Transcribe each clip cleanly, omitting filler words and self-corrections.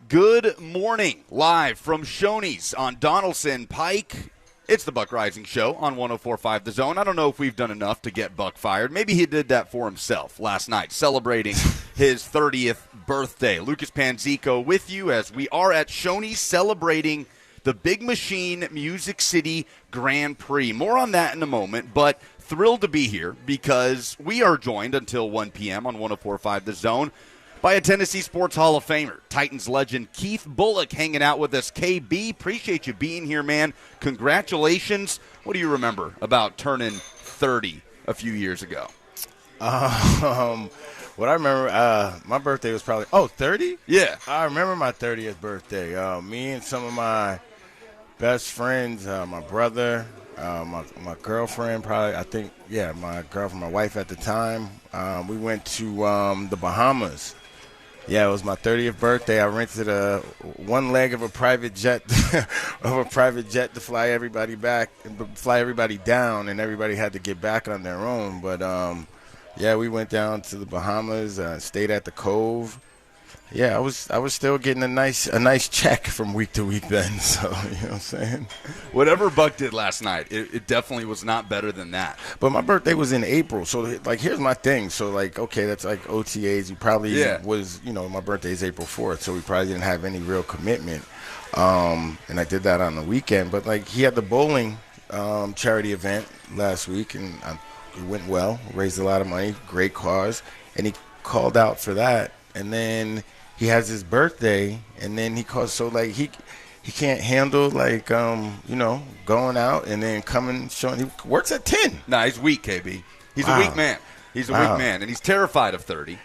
Good morning, live from Shoney's on Donaldson Pike. It's the Buck Reising Show on 104.5 The Zone. I don't know if we've done enough to get Buck fired. Maybe he did that for himself last night, celebrating his 30th birthday. Lucas Panzico with you as we are at Shoney's celebrating the Big Machine Music City Grand Prix. More on that in a moment, but thrilled to be here because we are joined until 1 p.m. on 104.5 The Zone by a Tennessee Sports Hall of Famer, Titans legend Keith Bulluck hanging out with us. KB, appreciate you being here, man. Congratulations. What do you remember about turning 30 a few years ago? What I remember, my birthday was probably, 30? Yeah. I remember my 30th birthday. Me and some of my best friends, my brother, my girlfriend, my girlfriend, my wife at the time, we went to the Bahamas. Yeah, it was my 30th birthday. I rented one leg of a private jet to fly everybody down, and everybody had to get back on their own. But we went down to the Bahamas, stayed at the Cove. Yeah, I was still getting a nice check from week to week then. So you know what I'm saying. Whatever Buck did last night, it definitely was not better than that. But my birthday was in April, so here's my thing. So that's like OTAs. You probably was my birthday is April 4th, so we probably didn't have any real commitment. And I did that on the weekend. But he had the bowling charity event last week, and it went well. Raised a lot of money, great cause, and he called out for that, and then he has his birthday, and then he calls. So he can't handle going out and then coming showing. He works at 10. Nah, he's weak, KB. He's a weak man. He's a weak man, and he's terrified of 30.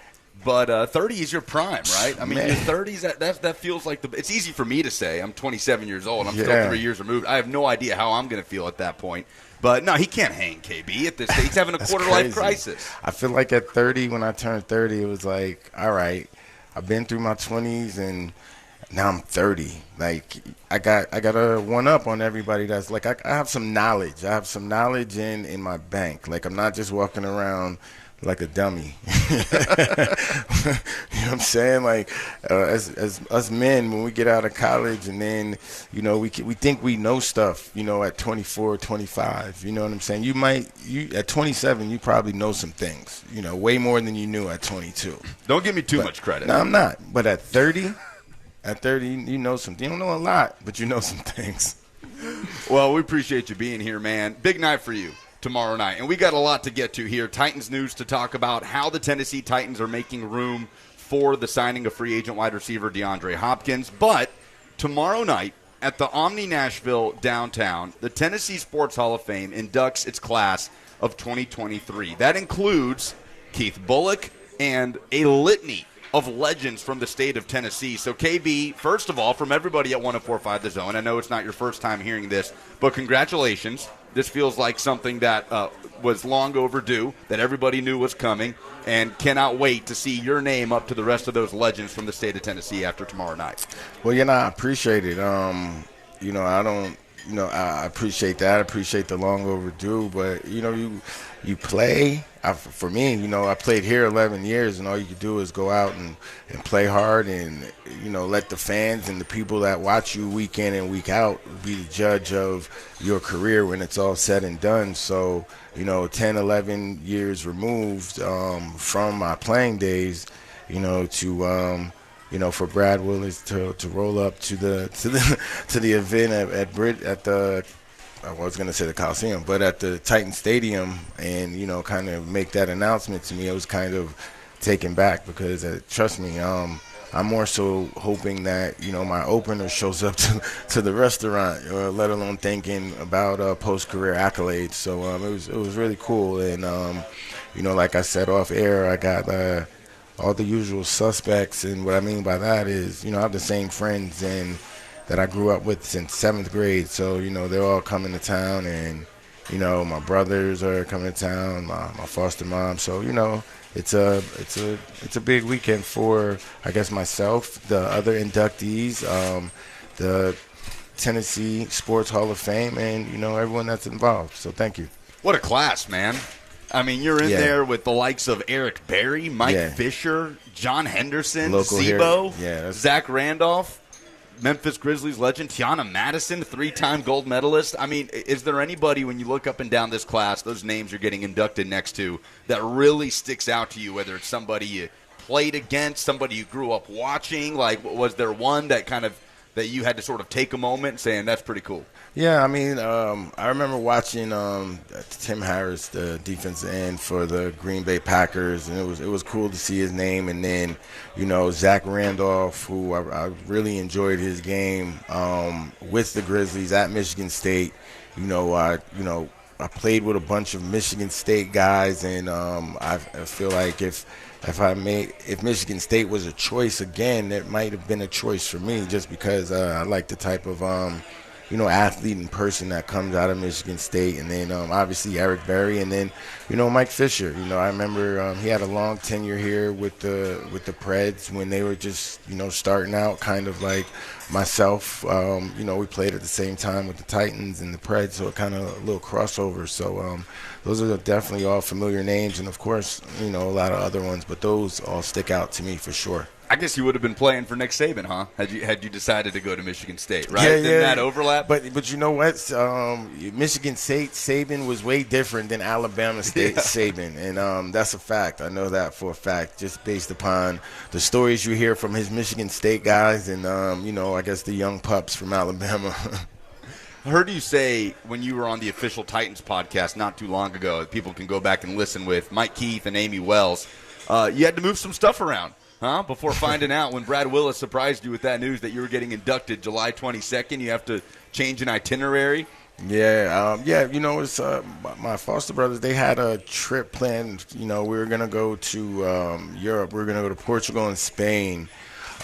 But 30 is your prime, right? I mean, your 30s, that feels like it's easy for me to say. I'm 27 years old. I'm still 3 years removed. I have no idea how I'm going to feel at that point. But, no, he can't hang, KB, at this stage. He's having a quarter-life crisis. I feel like at 30, when I turned 30, it was like, all right, I've been through my 20s, and now I'm 30. I got a one-up on everybody that's I have some knowledge. I have some knowledge in my bank. I'm not just walking around like a dummy. You know what I'm saying? As us men, when we get out of college and then, we think we know stuff, at 24, 25. You know what I'm saying? At 27, you probably know some things, way more than you knew at 22. Don't give me too much credit. No, I'm not. But at 30, you know something. You don't know a lot, but you know some things. Well, we appreciate you being here, man. Big night for you tomorrow night. And we got a lot to get to here. Titans news to talk about, how the Tennessee Titans are making room for the signing of free agent wide receiver Deandre Hopkins. But tomorrow night at the Omni Nashville downtown, the Tennessee Sports Hall of Fame inducts its class of 2023. That includes Keith Bulluck and a litany of legends from the state of Tennessee. So, KB, first of all, from everybody at 104.5 The Zone, I know it's not your first time hearing this, but congratulations. This feels like something that was long overdue, that everybody knew was coming, and cannot wait to see your name up to the rest of those legends from the state of Tennessee after tomorrow night. Well, I appreciate it. I appreciate that. I appreciate the long overdue, but, you play. For me, I played here 11 years, and all you can do is go out and play hard and, let the fans and the people that watch you week in and week out be the judge of your career when it's all said and done. So, 10, 11 years removed from my playing days, for Brad Willis to roll up to the event at the I was going to say the Coliseum, but at the Titan Stadium, and, kind of make that announcement to me, I was kind of taken back because, trust me, I'm more so hoping that, my opener shows up to the restaurant, let alone thinking about post-career accolades. So it was really cool. And, like I said off air, I got all the usual suspects. And what I mean by that is, I have the same friends that I grew up with since 7th grade. So, they're all coming to town, and, my brothers are coming to town, my foster mom. So, it's a big weekend for, I guess, myself, the other inductees, the Tennessee Sports Hall of Fame, and, everyone that's involved. So thank you. What a class, man. I mean, you're in there with the likes of Eric Berry, Mike Fisher, John Henderson, Zebo, Zach Randolph, Memphis Grizzlies legend Tiana Madison, 3-time gold medalist. I mean, is there anybody, when you look up and down this class, those names you're getting inducted next to, that really sticks out to you, whether it's somebody you played against, somebody you grew up watching? Like, was there one that that you had to sort of take a moment and saying, that's pretty cool? Yeah, I mean, I remember watching Tim Harris, the defensive end for the Green Bay Packers, and it was cool to see his name. And then, Zach Randolph, who I really enjoyed his game with the Grizzlies at Michigan State. I played with a bunch of Michigan State guys, and I feel like if Michigan State was a choice again, it might have been a choice for me, just because I like the type of athlete and person that comes out of Michigan State. And then obviously Eric Berry, and then Mike Fisher. I remember he had a long tenure here with the Preds when they were just starting out, kind of like myself. We played at the same time with the Titans and the Preds, so kind of a little crossover. So those are definitely all familiar names, and of course a lot of other ones, but those all stick out to me for sure. I guess you would have been playing for Nick Saban, huh? Had you decided to go to Michigan State, right? Didn't that overlap? But you know what? Michigan State Saban was way different than Alabama State Saban, and that's a fact. I know that for a fact, just based upon the stories you hear from his Michigan State guys, and I guess the young pups from Alabama. I heard you say when you were on the official Titans podcast not too long ago, that people can go back and listen with Mike Keith and Amy Wells, you had to move some stuff around. Before finding out when Brad Willis surprised you with that news that you were getting inducted July 22nd, you have to change an itinerary? Yeah. It's my foster brothers, they had a trip planned. We were going to go to Europe. We were going to go to Portugal and Spain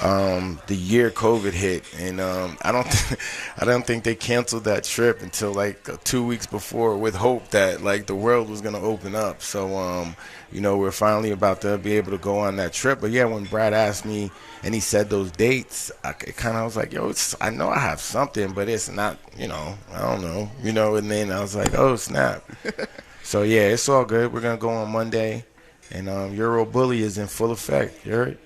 the year COVID hit. And I don't think they canceled that trip until like 2 weeks before, with hope that like the world was going to open up. So, we're finally about to be able to go on that trip. But, yeah, when Brad asked me and he said those dates, I was like, I know I have something, but it's not, I don't know, and then I was like, oh, snap. So, yeah, it's all good. We're going to go on Monday, and Euro Bully is in full effect. You heard?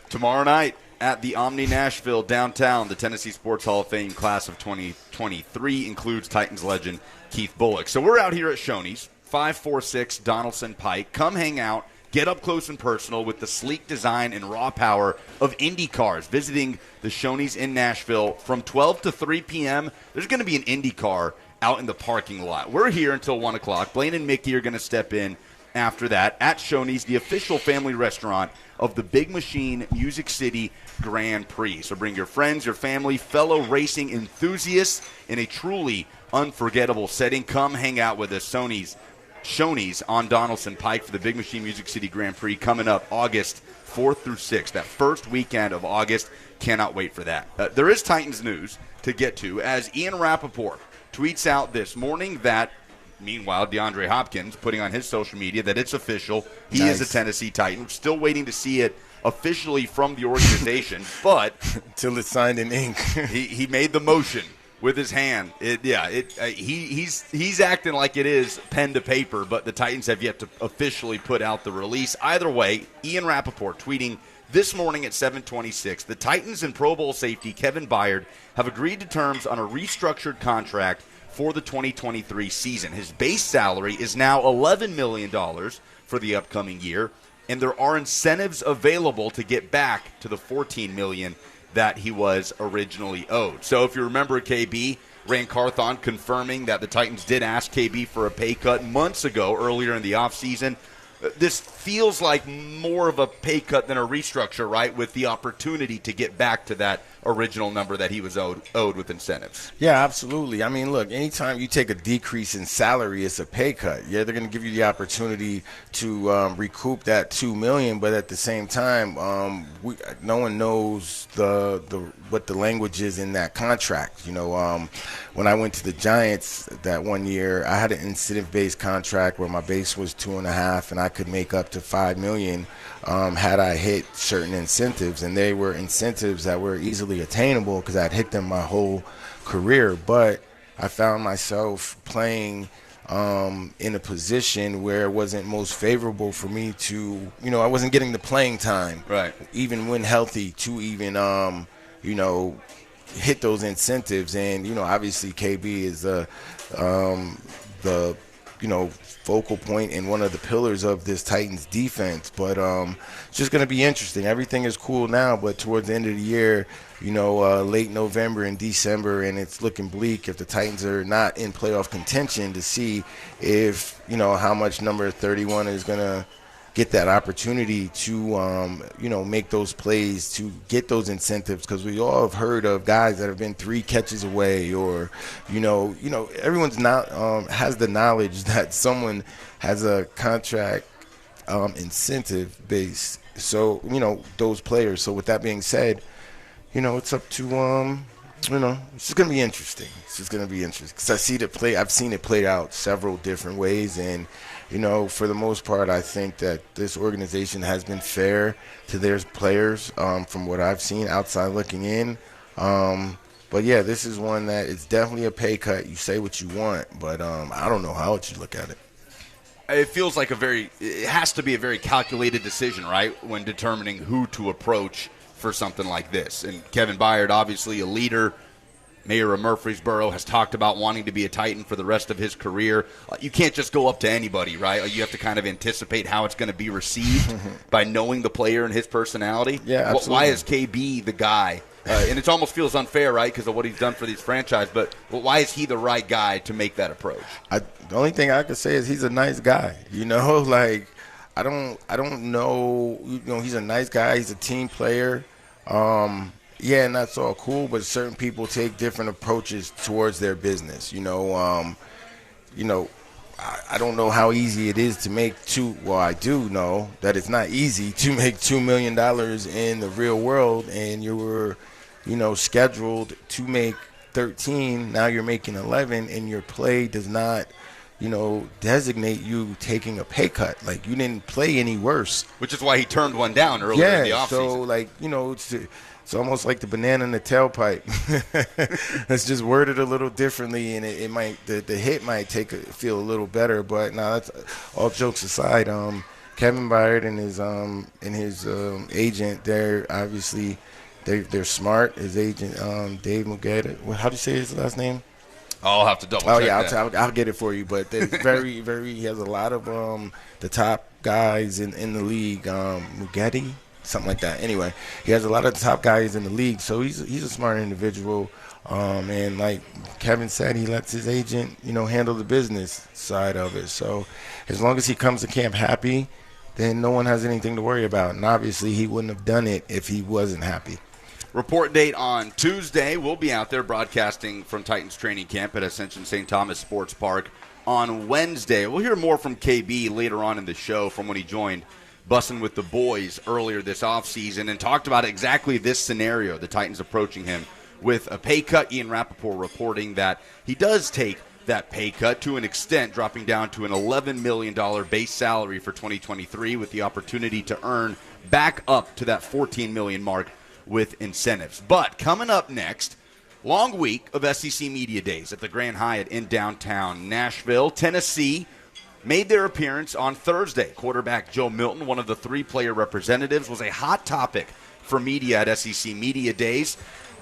Tomorrow night at the Omni Nashville downtown, the Tennessee Sports Hall of Fame class of 2023 includes Titans legend Keith Bulluck. So we're out here at Shoney's, 546 Donaldson Pike. Come hang out, get up close and personal with the sleek design and raw power of Indy cars. Visiting the Shoney's in Nashville from 12 to 3 p.m., there's going to be an Indy car out in the parking lot. We're here until 1 o'clock. Blaine and Mickey are going to step in after that at Shoney's, the official family restaurant of the Big Machine Music City Grand Prix. So bring your friends, your family, fellow racing enthusiasts in a truly unforgettable setting. Come hang out with us. Shoney's on Donaldson Pike for the Big Machine Music City Grand Prix coming up August 4th through 6th, that first weekend of August. Cannot wait for that. There is Titans news to get to, as Ian Rappaport tweets out this morning that, meanwhile, DeAndre Hopkins putting on his social media that it's official. He is a Tennessee Titan. We're still waiting to see it officially from the organization, but until it's signed in ink. he made the motion with his hand. He's acting like it is pen to paper, but the Titans have yet to officially put out the release. Either way, Ian Rappaport tweeting this morning at 7:26, the Titans and Pro Bowl safety Kevin Byard have agreed to terms on a restructured contract for the 2023 season. His base salary is now $11 million for the upcoming year, and there are incentives available to get back to the $14 million that he was originally owed. So if you remember, KB, Rand Carthon confirming that the Titans did ask KB for a pay cut months ago, earlier in the offseason. This feels like more of a pay cut than a restructure, right, with the opportunity to get back to that original number that he was owed with incentives. Yeah, absolutely. I mean, look, anytime you take a decrease in salary, it's a pay cut. Yeah, they're going to give you the opportunity to recoup that $2 million, but at the same time, no one knows what the language is in that contract. When I went to the Giants that one year, I had an incentive-based contract where my base was 2.5, and I could make up to $5 million had I hit certain incentives, and they were incentives that were easily attainable because I'd hit them my whole career. But I found myself playing in a position where it wasn't most favorable for me to, I wasn't getting the playing time, right, even when healthy, to even, hit those incentives. And, obviously KB is the focal point and one of the pillars of this Titans defense. But it's just going to be interesting. Everything is cool now, but towards the end of the year, late November and December, and it's looking bleak if the Titans are not in playoff contention, to see if, how much number 31 is going to get that opportunity to, make those plays, to get those incentives, because we all have heard of guys that have been 3 catches away, or, everyone's not has the knowledge that someone has a contract incentive base. So, those players. So with that being said, it's up to, it's just going to be interesting. It's just going to be interesting because I've seen it play out several different ways. And, for the most part, I think that this organization has been fair to their players from what I've seen outside looking in. But, yeah, this is one that it's definitely a pay cut. You say what you want, but I don't know how else you look at it. It feels like it has to be a very calculated decision, right, when determining who to approach for something like this. And Kevin Byard, obviously a leader, mayor of Murfreesboro, has talked about wanting to be a Titan for the rest of his career. You can't just go up to anybody, right? You have to kind of anticipate how it's going to be received by knowing the player and his personality. Yeah, absolutely. Why is KB the guy? And it almost feels unfair, right, because of what he's done for these franchises. But why is he the right guy to make that approach? The only thing I can say is he's a nice guy. Like I don't know. He's a nice guy. He's a team player. Yeah, and that's all cool, but certain people take different approaches towards their business. I don't know how easy it is to make I do know that it's not easy to make $2 million in the real world, and you were, scheduled to make 13. Now you're making 11, and your play does not, designate you taking a pay cut. Like, you didn't play any worse. Which is why he turned one down earlier in the offseason. So, it's almost like the banana in the tailpipe. It's just worded a little differently, and it might the hit might feel a little better. But no, that's all jokes aside. Kevin Byard and his agent, they're obviously they're smart. His agent, Dave Mugeta. How do you say his last name? I'll have to double check. Oh yeah, I'll get it for you. But they're very, very. He has a lot of the top guys in the league. Mugeti, something like that. Anyway, he has a lot of the top guys in the league, so he's a smart individual. And like Kevin said, he lets his agent, handle the business side of it. So as long as he comes to camp happy, then no one has anything to worry about. And obviously, he wouldn't have done it if he wasn't happy. Report date on Tuesday. We'll be out there broadcasting from Titans training camp at Ascension St. Thomas Sports Park on Wednesday. We'll hear more from KB later on in the show from when he joined Bussin' with the Boys earlier this offseason and talked about exactly this scenario, the Titans approaching him with a pay cut. Ian Rappaport reporting that he does take that pay cut to an extent, dropping down to an $11 million base salary for 2023 with the opportunity to earn back up to that $14 million mark with incentives. But coming up next, long week of SEC Media Days at the Grand Hyatt in downtown Nashville. Tennessee made their appearance on Thursday. Quarterback Joe Milton, one of the 3-player representatives, was a hot topic for media at SEC Media Days.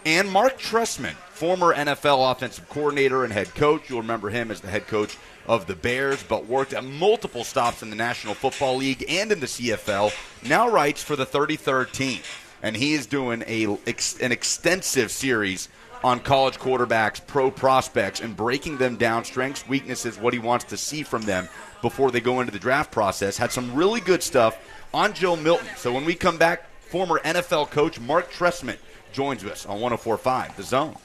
And Marc Trestman, former NFL offensive coordinator and head coach, you'll remember him as the head coach of the Bears, but worked at multiple stops in the National Football League and in the CFL, now writes for the 33rd team. And he is doing an extensive series on college quarterbacks, pro prospects, and breaking them down, strengths, weaknesses, what he wants to see from them before they go into the draft process. Had some really good stuff on Joe Milton. So when we come back, former NFL coach Marc Trestman joins us on 104.5 The Zone.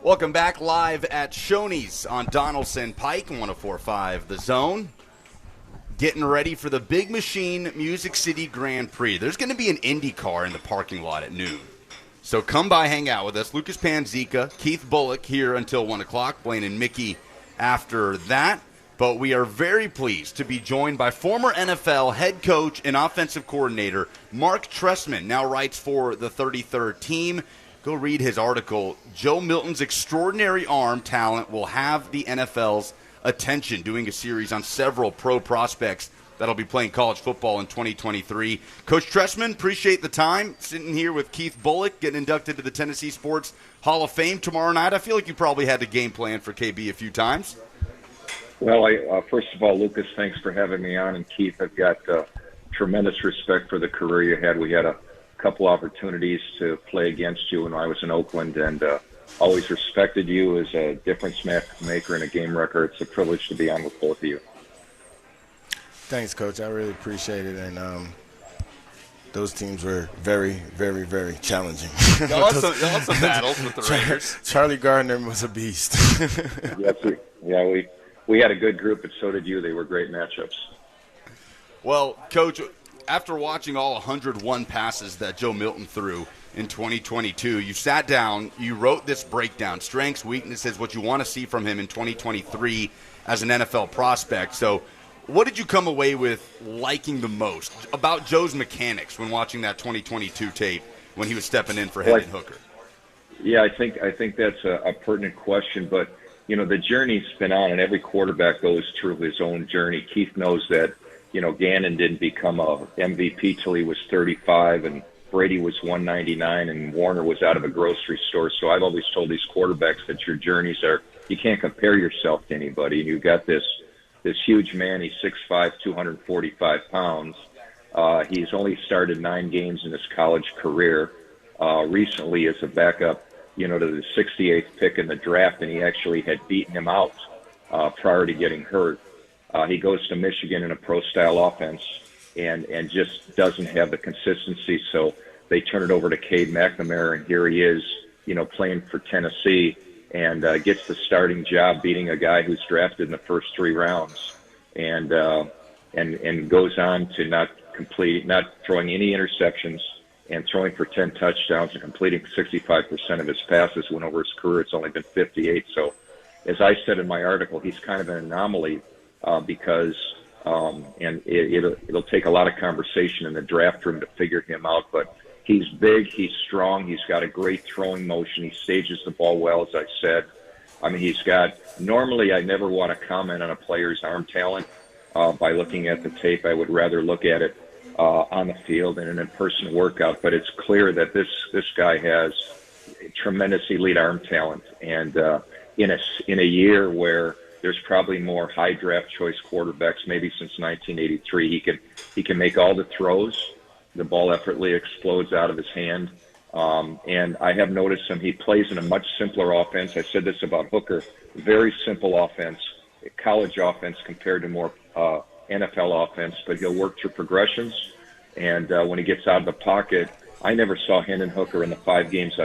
Welcome back live at Shoney's on Donaldson Pike, 104.5 The Zone. Getting ready for the Big Machine Music City Grand Prix. There's going to be an Indy car in the parking lot at noon. So come by, hang out with us. Lucas Panzica, Keith Bulluck here until 1 o'clock. Blaine and Mickey after that. But we are very pleased to be joined by former NFL head coach and offensive coordinator Marc Trestman, now writes for the 33rd team. Go read his article. Joe Milton's extraordinary arm talent will have the NFL's attention, doing a series on several pro prospects that'll be playing college football in 2023. Coach Trestman, appreciate the time. Sitting here with Keith Bulluck, getting inducted to the Tennessee Sports Hall of Fame tomorrow night. I feel like you probably had the game plan for KB a few times. Well, first of all, Lucas, thanks for having me on. And Keith, I've got tremendous respect for the career you had. We had a couple opportunities to play against you when I was in Oakland, and always respected you as a difference maker and a game wrecker. It's a privilege to be on with both of you. Thanks, Coach. I really appreciate it. And those teams were very, very, very challenging. Y'all had some battles with the Raiders. Charlie Gardner was a beast. Yes, we had a good group, but so did you. They were great matchups. Well, Coach, after watching all 101 passes that Joe Milton threw in 2022, you sat down, you wrote this breakdown, strengths, weaknesses, what you want to see from him in 2023 as an NFL prospect. So what did you come away with liking the most about Joe's mechanics when watching that 2022 tape when he was stepping in for Hendon Hooker? Yeah, I think that's a pertinent question, but you know, the journey's been on, and every quarterback goes through his own journey. Keith knows that, you know, Gannon didn't become a MVP till he was 35, and Brady was 199, and Warner was out of a grocery store. So I've always told these quarterbacks that your journeys are, you can't compare yourself to anybody. And you've got this huge man. He's 6'5", 245 pounds. He's only started 9 games in his college career. Recently as a backup, you know, to the 68th pick in the draft, and he actually had beaten him out prior to getting hurt. He goes to Michigan in a pro-style offense and just doesn't have the consistency. So they turn it over to Cade McNamara, and here he is, you know, playing for Tennessee, and gets the starting job, beating a guy who's drafted in the first 3 rounds, and goes on to not throwing any interceptions and throwing for 10 touchdowns and completing 65% of his passes, when over his career it's only been 58. So as I said in my article, he's kind of an anomaly because it'll take a lot of conversation in the draft room to figure him out. But he's big, he's strong, he's got a great throwing motion, he stages the ball well, as I said. I mean, normally I never want to comment on a player's arm talent by looking at the tape. I would rather look at it on the field in an in-person workout, but it's clear that this guy has tremendous elite arm talent, and in a year where there's probably more high draft choice quarterbacks maybe since 1983, he can make all the throws. The ball effortlessly explodes out of his hand, and I have noticed him. He plays in a much simpler offense. I said this about Hooker, very simple offense, college offense compared to more NFL offense, but he'll work through progressions, and when he gets out of the pocket, I never saw Hendon Hooker in the 5 games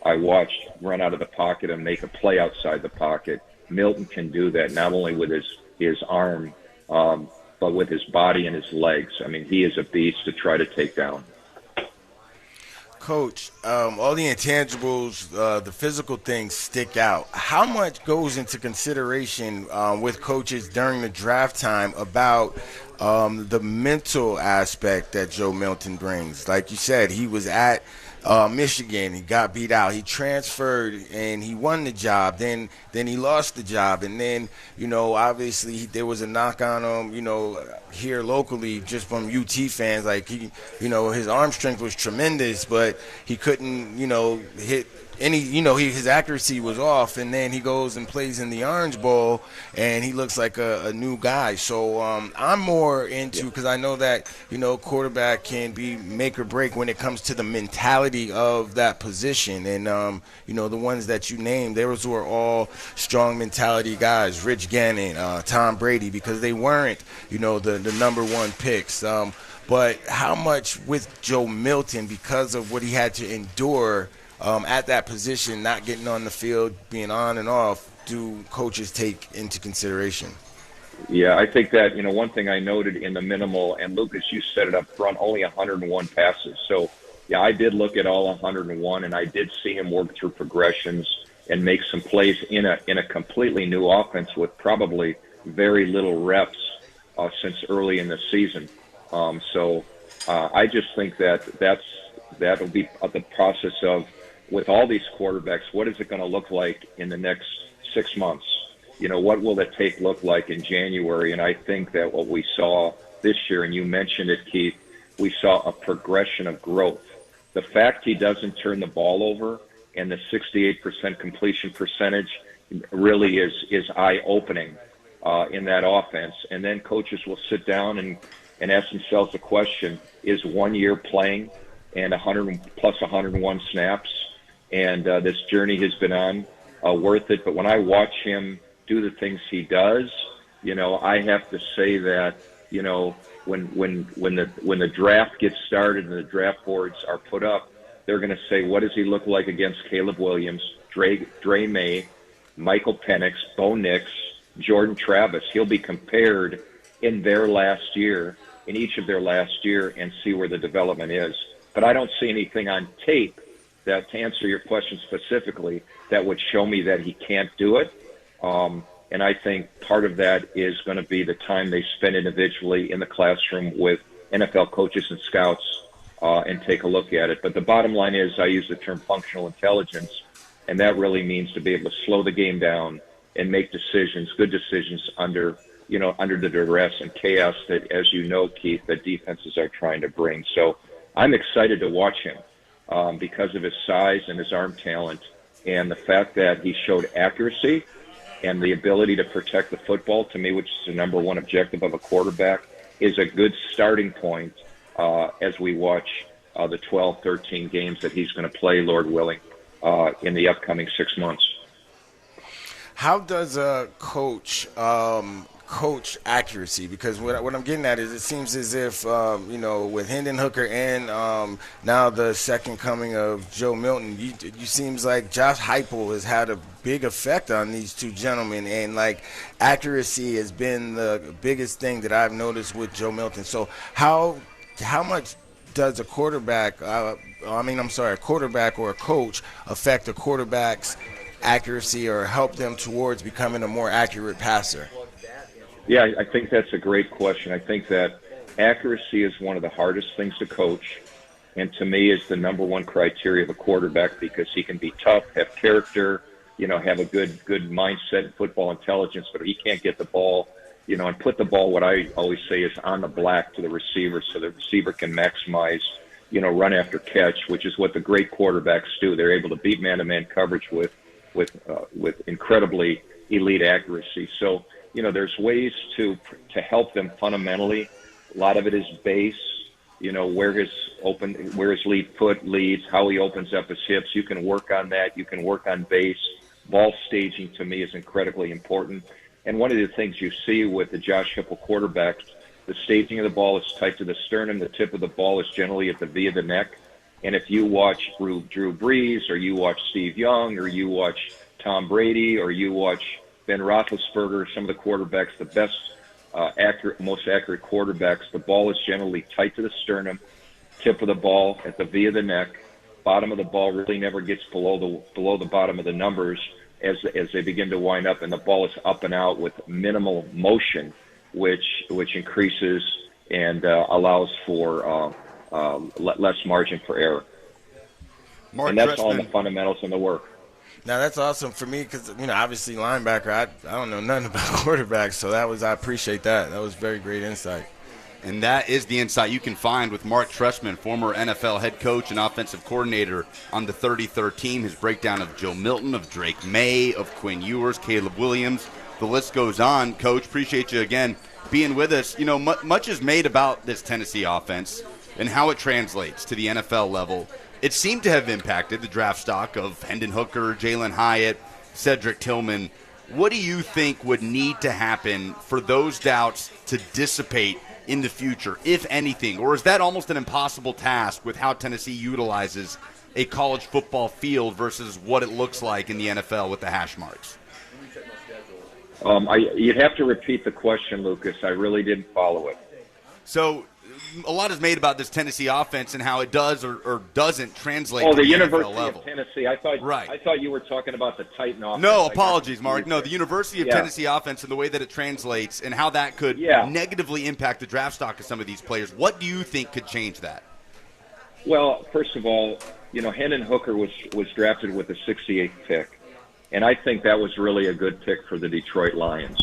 I watched run out of the pocket and make a play outside the pocket. Milton can do that, not only with his arm, but with his body and his legs. I mean, he is a beast to try to take down. Coach, all the intangibles, the physical things stick out. How much goes into consideration with coaches during the draft time about the mental aspect that Joe Milton brings? Like you said, he was at Michigan, he got beat out, he transferred and he won the job, then he lost the job, and then, you know, obviously there was a knock on him, you know, here locally just from UT fans, like he, you know, his arm strength was tremendous, but he couldn't, you know, hit any, you know, his accuracy was off, and then he goes and plays in the Orange Bowl and he looks like a new guy. So I'm more into, because I know that, you know, quarterback can be make or break when it comes to the mentality of that position, and you know, the ones that you named, those were all strong mentality guys, Rich Gannon, Tom Brady, because they weren't, you know, the number 1 picks, but how much with Joe Milton, because of what he had to endure at that position, not getting on the field, being on and off, do coaches take into consideration? Yeah, I think that, one thing I noted in the minimal, and Lucas, you said it up front, only 101 passes. So, yeah, I did look at all 101, and I did see him work through progressions and make some plays in a completely new offense with probably very little reps since early in the season. I just think that'll be the process of, with all these quarterbacks, what is it going to look like in the next 6 months? What will the tape look like in January? And I think that what we saw this year, and you mentioned it, Keith, we saw a progression of growth. The fact he doesn't turn the ball over and the 68% completion percentage really is eye-opening in that offense. And then coaches will sit down and ask themselves the question, is 1 year playing and 100 plus 101 snaps and this journey has been on worth it? But when I watch him do the things he does, I have to say that, when the draft gets started and the draft boards are put up, they're going to say, what does he look like against Caleb Williams, Dre May, Michael Penix, Bo Nix, Jordan Travis? He'll be compared in each of their last year, and see where the development is. But I don't see anything on tape that, to answer your question specifically, that would show me that he can't do it. And I think part of that is going to be the time they spend individually in the classroom with NFL coaches and scouts and take a look at it. But the bottom line is, I use the term functional intelligence, and that really means to be able to slow the game down and make decisions, good decisions under the duress and chaos that, as you know, Keith, that defenses are trying to bring. So I'm excited to watch him because of his size and his arm talent, and the fact that he showed accuracy and the ability to protect the football, to me, which is the number one objective of a quarterback, is a good starting point as we watch the 12, 13 games that he's going to play, Lord willing, in the upcoming 6 months. How does a coach coach accuracy? Because what I'm getting at is, it seems as if, with Hendon Hooker and now the second coming of Joe Milton, you seems like Josh Heupel has had a big effect on these two gentlemen, and accuracy has been the biggest thing that I've noticed with Joe Milton. So how much does a quarterback or a coach affect a quarterback's accuracy or help them towards becoming a more accurate passer? Yeah, I think that's a great question. I think that accuracy is one of the hardest things to coach, and to me is the number one criteria of a quarterback, because he can be tough, have character, have a good mindset and football intelligence, but he can't get the ball, and put the ball, what I always say, is on the black to the receiver, so the receiver can maximize, run after catch, which is what the great quarterbacks do. They're able to beat man-to-man coverage with incredibly elite accuracy. So, there's ways to help them fundamentally. A lot of it is base, where his lead foot leads, how he opens up his hips. You can work on that. You can work on base. Ball staging, to me, is incredibly important. And one of the things you see with the Josh Heupel quarterback, the staging of the ball is tight to the sternum. The tip of the ball is generally at the V of the neck. And if you watch Drew Brees, or you watch Steve Young, or you watch Tom Brady, or you watch Ben Roethlisberger, some of the quarterbacks, the best, most accurate quarterbacks, the ball is generally tight to the sternum, tip of the ball at the V of the neck, bottom of the ball really never gets below the bottom of the numbers as they begin to wind up, and the ball is up and out with minimal motion, which increases and allows for less margin for error. And that's all in the fundamentals and the work. Now, that's awesome for me because, obviously linebacker, I don't know nothing about quarterbacks, so I appreciate that. That was very great insight. And that is the insight you can find with Marc Trestman, former NFL head coach and offensive coordinator on the 33rd team. His breakdown of Joe Milton, of Drake May, of Quinn Ewers, Caleb Williams. The list goes on. Coach, appreciate you again being with us. Much is made about this Tennessee offense and how it translates to the NFL level. It seemed to have impacted the draft stock of Hendon Hooker, Jalen Hyatt, Cedric Tillman. What do you think would need to happen for those doubts to dissipate in the future, if anything? Or is that almost an impossible task with how Tennessee utilizes a college football field versus what it looks like in the NFL with the hash marks? You'd have to repeat the question, Lucas. I really didn't follow it. So a lot is made about this Tennessee offense and how it does or doesn't translate to the the University NFL level. of Tennessee. I thought you were talking about the Titan offense. No, apologies, Mark. No, the University of Tennessee offense and the way that it translates and how that could negatively impact the draft stock of some of these players. What do you think could change that? Well, first of all, Hendon Hooker was drafted with the 68th pick, and I think that was really a good pick for the Detroit Lions.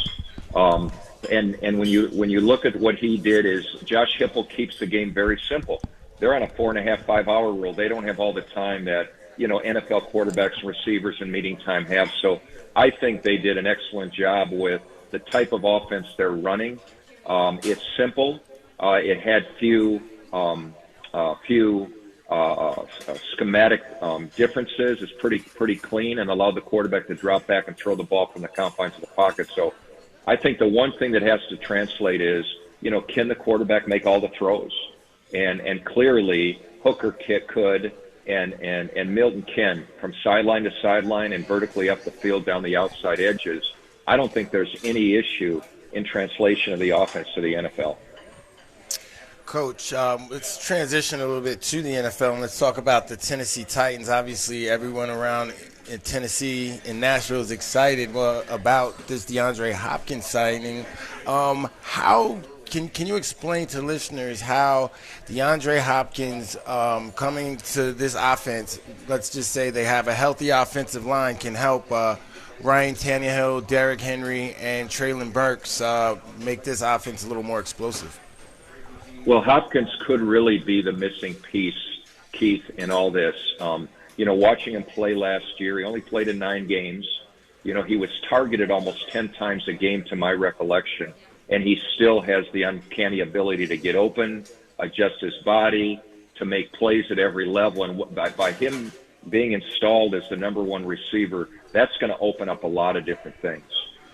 And when you look at what he did, is Josh Heupel keeps the game very simple. They're on a 4.5, 5 hour rule. They don't have all the time that NFL quarterbacks and receivers in meeting time have. So I think they did an excellent job with the type of offense they're running. It's simple. It had few schematic differences. It's pretty clean and allowed the quarterback to drop back and throw the ball from the confines of the pocket. So I think the one thing that has to translate is, can the quarterback make all the throws? And clearly Hooker could, and Milton can, from sideline to sideline and vertically up the field down the outside edges. I don't think there's any issue in translation of the offense to the NFL. Coach, let's transition a little bit to the NFL, and let's talk about the Tennessee Titans. Obviously, everyone around in Tennessee and Nashville is excited about this DeAndre Hopkins signing. How can you explain to listeners how DeAndre Hopkins coming to this offense, let's just say they have a healthy offensive line, can help Ryan Tannehill, Derrick Henry, and Treylon Burks make this offense a little more explosive? Well, Hopkins could really be the missing piece, Keith, in all this. Watching him play last year, he only played in 9 games. He was targeted almost 10 times a game to my recollection, and he still has the uncanny ability to get open, adjust his body, to make plays at every level. And by him being installed as the number 1 receiver, that's going to open up a lot of different things.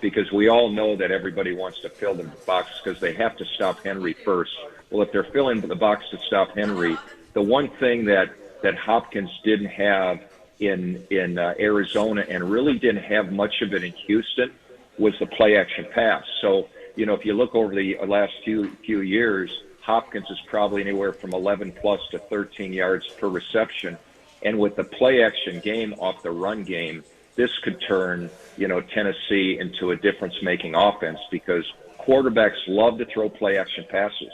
Because we all know that everybody wants to fill the box because they have to stop Henry first. Well, if they're filling the box to stop Henry, the one thing that Hopkins didn't have in Arizona and really didn't have much of it in Houston was the play-action pass. So, if you look over the last few years, Hopkins is probably anywhere from 11-plus to 13 yards per reception. And with the play-action game off the run game, this could turn, Tennessee into a difference-making offense because quarterbacks love to throw play-action passes.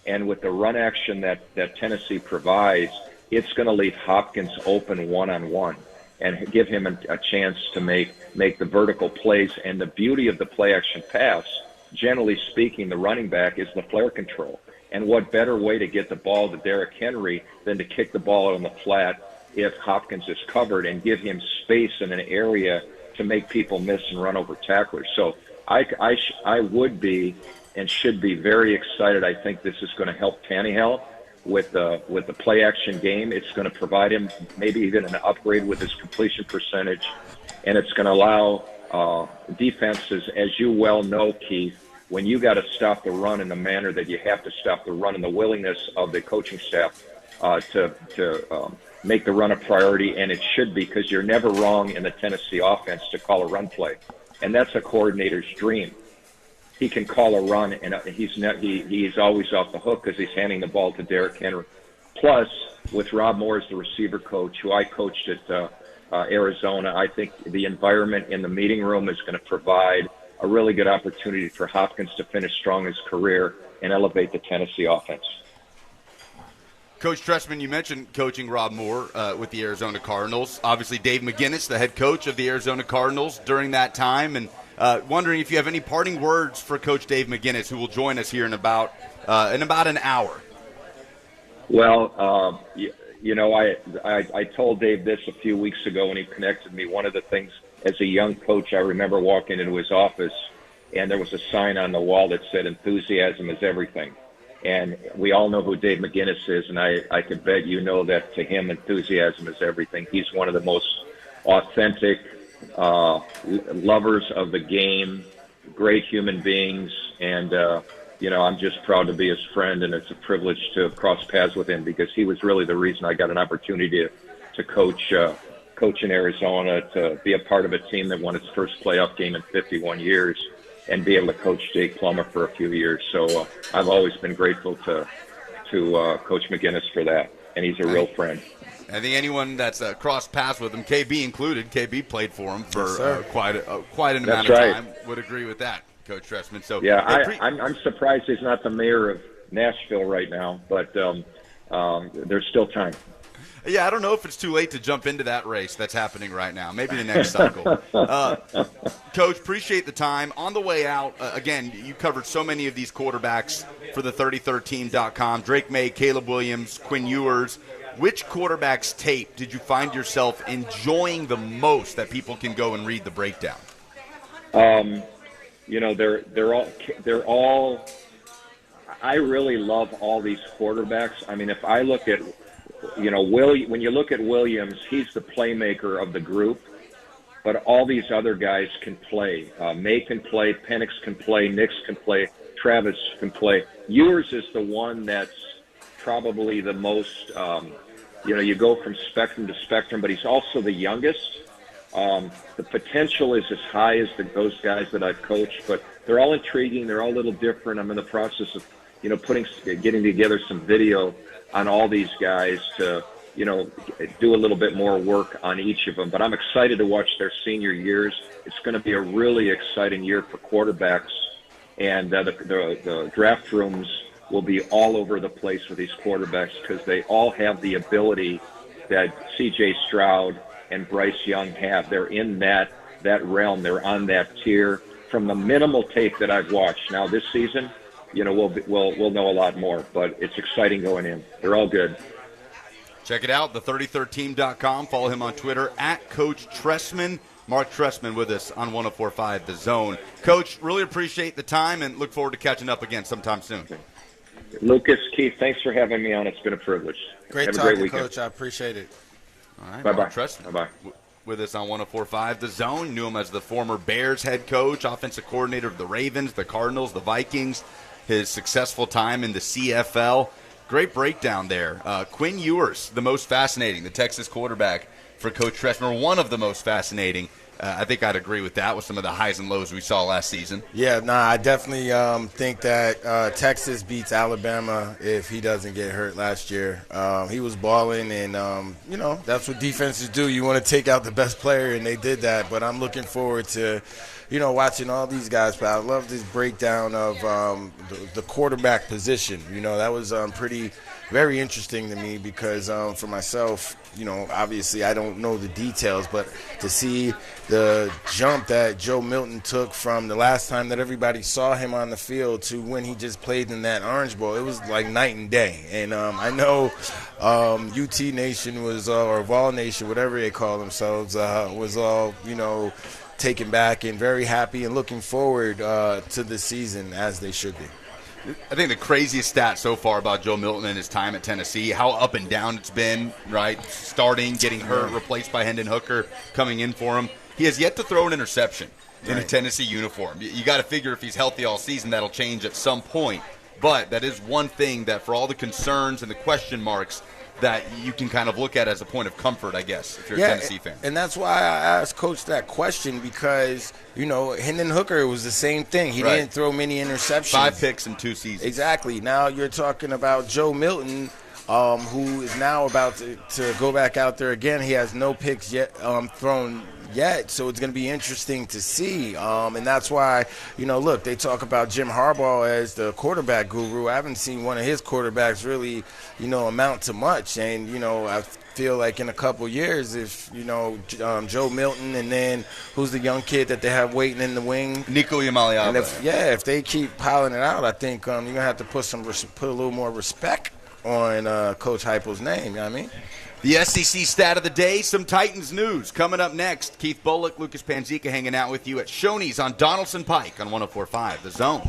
And with the run action that Tennessee provides, it's going to leave Hopkins open one-on-one and give him a chance to make the vertical plays. And the beauty of the play-action pass, generally speaking, the running back is the flare control. And what better way to get the ball to Derrick Henry than to kick the ball out on the flat if Hopkins is covered and give him space in an area to make people miss and run over tacklers. So I would be and should be very excited. I think this is going to help Tannehill with the play action game. It's going to provide him maybe even an upgrade with his completion percentage, and it's going to allow defenses, as you well know, Keith, when you got to stop the run in the manner that you have to stop the run, and the willingness of the coaching staff to make the run a priority, and it should be, because you're never wrong in the Tennessee offense to call a run play, and that's a coordinator's dream. He can call a run, and he's always off the hook because he's handing the ball to Derrick Henry. Plus, with Rob Moore as the receiver coach, who I coached at Arizona, I think the environment in the meeting room is going to provide a really good opportunity for Hopkins to finish strong his career and elevate the Tennessee offense. Coach Trestman, you mentioned coaching Rob Moore with the Arizona Cardinals. Obviously, Dave McGinnis, the head coach of the Arizona Cardinals during that time, and wondering if you have any parting words for Coach Dave McGinnis, who will join us here in about an hour. Well, I told Dave this a few weeks ago when he connected me. One of the things, as a young coach, I remember walking into his office, and there was a sign on the wall that said, "Enthusiasm is everything." And we all know who Dave McGinnis is, and I can bet you know that to him, enthusiasm is everything. He's one of the most authentic lovers of the game, great human beings, and I'm just proud to be his friend, and it's a privilege to cross paths with him because he was really the reason I got an opportunity to coach in Arizona, to be a part of a team that won its first playoff game in 51 years, and be able to coach Jake Plummer for a few years. So I've always been grateful to Coach McGinnis for that, and he's a real friend. I think anyone that's crossed paths with him, KB included, KB played for him for quite an amount of time, would agree with that, Coach Trestman. So yeah, I'm surprised he's not the mayor of Nashville right now, but there's still time. Yeah, I don't know if it's too late to jump into that race that's happening right now. Maybe the next cycle. Coach, appreciate the time. On the way out, again, you covered so many of these quarterbacks for the 3013.com. Drake May, Caleb Williams, Quinn Ewers. Which quarterback's tape did you find yourself enjoying the most that people can go and read the breakdown? They're all. I really love all these quarterbacks. I mean, if I look at, when you look at Williams, he's the playmaker of the group, but all these other guys can play. May can play, Penix can play, Nix can play, Travis can play. Ewers is the one that's probably the most. You go from spectrum to spectrum, but he's also the youngest. The potential is as high as those guys that I've coached, but they're all intriguing. They're all a little different. I'm in the process of, getting together some video on all these guys to, do a little bit more work on each of them. But I'm excited to watch their senior years. It's going to be a really exciting year for quarterbacks, and the draft rooms will be all over the place with these quarterbacks because they all have the ability that C.J. Stroud and Bryce Young have. They're in that realm. They're on that tier. From the minimal tape that I've watched now this season, we'll know a lot more. But it's exciting going in. They're all good. Check it out, the3013.com. Follow him on Twitter at Coach Trestman. Marc Trestman with us on 104.5 The Zone. Coach, really appreciate the time and look forward to catching up again sometime soon. Okay. Lucas, Keith, thanks for having me on. It's been a privilege. Great talking, Coach. I appreciate it. All right, bye-bye. Marc Trestman. Bye-bye. With us on 104.5 The Zone. Knew him as the former Bears head coach, offensive coordinator of the Ravens, the Cardinals, the Vikings, his successful time in the CFL. Great breakdown there. Quinn Ewers, the most fascinating, the Texas quarterback for Coach Trestman, one of the most fascinating. I think I'd agree with that with some of the highs and lows we saw last season. Yeah, I definitely think that Texas beats Alabama if he doesn't get hurt last year. He was balling, and, that's what defenses do. You want to take out the best player, and they did that. But I'm looking forward to, watching all these guys. But I love this breakdown of the quarterback position. That was very interesting to me because for myself, obviously I don't know the details, but to see the jump that Joe Milton took from the last time that everybody saw him on the field to when he just played in that Orange Bowl, it was like night and day. And I know UT Nation or Vol Nation, whatever they call themselves, was all, taken back and very happy and looking forward to the season as they should be. I think the craziest stat so far about Joe Milton and his time at Tennessee, how up and down it's been, right? Starting, getting hurt, replaced by Hendon Hooker, coming in for him. He has yet to throw an interception in a Tennessee uniform. You got to figure if he's healthy all season, that'll change at some point. But that is one thing that for all the concerns and the question marks that you can kind of look at as a point of comfort, I guess, if you're a Tennessee fan. And that's why I asked Coach that question because, Hendon Hooker was the same thing. He didn't throw many interceptions. 5 picks in 2 seasons. Exactly. Now you're talking about Joe Milton, who is now about to go back out there again. He has no picks yet thrown yet, so it's going to be interesting to see. And that's why, look, they talk about Jim Harbaugh as the quarterback guru. I haven't seen one of his quarterbacks really, amount to much. And, I feel like in a couple years, if, Joe Milton and then who's the young kid that they have waiting in the wing? Nico Yamaliava. And if they keep piling it out, I think you're going to have to put a little more respect on Coach Heupel's name, you know what I mean? The SEC stat of the day, some Titans news. Coming up next, Keith Bulluck, Lucas Panzica hanging out with you at Shoney's on Donaldson Pike on 104.5 The Zone.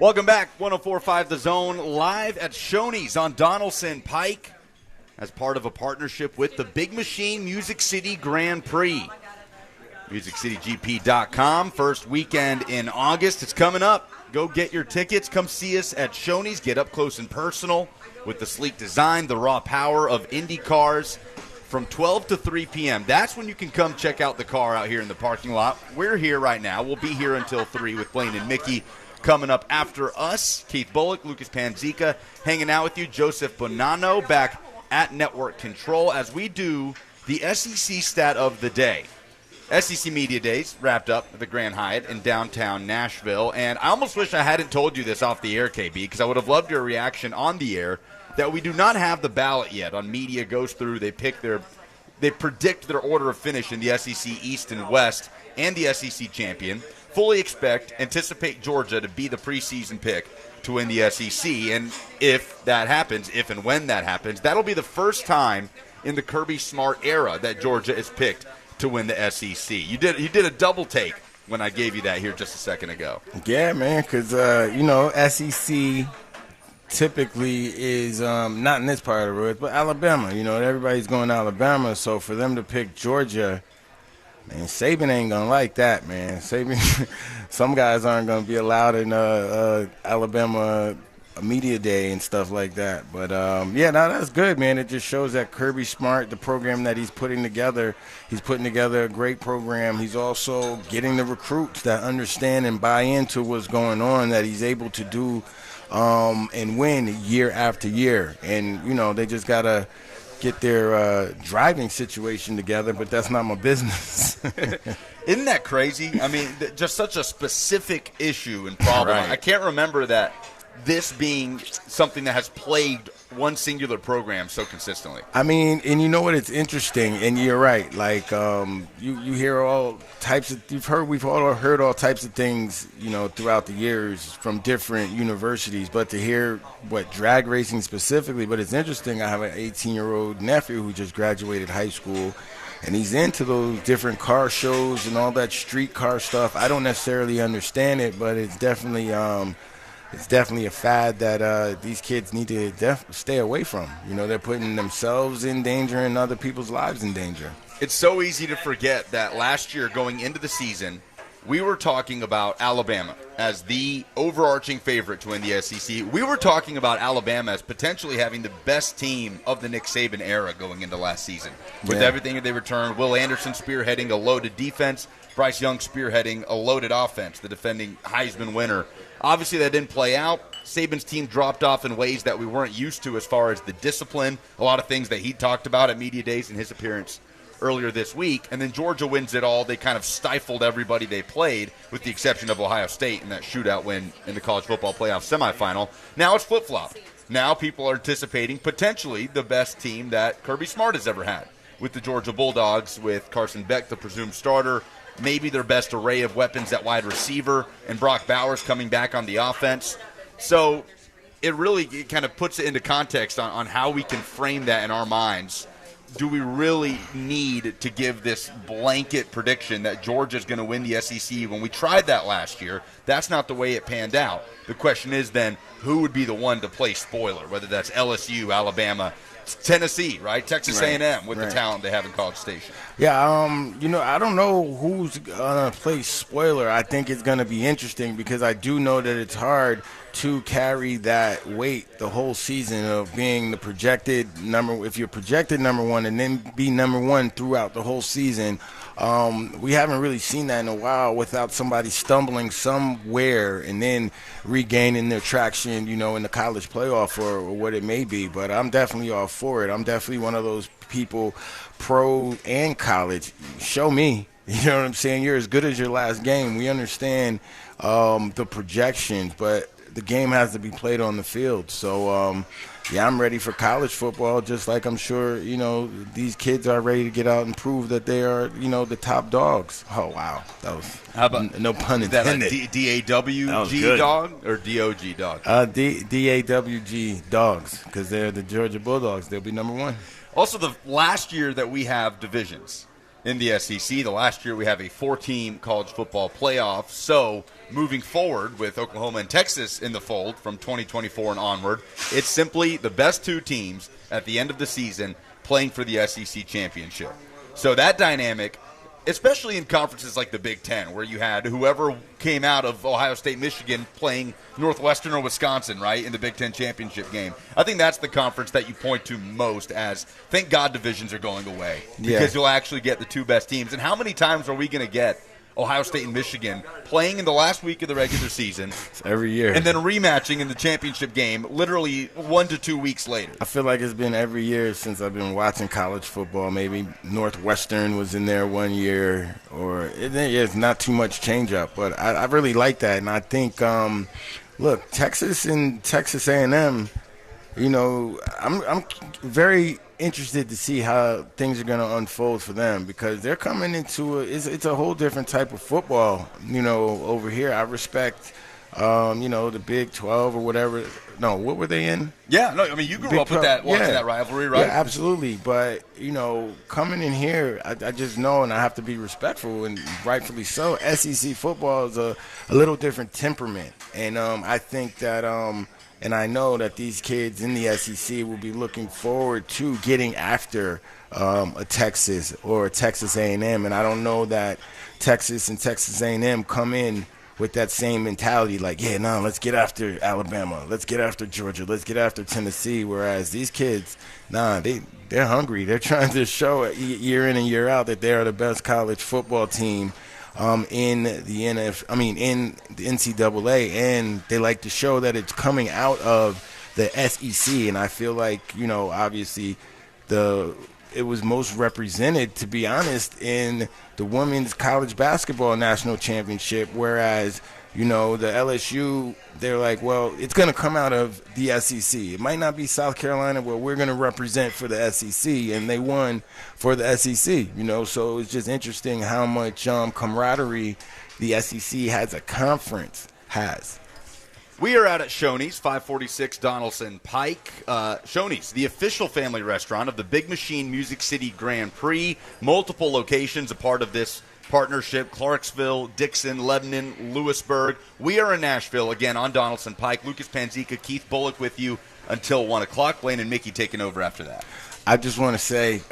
Welcome back, 104.5 The Zone, live at Shoney's on Donaldson Pike as part of a partnership with the Big Machine Music City Grand Prix. MusicCityGP.com, first weekend in August. It's coming up. Go get your tickets. Come see us at Shoney's. Get up close and personal with the sleek design, the raw power of Indy cars from 12 to 3 p.m. That's when you can come check out the car out here in the parking lot. We're here right now. We'll be here until 3 with Blaine and Mickey. Coming up after us, Keith Bulluck, Lucas Panzica, hanging out with you, Joseph Bonanno back at Network Control as we do the SEC stat of the day. SEC Media Days wrapped up at the Grand Hyatt in downtown Nashville, and I almost wish I hadn't told you this off the air, KB, because I would have loved your reaction on the air that we do not have the ballot yet. On media goes through, they predict their order of finish in the SEC East and West and the SEC champion. Fully anticipate Georgia to be the preseason pick to win the SEC, and if that happens, if and when that happens, that'll be the first time in the Kirby Smart era that Georgia is picked to win the SEC. You did a double take when I gave you that here just a second ago. Yeah, man, because, SEC typically is not in this part of the road, but Alabama. Everybody's going to Alabama, so for them to pick Georgia, man, Saban ain't going to like that, man. Saban, some guys aren't going to be allowed in Alabama media day and stuff like that. But, that's good, man. It just shows that Kirby Smart, the program that he's putting together a great program. He's also getting the recruits that understand and buy into what's going on, that he's able to do and win year after year. And, they just got to get their driving situation together, but that's not my business. Isn't that crazy? I mean, just such a specific issue and problem. Right. I can't remember that this being something that has plagued one singular program so consistently. I mean, and you know what? It's interesting, and you're right. Like, you hear all types of, we've all heard all types of things, throughout the years from different universities. But to hear what drag racing specifically, but it's interesting. I have an 18-year-old nephew who just graduated high school, and he's into those different car shows and all that street car stuff. I don't necessarily understand it, but it's definitely a fad that these kids need to stay away from. They're putting themselves in danger and other people's lives in danger. It's so easy to forget that last year going into the season, we were talking about Alabama as the overarching favorite to win the SEC. We were talking about Alabama as potentially having the best team of the Nick Saban era going into last season. With everything that they returned, Will Anderson spearheading a loaded defense, Bryce Young spearheading a loaded offense, the defending Heisman winner. Obviously, that didn't play out. Saban's team dropped off in ways that we weren't used to as far as the discipline, a lot of things that he talked about at Media Days in his appearance earlier this week. And then Georgia wins it all. They kind of stifled everybody they played, with the exception of Ohio State in that shootout win in the college football playoff semifinal. Now it's flip-flop. Now people are anticipating potentially the best team that Kirby Smart has ever had, with the Georgia Bulldogs, with Carson Beck, the presumed starter, maybe their best array of weapons at wide receiver, and Brock Bowers coming back on the offense. So it kind of puts it into context on how we can frame that in our minds. Do we really need to give this blanket prediction that Georgia's going to win the SEC when we tried that last year? That's not the way it panned out. The question is then, who would be the one to play spoiler, whether that's LSU, Alabama, Tennessee, right? Texas A&M with the talent they have in College Station. Yeah, I don't know who's going to play spoiler. I think it's going to be interesting because I do know that it's hard to carry that weight the whole season of being the projected number. If you're projected number one and then be number one throughout the whole season, we haven't really seen that in a while without somebody stumbling somewhere and then regaining their traction, in the college playoff or what it may be. But I'm definitely all for it. I'm definitely one of those people, pro and college. Show me. You know what I'm saying? You're as good as your last game. We understand the projections, but the game has to be played on the field. So, I'm ready for college football, just like I'm sure, these kids are ready to get out and prove that they are, the top dogs. Oh, wow. That was no pun intended. Is that D-A-W-G dog or D-O-G dog? D-A-W-G dogs, because they're the Georgia Bulldogs. They'll be number one. Also, the last year that we have divisions, in the SEC. The last year we have a 4-team college football playoff. So moving forward with Oklahoma and Texas in the fold from 2024 and onward, it's simply the best 2 teams at the end of the season playing for the SEC championship. So that dynamic, especially in conferences like the Big Ten, where you had whoever came out of Ohio State, Michigan playing Northwestern or Wisconsin, right, in the Big Ten championship game. I think that's the conference that you point to most as, thank God divisions are going away, because you'll actually get the 2 best teams. And how many times are we going to get Ohio State and Michigan playing in the last week of the regular season every year, and then rematching in the championship game literally 1 to 2 weeks later? I feel like it's been every year since I've been watching college football. Maybe Northwestern was in there one year, or it's not too much change up. But I really like that, and I think, look, Texas and Texas A&M. You know, I'm very interested to see how things are going to unfold for them, because they're coming into it's a whole different type of football, you know, over here. I respect, you know, the Big 12 or whatever. No, what were they in? Yeah, no, I mean, you grew up with that, watching that rivalry, right? Yeah, absolutely. But, you know, coming in here, I just know, and I have to be respectful, and rightfully so, SEC football is a little different temperament. And I think that and I know that these kids in the SEC will be looking forward to getting after a Texas or a Texas A&M. And I don't know that Texas and Texas A&M come in with that same mentality, like, let's get after Alabama, let's get after Georgia, let's get after Tennessee. Whereas these kids, they're hungry. They're trying to show year in and year out that they are the best college football team in the in the NCAA, and they like to show that it's coming out of the SEC. And I feel like, you know, obviously it was most represented, to be honest, in the women's college basketball national championship, whereas, you know, the LSU, they're like, well, it's going to come out of the SEC. It might not be South Carolina, but we're going to represent for the SEC, and they won for the SEC, you know. So it's just interesting how much camaraderie the SEC has a conference has. We are out at Shoney's, 546 Donaldson Pike. Shoney's, the official family restaurant of the Big Machine Music City Grand Prix. Multiple locations a part of this partnership: Clarksville, Dixon, Lebanon, Lewisburg. We are in Nashville, again, on Donaldson Pike. Lucas Panzica, Keith Bulluck with you until 1 o'clock. Blaine and Mickey taking over after that. I just want to say,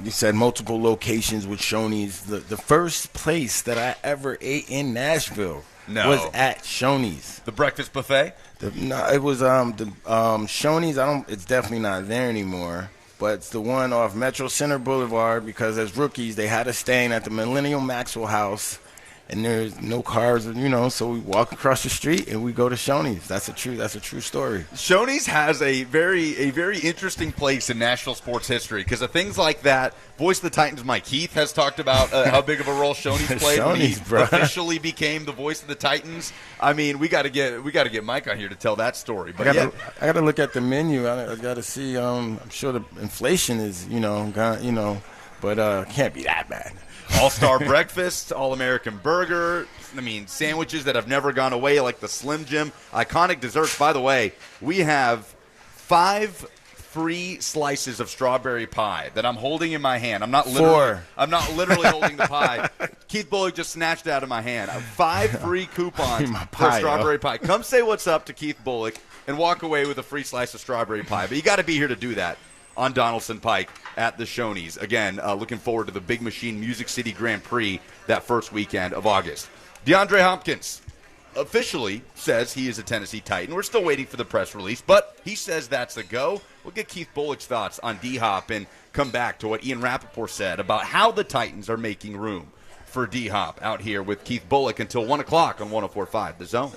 you said multiple locations with Shoney's. The first place that I ever ate in Nashville was at Shoney's. The breakfast buffet? It was the Shoney's. It's definitely not there anymore. But it's the one off Metro Center Boulevard, because as rookies, they had us staying at the Millennium Maxwell House, and there's no cars, you know, so we walk across the street and we go to Shoney's. That's a true story. Shoney's has a very interesting place in national sports history, because of things like that. Voice of the Titans Mike Heath has talked about how big of a role Shoney's played when he officially became the voice of the Titans. I mean, we got to get Mike on here to tell that story. But I got to look at the menu. I got to see. I'm sure the inflation is, but can't be that bad. All-Star Breakfast, All-American Burger, sandwiches that have never gone away, like the Slim Jim. Iconic desserts. By the way, we have 5 free slices of strawberry pie that I'm holding in my hand. I'm not literally holding the pie. Keith Bulluck just snatched it out of my hand. 5 free coupons for strawberry pie. Come say what's up to Keith Bulluck and walk away with a free slice of strawberry pie. But you got to be here to do that on Donaldson Pike at the Shoney's. Again, looking forward to the Big Machine Music City Grand Prix that first weekend of August. Deandre Hopkins officially says he is a Tennessee Titan. We're still waiting for the press release, but he says that's a go. We'll get Keith Bulluck's thoughts on D-Hop and come back to what Ian Rappaport said about how the Titans are making room for D-Hop out here with Keith Bulluck until 1 o'clock on 104.5 The Zone.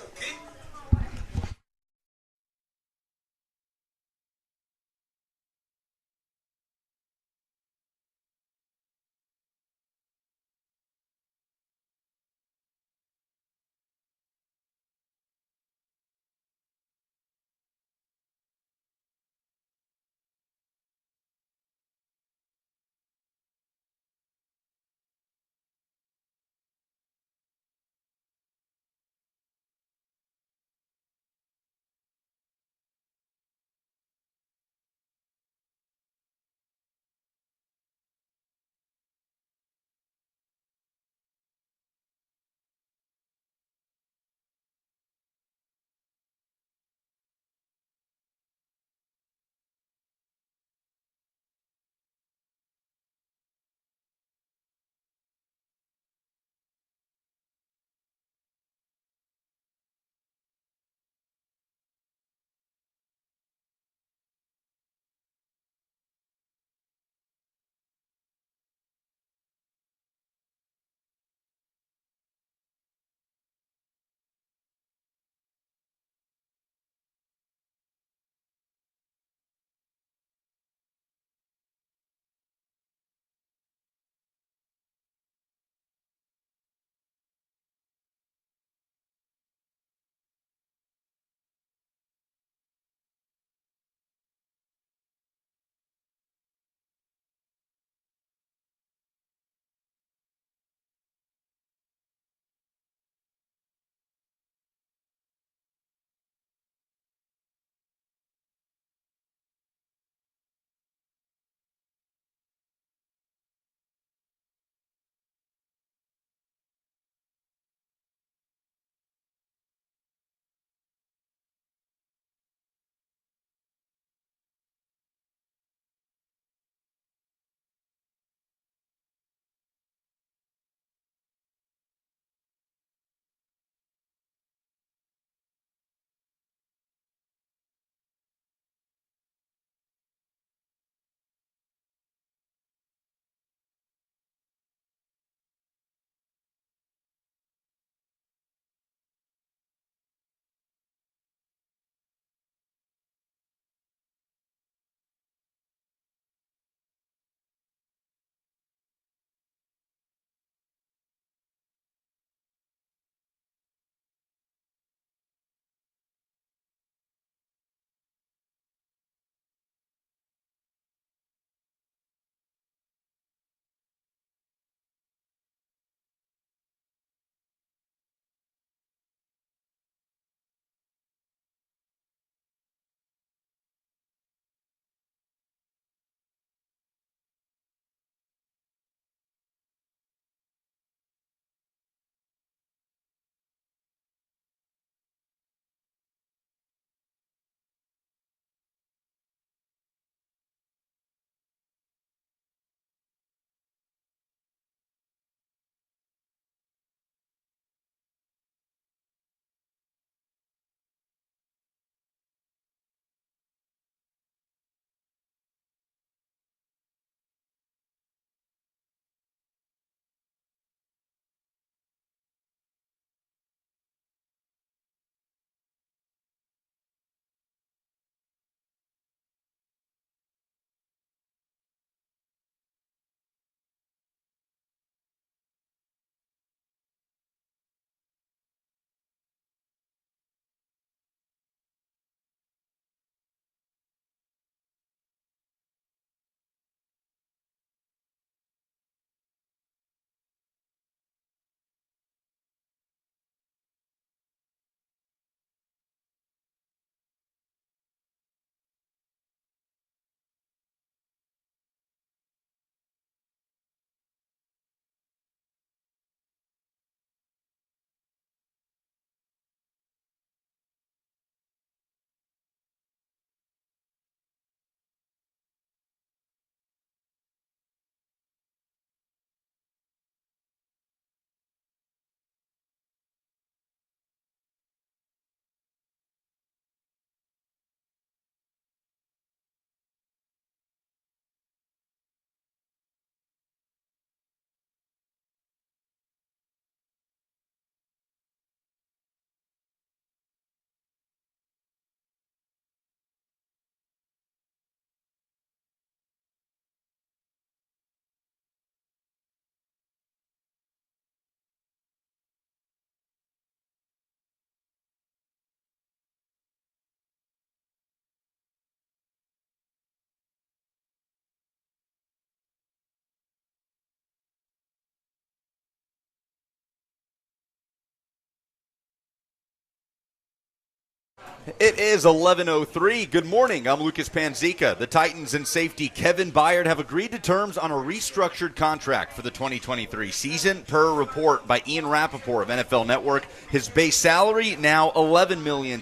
It is 11:03. Good morning. I'm Lucas Panzica. The Titans and safety Kevin Byard have agreed to terms on a restructured contract for the 2023 season. Per a report by Ian Rappaport of NFL Network, his base salary now $11 million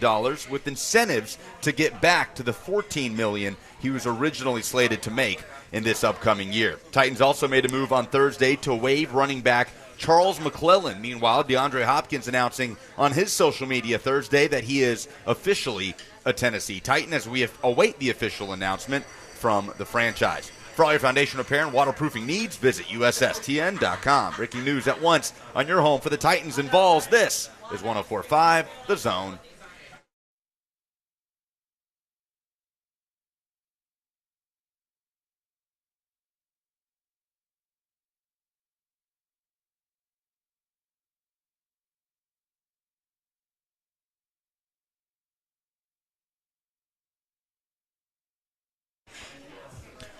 with incentives to get back to the $14 million he was originally slated to make in this upcoming year. Titans also made a move on Thursday to waive running back Charles McClellan. Meanwhile, DeAndre Hopkins announcing on his social media Thursday that he is officially a Tennessee Titan as we await the official announcement from the franchise. For all your foundation repair and waterproofing needs, visit USSTN.com. Breaking news at once on your home for the Titans and Vols. This is 104.5 The Zone.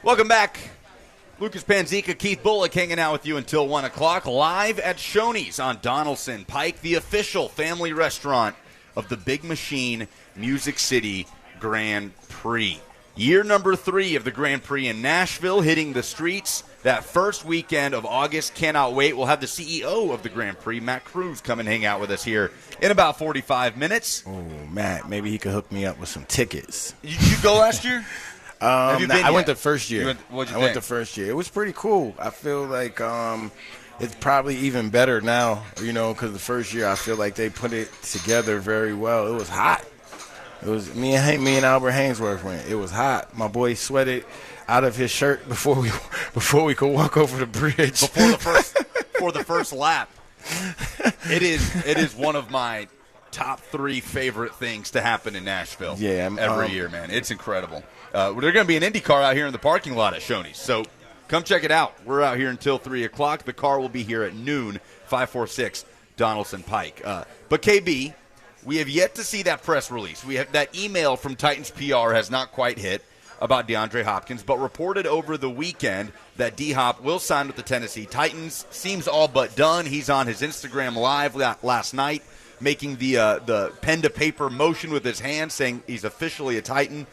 Welcome back. Lucas Panzica, Keith Bulluck hanging out with you until 1 o'clock, live at Shoney's on Donaldson Pike, the official family restaurant of the Big Machine Music City Grand Prix. Year number 3 of the Grand Prix in Nashville, hitting the streets that first weekend of August. Cannot wait. We'll have the CEO of the Grand Prix, Matt Cruz, come and hang out with us here in about 45 minutes. Oh, Matt, maybe he could hook me up with some tickets. You go last year? I went the first year. What'd you think? Went the first year. It was pretty cool. I feel like it's probably even better now, because the first year I feel like they put it together very well. It was hot. It was me and Albert Hainsworth went. It was hot. My boy sweated out of his shirt before we could walk over the bridge. Before the first lap. It is one of my top 3 favorite things to happen in Nashville. Yeah, every year, man. It's incredible. There's going to be an Indy car out here in the parking lot at Shoney's, so come check it out. We're out here until 3 o'clock. The car will be here at noon, 546 Donaldson Pike. But KB, we have yet to see that press release. We have that email from Titans PR has not quite hit about DeAndre Hopkins, but reported over the weekend that D-Hop will sign with the Tennessee Titans. Seems all but done. He's on his Instagram Live last night, making the pen-to-paper motion with his hand, saying he's officially a Titan.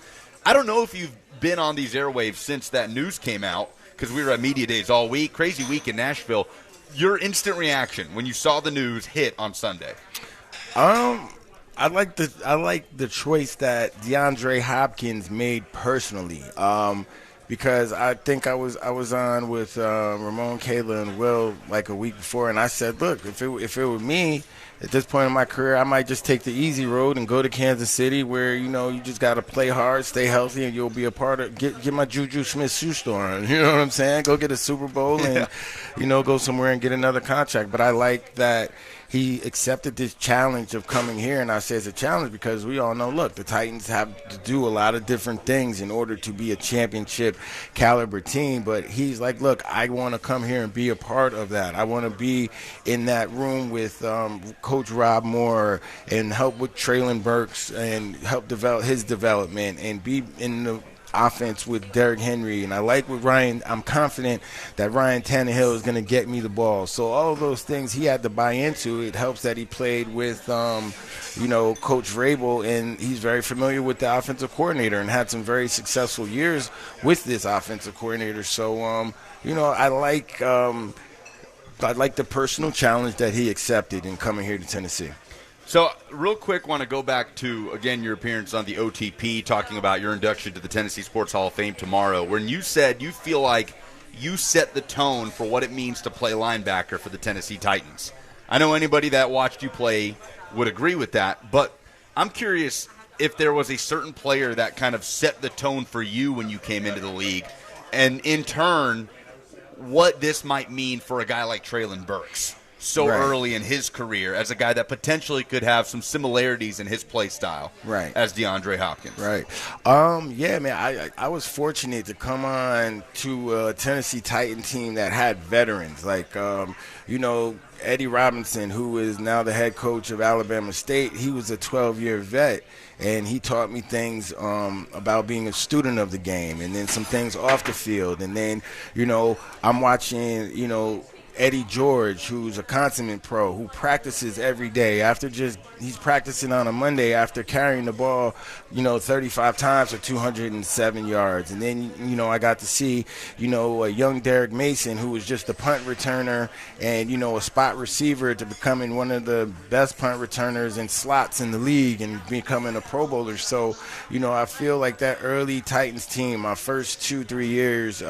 I don't know if you've been on these airwaves since that news came out, because we were at Media Days all week, crazy week in Nashville. Your instant reaction when you saw the news hit on Sunday? I like the choice that DeAndre Hopkins made personally, because I think I was on with Ramon, Kayla, and Will like a week before, and I said, look, if it were me at this point in my career, I might just take the easy road and go to Kansas City, where you just got to play hard, stay healthy, and you'll be a part of get my Juju Smith-Schuster store on. You know what I'm saying? Go get a Super Bowl and go somewhere and get another contract. But I like that he accepted this challenge of coming here, and I say it's a challenge because we all know, look, the Titans have to do a lot of different things in order to be a championship caliber team, but he's like, look, I want to come here and be a part of that. I want to be in that room with Coach Rob Moore and help with Traylon Burks and help develop his development and be in the offense with Derrick Henry, and I like with Ryan. I'm confident that Ryan Tannehill is going to get me the ball. So all of those things he had to buy into. It helps that he played with, Coach Vrabel, and he's very familiar with the offensive coordinator and had some very successful years with this offensive coordinator. So, I like the personal challenge that he accepted in coming here to Tennessee. So, real quick, want to go back to, again, your appearance on the OTP, talking about your induction to the Tennessee Sports Hall of Fame tomorrow, when you said you feel like you set the tone for what it means to play linebacker for the Tennessee Titans. I know anybody that watched you play would agree with that, but I'm curious if there was a certain player that kind of set the tone for you when you came into the league, and in turn, what this might mean for a guy like Traylon Burks. So right. Early in his career as a guy that potentially could have some similarities in his play style right. as DeAndre Hopkins. Right. Yeah, man, I was fortunate to come on to a Tennessee Titan team that had veterans like, Eddie Robinson, who is now the head coach of Alabama State. He was a 12-year vet, and he taught me things about being a student of the game, and then some things off the field. And then, I'm watching, Eddie George, who's a consummate pro, who practices every day. He's practicing on a Monday after carrying the ball, 35 times for 207 yards. And then, I got to see, a young Derek Mason, who was just a punt returner and, a spot receiver, to becoming one of the best punt returners and slots in the league and becoming a Pro Bowler. So, I feel like that early Titans team, my first 2 years,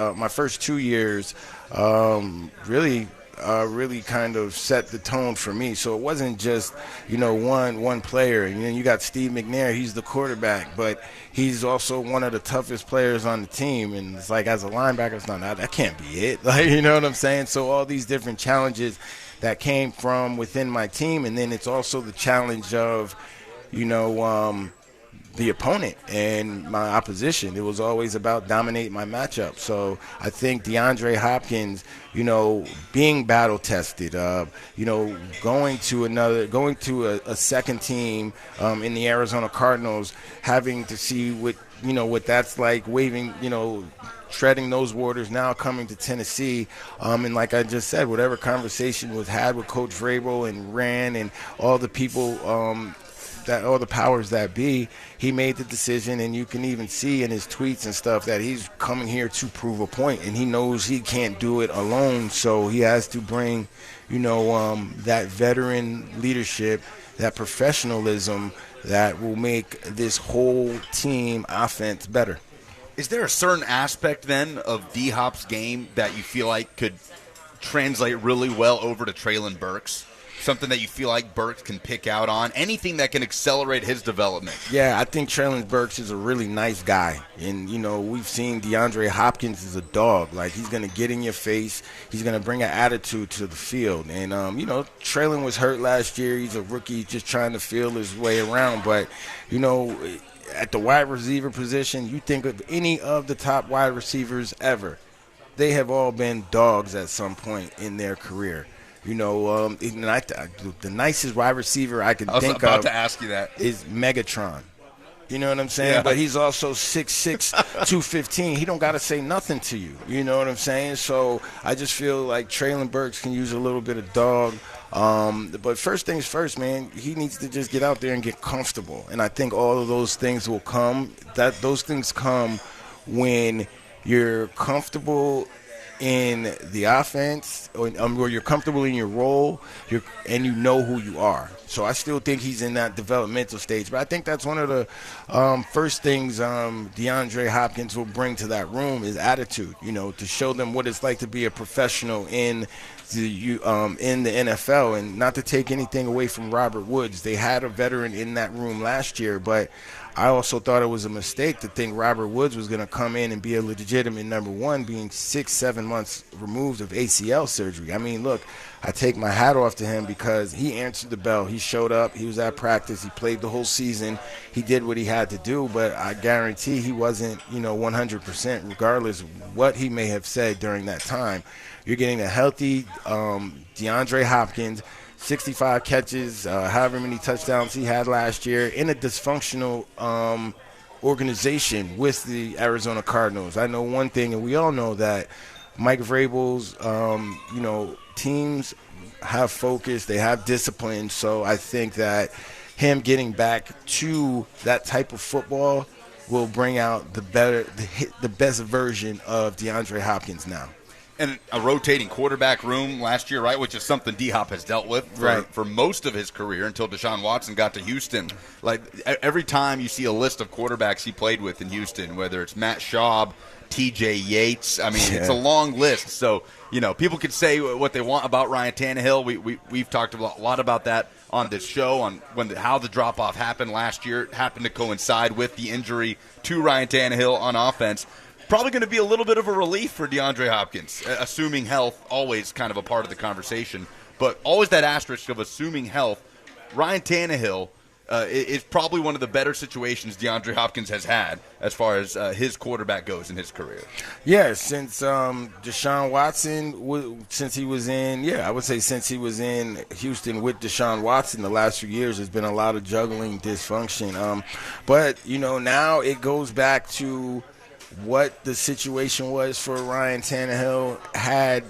really kind of set the tone for me. So it wasn't just, one player. And then you got Steve McNair, he's the quarterback, but he's also one of the toughest players on the team. And it's like, as a linebacker, it's not, that can't be it. Like, you know what I'm saying? So all these different challenges that came from within my team. And then it's also the challenge of, the opponent and my opposition. It was always about dominating my matchup. So I think DeAndre Hopkins, being battle tested, going to a second team in the Arizona Cardinals, having to see what that's like, treading those waters, now coming to Tennessee. And like I just said, whatever conversation was had with Coach Vrabel and Rand and all the people, all the powers that be, he made the decision, and you can even see in his tweets and stuff that he's coming here to prove a point, and he knows he can't do it alone, so he has to bring, that veteran leadership, that professionalism that will make this whole team offense better. Is there a certain aspect then of D-Hop's game that you feel like could translate really well over to Treylon Burks? Something that you feel like Burks can pick out on? Anything that can accelerate his development? Yeah, I think Treylon Burks is a really nice guy. And, we've seen DeAndre Hopkins is a dog. Like, he's going to get in your face. He's going to bring an attitude to the field. And, Treylon was hurt last year. He's a rookie just trying to feel his way around. But, at the wide receiver position, you think of any of the top wide receivers ever, they have all been dogs at some point in their career. The nicest wide receiver I can think of. I was about to ask you that. Is Megatron. You know what I'm saying? Yeah. But he's also 6'6", 215. He don't got to say nothing to you. You know what I'm saying? So I just feel like Treylon Burks can use a little bit of dog. But first things first, man, he needs to just get out there and get comfortable. And I think all of those things will come. Those things come when you're comfortable in the offense, or you're comfortable in your role, and you know who you are. So I still think he's in that developmental stage. But I think that's one of the first things DeAndre Hopkins will bring to that room is attitude, to show them what it's like to be a professional in the NFL. And not to take anything away from Robert Woods. They had a veteran in that room last year, but I also thought it was a mistake to think Robert Woods was going to come in and be a legitimate number one, being 6-7 months removed of ACL surgery. I mean, look, I take my hat off to him because he answered the bell. He showed up. He was at practice. He played the whole season. He did what he had to do, but I guarantee he wasn't, 100%, regardless of what he may have said during that time. You're getting a healthy DeAndre Hopkins, 65 catches, however many touchdowns he had last year, in a dysfunctional organization with the Arizona Cardinals. I know one thing, and we all know that Mike Vrabel's, teams have focus, they have discipline. So I think that him getting back to that type of football will bring out the best version of DeAndre Hopkins now. And a rotating quarterback room last year, right, which is something D-Hop has dealt with for most of his career until Deshaun Watson got to Houston. Like, every time you see a list of quarterbacks he played with in Houston, whether it's Matt Schaub, T.J. Yates, it's a long list. So, people could say what they want about Ryan Tannehill. We've talked a lot about that on this show, on how the drop-off happened last year. It happened to coincide with the injury to Ryan Tannehill on offense. Probably going to be a little bit of a relief for DeAndre Hopkins, assuming health, always kind of a part of the conversation. But always that asterisk of assuming health. Ryan Tannehill is probably one of the better situations DeAndre Hopkins has had as far as his quarterback goes in his career. Yeah, since Deshaun Watson, since he was in Houston with Deshaun Watson the last few years, there's been a lot of juggling dysfunction. But, now it goes back to what the situation was for Ryan Tannehill had,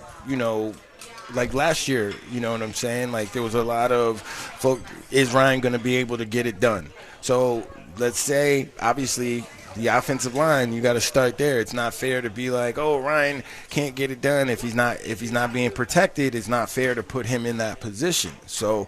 like last year, you know what I'm saying? Like there was a lot of folk, is Ryan going to be able to get it done? So let's say, obviously, the offensive line, you got to start there. It's not fair to be like, oh, Ryan can't get it done if he's not being protected. It's not fair to put him in that position. So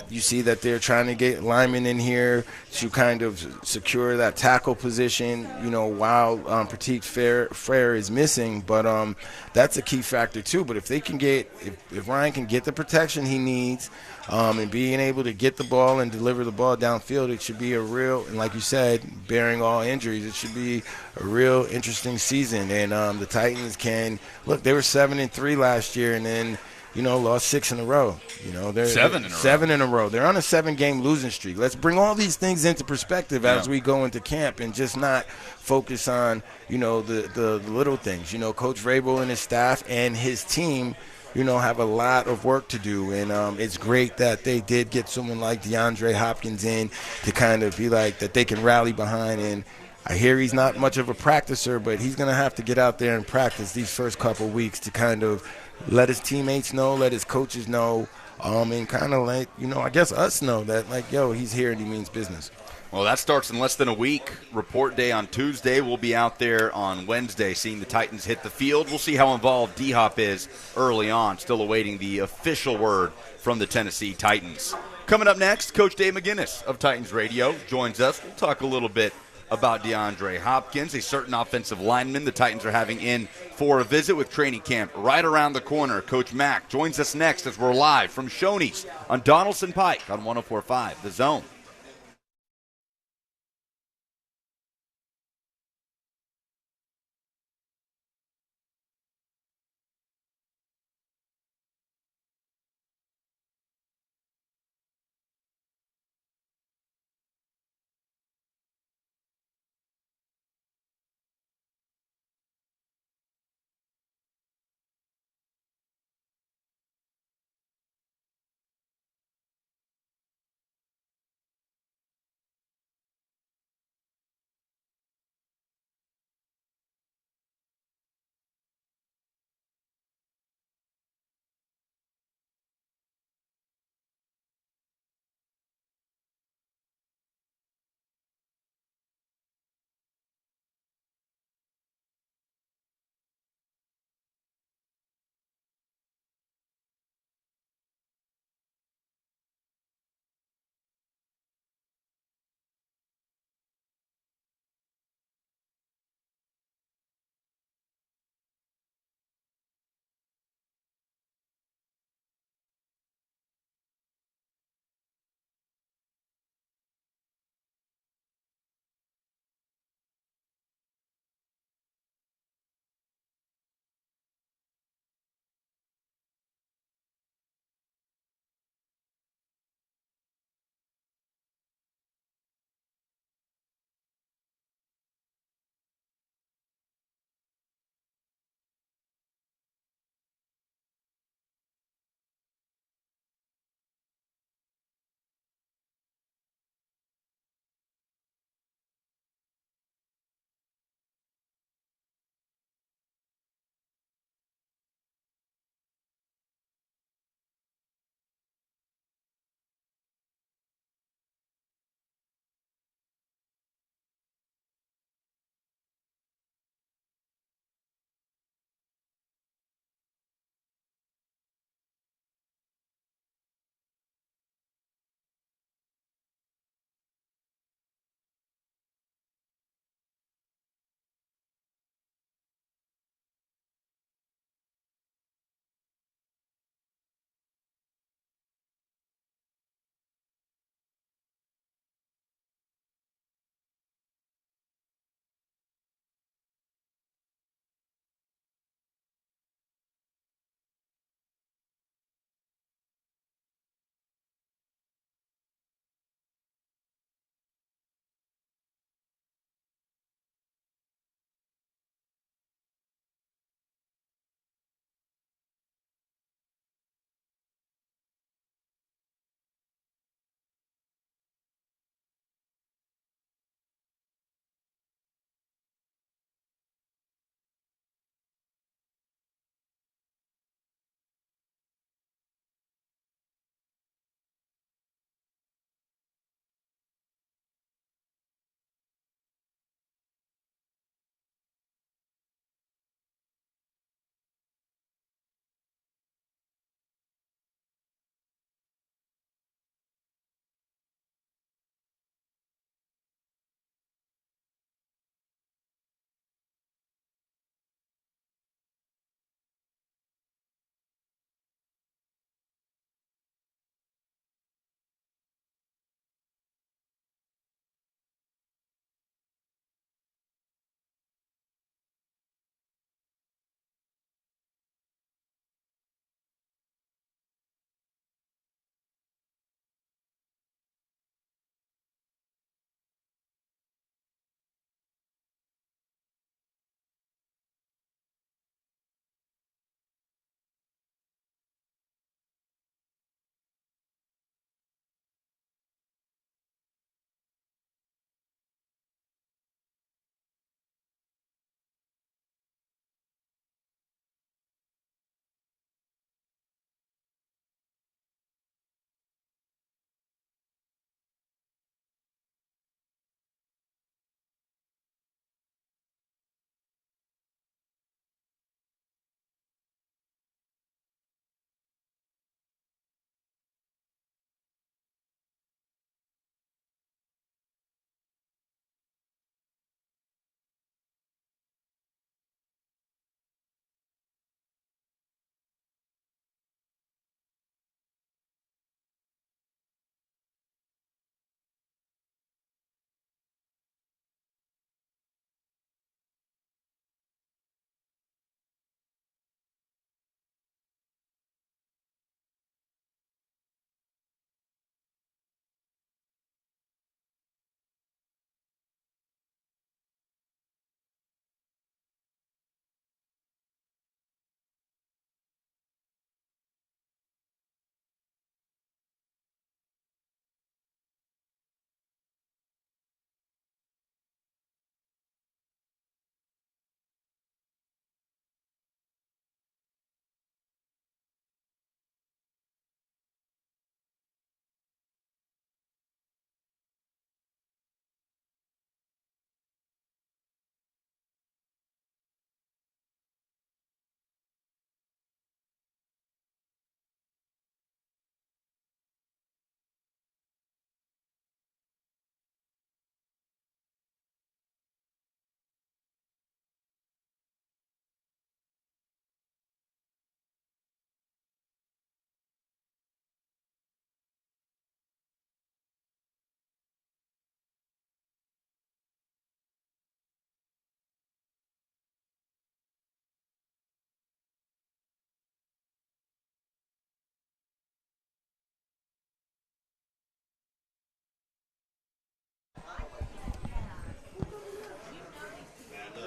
you see that they're trying to get linemen in here to kind of secure that tackle position, you know, while Petit Frere is missing. But that's a key factor too. But if they can get, if Ryan can get the protection he needs, and being able to get the ball and deliver the ball downfield, it should be a real, and like you said, bearing all injuries, it should be a real interesting season. And the Titans can look. They were 7-3 last year, and then, you know, lost 6 in a row. You know, they're 7 in a row. They're on a 7-game losing streak. Let's bring all these things into perspective as we go into camp, and just not focus on, you know, the little things. You know, Coach Vrabel and his staff and his team, you know, have a lot of work to do. And it's great that they did get someone like Deandre Hopkins in to kind of be like that they can rally behind. And I hear he's not much of a practicer, but he's going to have to get out there and practice these first couple weeks to kind of let his teammates know, let his coaches know, and kind of let, you know, I guess us know that, like, yo, he's here and he means business. Well, that starts in less than a week. Report day on Tuesday. We'll be out there on Wednesday seeing the Titans hit the field. We'll see how involved D-Hop is early on. Still awaiting the official word from the Tennessee Titans. Coming up next, Coach Dave McGinnis of Titans Radio joins us. We'll talk a little bit about DeAndre Hopkins, a certain offensive lineman the Titans are having in for a visit with training camp right around the corner. Coach Mack joins us next as we're live from Shoney's on Donaldson Pike on 104.5 The Zone.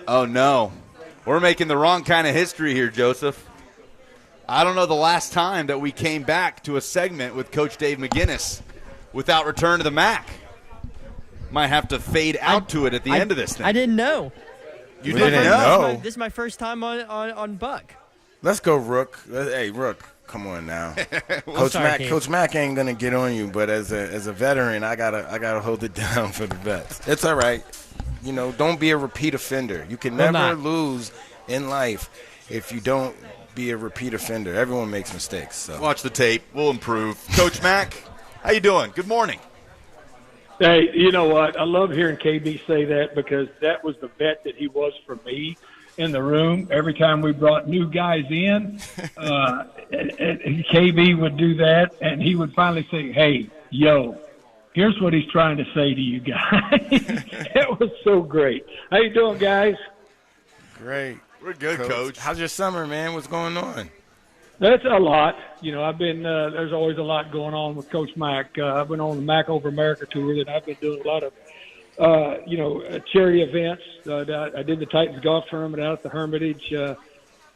Oh, no. We're making the wrong kind of history here, Joseph. I don't know the last time that we came back to a segment with Coach Dave McGinnis without return to the MAC. Might have to fade out to it at the end of this thing. I didn't know. You didn't know? This is my first time on Buck. Let's go, Rook. Hey, Rook, come on now. sorry, Coach Mack ain't gonna get on you, but as a veteran, I gotta hold it down for the vets. It's all right. You know, don't be a repeat offender. You can never lose in life if you don't be a repeat offender. Everyone makes mistakes. So watch the tape. We'll improve. Coach Mack, how you doing? Good morning. Hey, you know what? I love hearing KB say that because that was the vet that he was for me in the room. Every time we brought new guys in, and KB would do that, and he would finally say, hey, yo, here's what he's trying to say to you guys. That was so great. How you doing, guys? Great. We're good, Coach. How's your summer, man? What's going on? That's a lot. You know, I've been there's always a lot going on with Coach Mack. I've been on the Mack Over America tour, and I've been doing a lot of, charity events. I did the Titans golf tournament out at the Hermitage.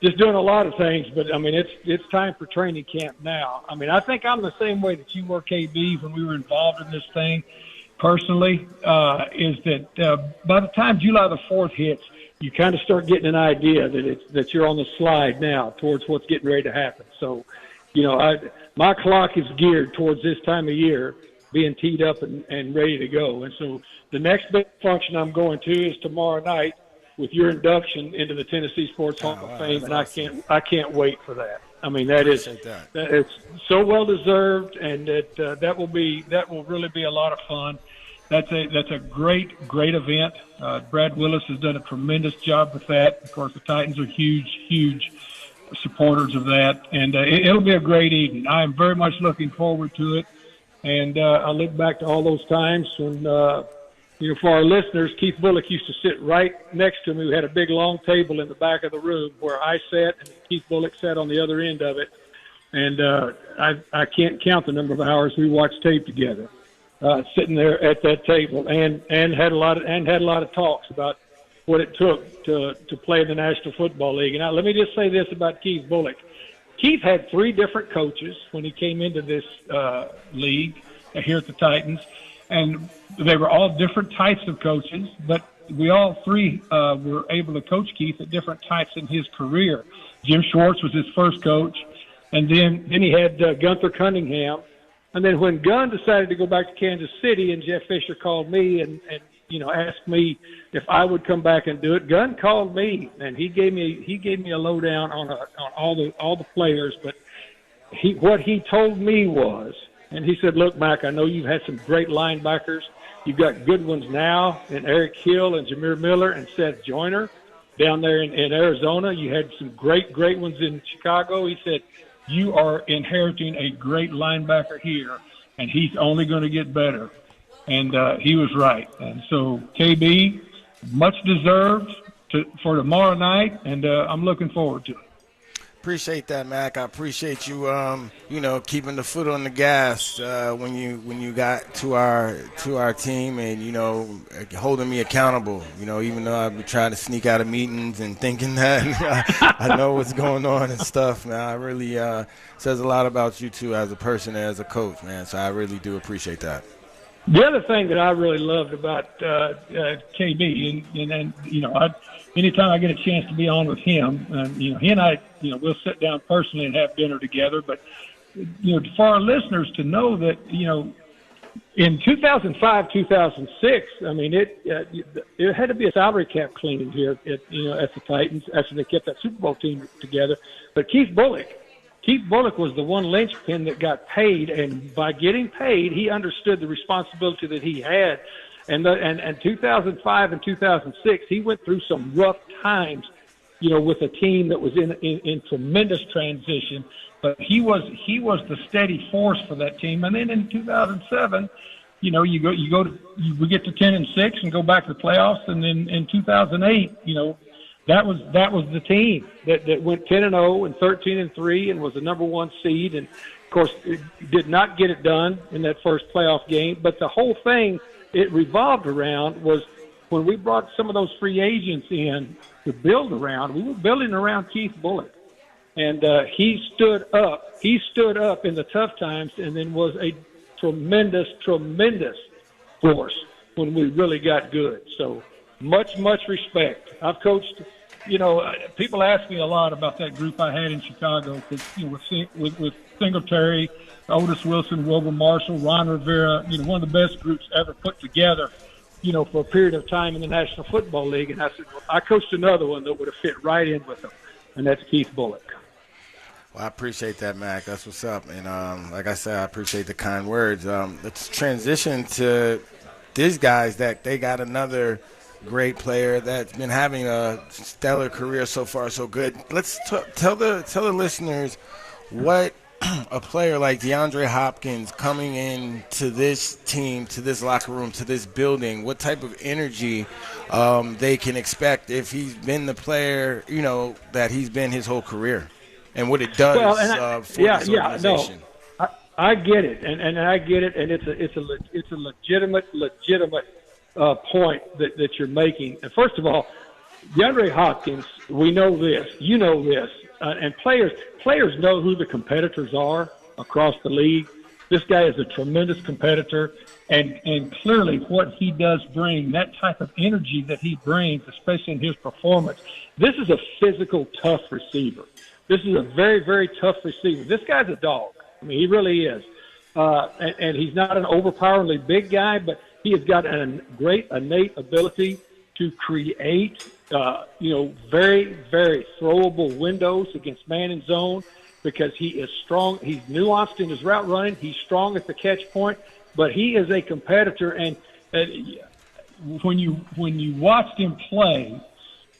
Just doing a lot of things, but, I mean, it's time for training camp now. I mean, I think I'm the same way that you were, KB, when we were involved in this thing personally, is that by the time July the 4th hits, you kind of start getting an idea that you're on the slide now towards what's getting ready to happen. So, you know, my clock is geared towards this time of year, being teed up and ready to go. And so the next big function I'm going to is tomorrow night with your induction into the Tennessee Sports Hall of Fame, and awesome. I can't wait for that. I mean, it's so well deserved, and that will really be a lot of fun. That's a great event. Brad Willis has done a tremendous job with that. Of course, the Titans are huge supporters of that, and it'll be a great evening. I am very much looking forward to it, and I look back to all those times when, for our listeners, Keith Bulluck used to sit right next to me. We had a big long table in the back of the room where I sat, and Keith Bulluck sat on the other end of it, and I can't count the number of hours we watched tape together. Sitting there at that table, and had a lot of talks about what it took to play in the National Football League. And let me just say this about Keith Bulluck: Keith had 3 different coaches when he came into this league here at the Titans, and they were all different types of coaches. But we all 3 were able to coach Keith at different types in his career. Jim Schwartz was his first coach, and then he had Gunther Cunningham. And then when Gunn decided to go back to Kansas City, and Jeff Fisher called me and asked me if I would come back and do it, Gunn called me and he gave me a lowdown on all the players. But what he told me was, and he said, "Look, Mac, I know you've had some great linebackers. You've got good ones now in Eric Hill and Jameer Miller and Seth Joyner down there in Arizona. You had some great ones in Chicago." He said, "You are inheriting a great linebacker here, and he's only going to get better." And he was right. And so, KB, much deserved for tomorrow night, and I'm looking forward to it. Appreciate that, Mac. I appreciate you, keeping the foot on the gas when you got to our team, and holding me accountable. Even though I be trying to sneak out of meetings and thinking that I know what's going on and stuff, man. I really says a lot about you too as a person and as a coach, man. So I really do appreciate that. The other thing that I really loved about KB, and anytime I get a chance to be on with him, he and I, we'll sit down personally and have dinner together. But for our listeners to know that, in 2005, 2006, I mean, it had to be a salary cap cleaning here at the Titans after they kept that Super Bowl team together. But Keith Bulluck was the one linchpin that got paid, and by getting paid, he understood the responsibility that he had. And 2005 and 2006, he went through some rough times, with a team that was in tremendous transition. But he was the steady force for that team. And then in 2007, we get to 10-6 and go back to the playoffs. And then in 2008, that was the team that went 10-0 and 13-3 and was the number 1 seed. And of course, it did not get it done in that first playoff game. But the whole thing it revolved around was when we brought some of those free agents in to build around, we were building around Keith Bulluck. And he stood up. He stood up in the tough times and then was a tremendous, tremendous force when we really got good. So much, much respect. I've coached, people ask me a lot about that group I had in Chicago because, with Singletary, Otis Wilson, Wilbur Marshall, Ron Rivera, one of the best groups ever put together, for a period of time in the National Football League. And I said, well, I coached another one that would have fit right in with them, and that's Keith Bulluck. Well, I appreciate that, Mac. That's what's up. And like I said, I appreciate the kind words. Let's transition to these guys that they got another great player that's been having a stellar career so far, so good. Let's tell the listeners what a player like Deandre Hopkins coming in to this team, to this locker room, to this building, what type of energy they can expect if he's been the player, that he's been his whole career. And what it does for this organization. No, I get it, and I get it, and it's a legitimate point that you're making. And first of all, DeAndre Hopkins, we know this, and players know who the competitors are across the league. This guy is a tremendous competitor, and clearly what he does bring, that type of energy that he brings, especially in his performance. This is a physical, tough receiver. This is a very, very tough receiver. This guy's a dog. I mean, he really is. And he's not an overpoweringly big guy, but he has got a great innate ability to create, very, very throwable windows against man and zone because he is strong. He's nuanced in his route running. He's strong at the catch point, but he is a competitor. And when you watched him play,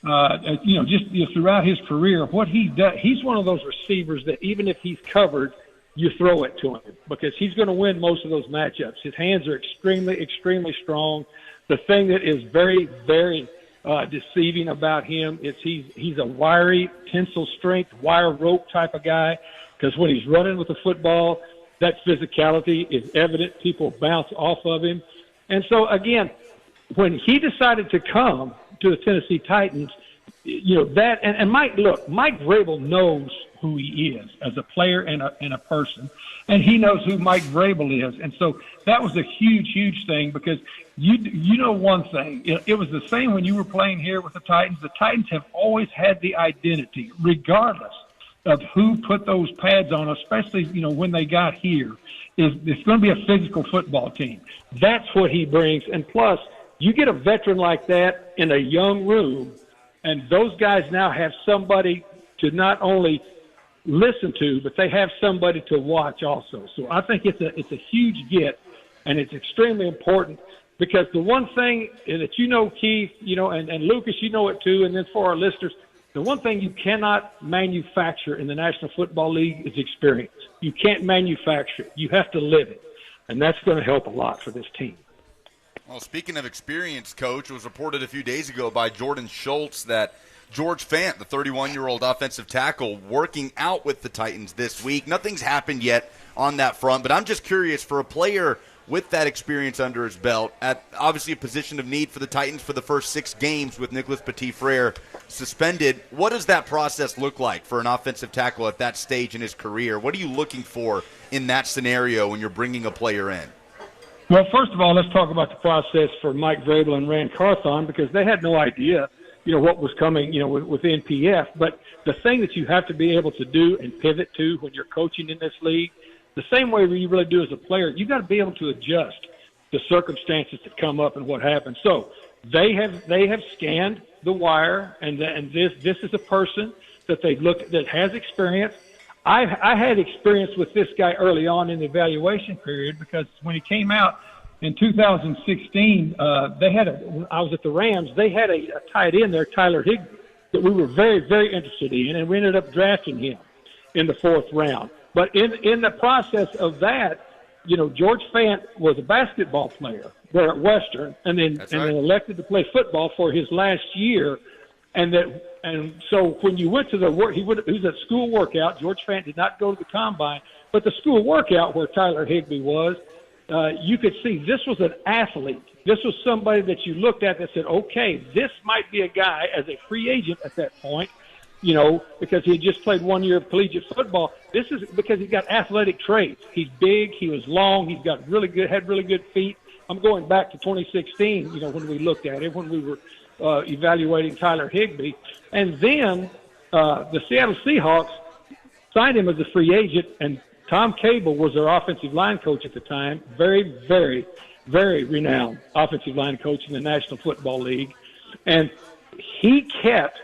throughout his career, what he does, he's one of those receivers that even if he's covered, you throw it to him because he's going to win most of those matchups. His hands are extremely, extremely strong. The thing that is very, very deceiving about him is he's a wiry, tensile strength, wire rope type of guy because when he's running with the football, that physicality is evident. People bounce off of him. And so, again, when he decided to come to the Tennessee Titans, and Mike Vrabel knows who he is as a player and a person, and he knows who Mike Vrabel is, and so that was a huge, huge thing because one thing, it was the same when you were playing here with the Titans. The Titans have always had the identity, regardless of who put those pads on, especially when they got here. It's going to be a physical football team. That's what he brings, and plus. You get a veteran like that in a young room, and those guys now have somebody to not only listen to, but they have somebody to watch also. So I think it's a huge get, and it's extremely important because the one thing that Keith, and Lucas, you know it too, and then for our listeners, the one thing you cannot manufacture in the National Football League is experience. You can't manufacture it. You have to live it, and that's going to help a lot for this team. Well, speaking of experience, Coach, it was reported a few days ago by Jordan Schultz that George Fant, the 31-year-old offensive tackle, working out with the Titans this week. Nothing's happened yet on that front, but I'm just curious, for a player with that experience under his belt, at obviously a position of need for the Titans for the first 6 games with Nicholas Petit-Frere suspended, what does that process look like for an offensive tackle at that stage in his career? What are you looking for in that scenario when you're bringing a player in? Well, first of all, let's talk about the process for Mike Vrabel and Rand Carthon because they had no idea, what was coming, with NPF. But the thing that you have to be able to do and pivot to when you're coaching in this league, the same way you really do as a player, you got to be able to adjust the circumstances that come up and what happens. So they have scanned the wire, and this is a person that they've looked that has experience. I had experience with this guy early on in the evaluation period because when he came out in 2016, I was at the Rams. They had a tight end there, Tyler Higbee, that we were very, very interested in, and we ended up drafting him in the 4th round. But in the process of that, George Fant was a basketball player there at Western, and then elected to play football for his last year. And so when you went to the work, he was at school workout. George Fant did not go to the combine, but the school workout where Tyler Higbee was, you could see this was an athlete This was somebody that you looked at that said, okay, this might be a guy as a free agent at that point, because he had just played 1 year of collegiate football. This is because he's got athletic traits. He's big. He was long. He's got had really good feet. I'm going back to 2016, when we looked at him, when we were evaluating Tyler Higbee. And then the Seattle Seahawks signed him as a free agent, and Tom Cable was their offensive line coach at the time, very, very, very renowned offensive line coach in the National Football League. And he kept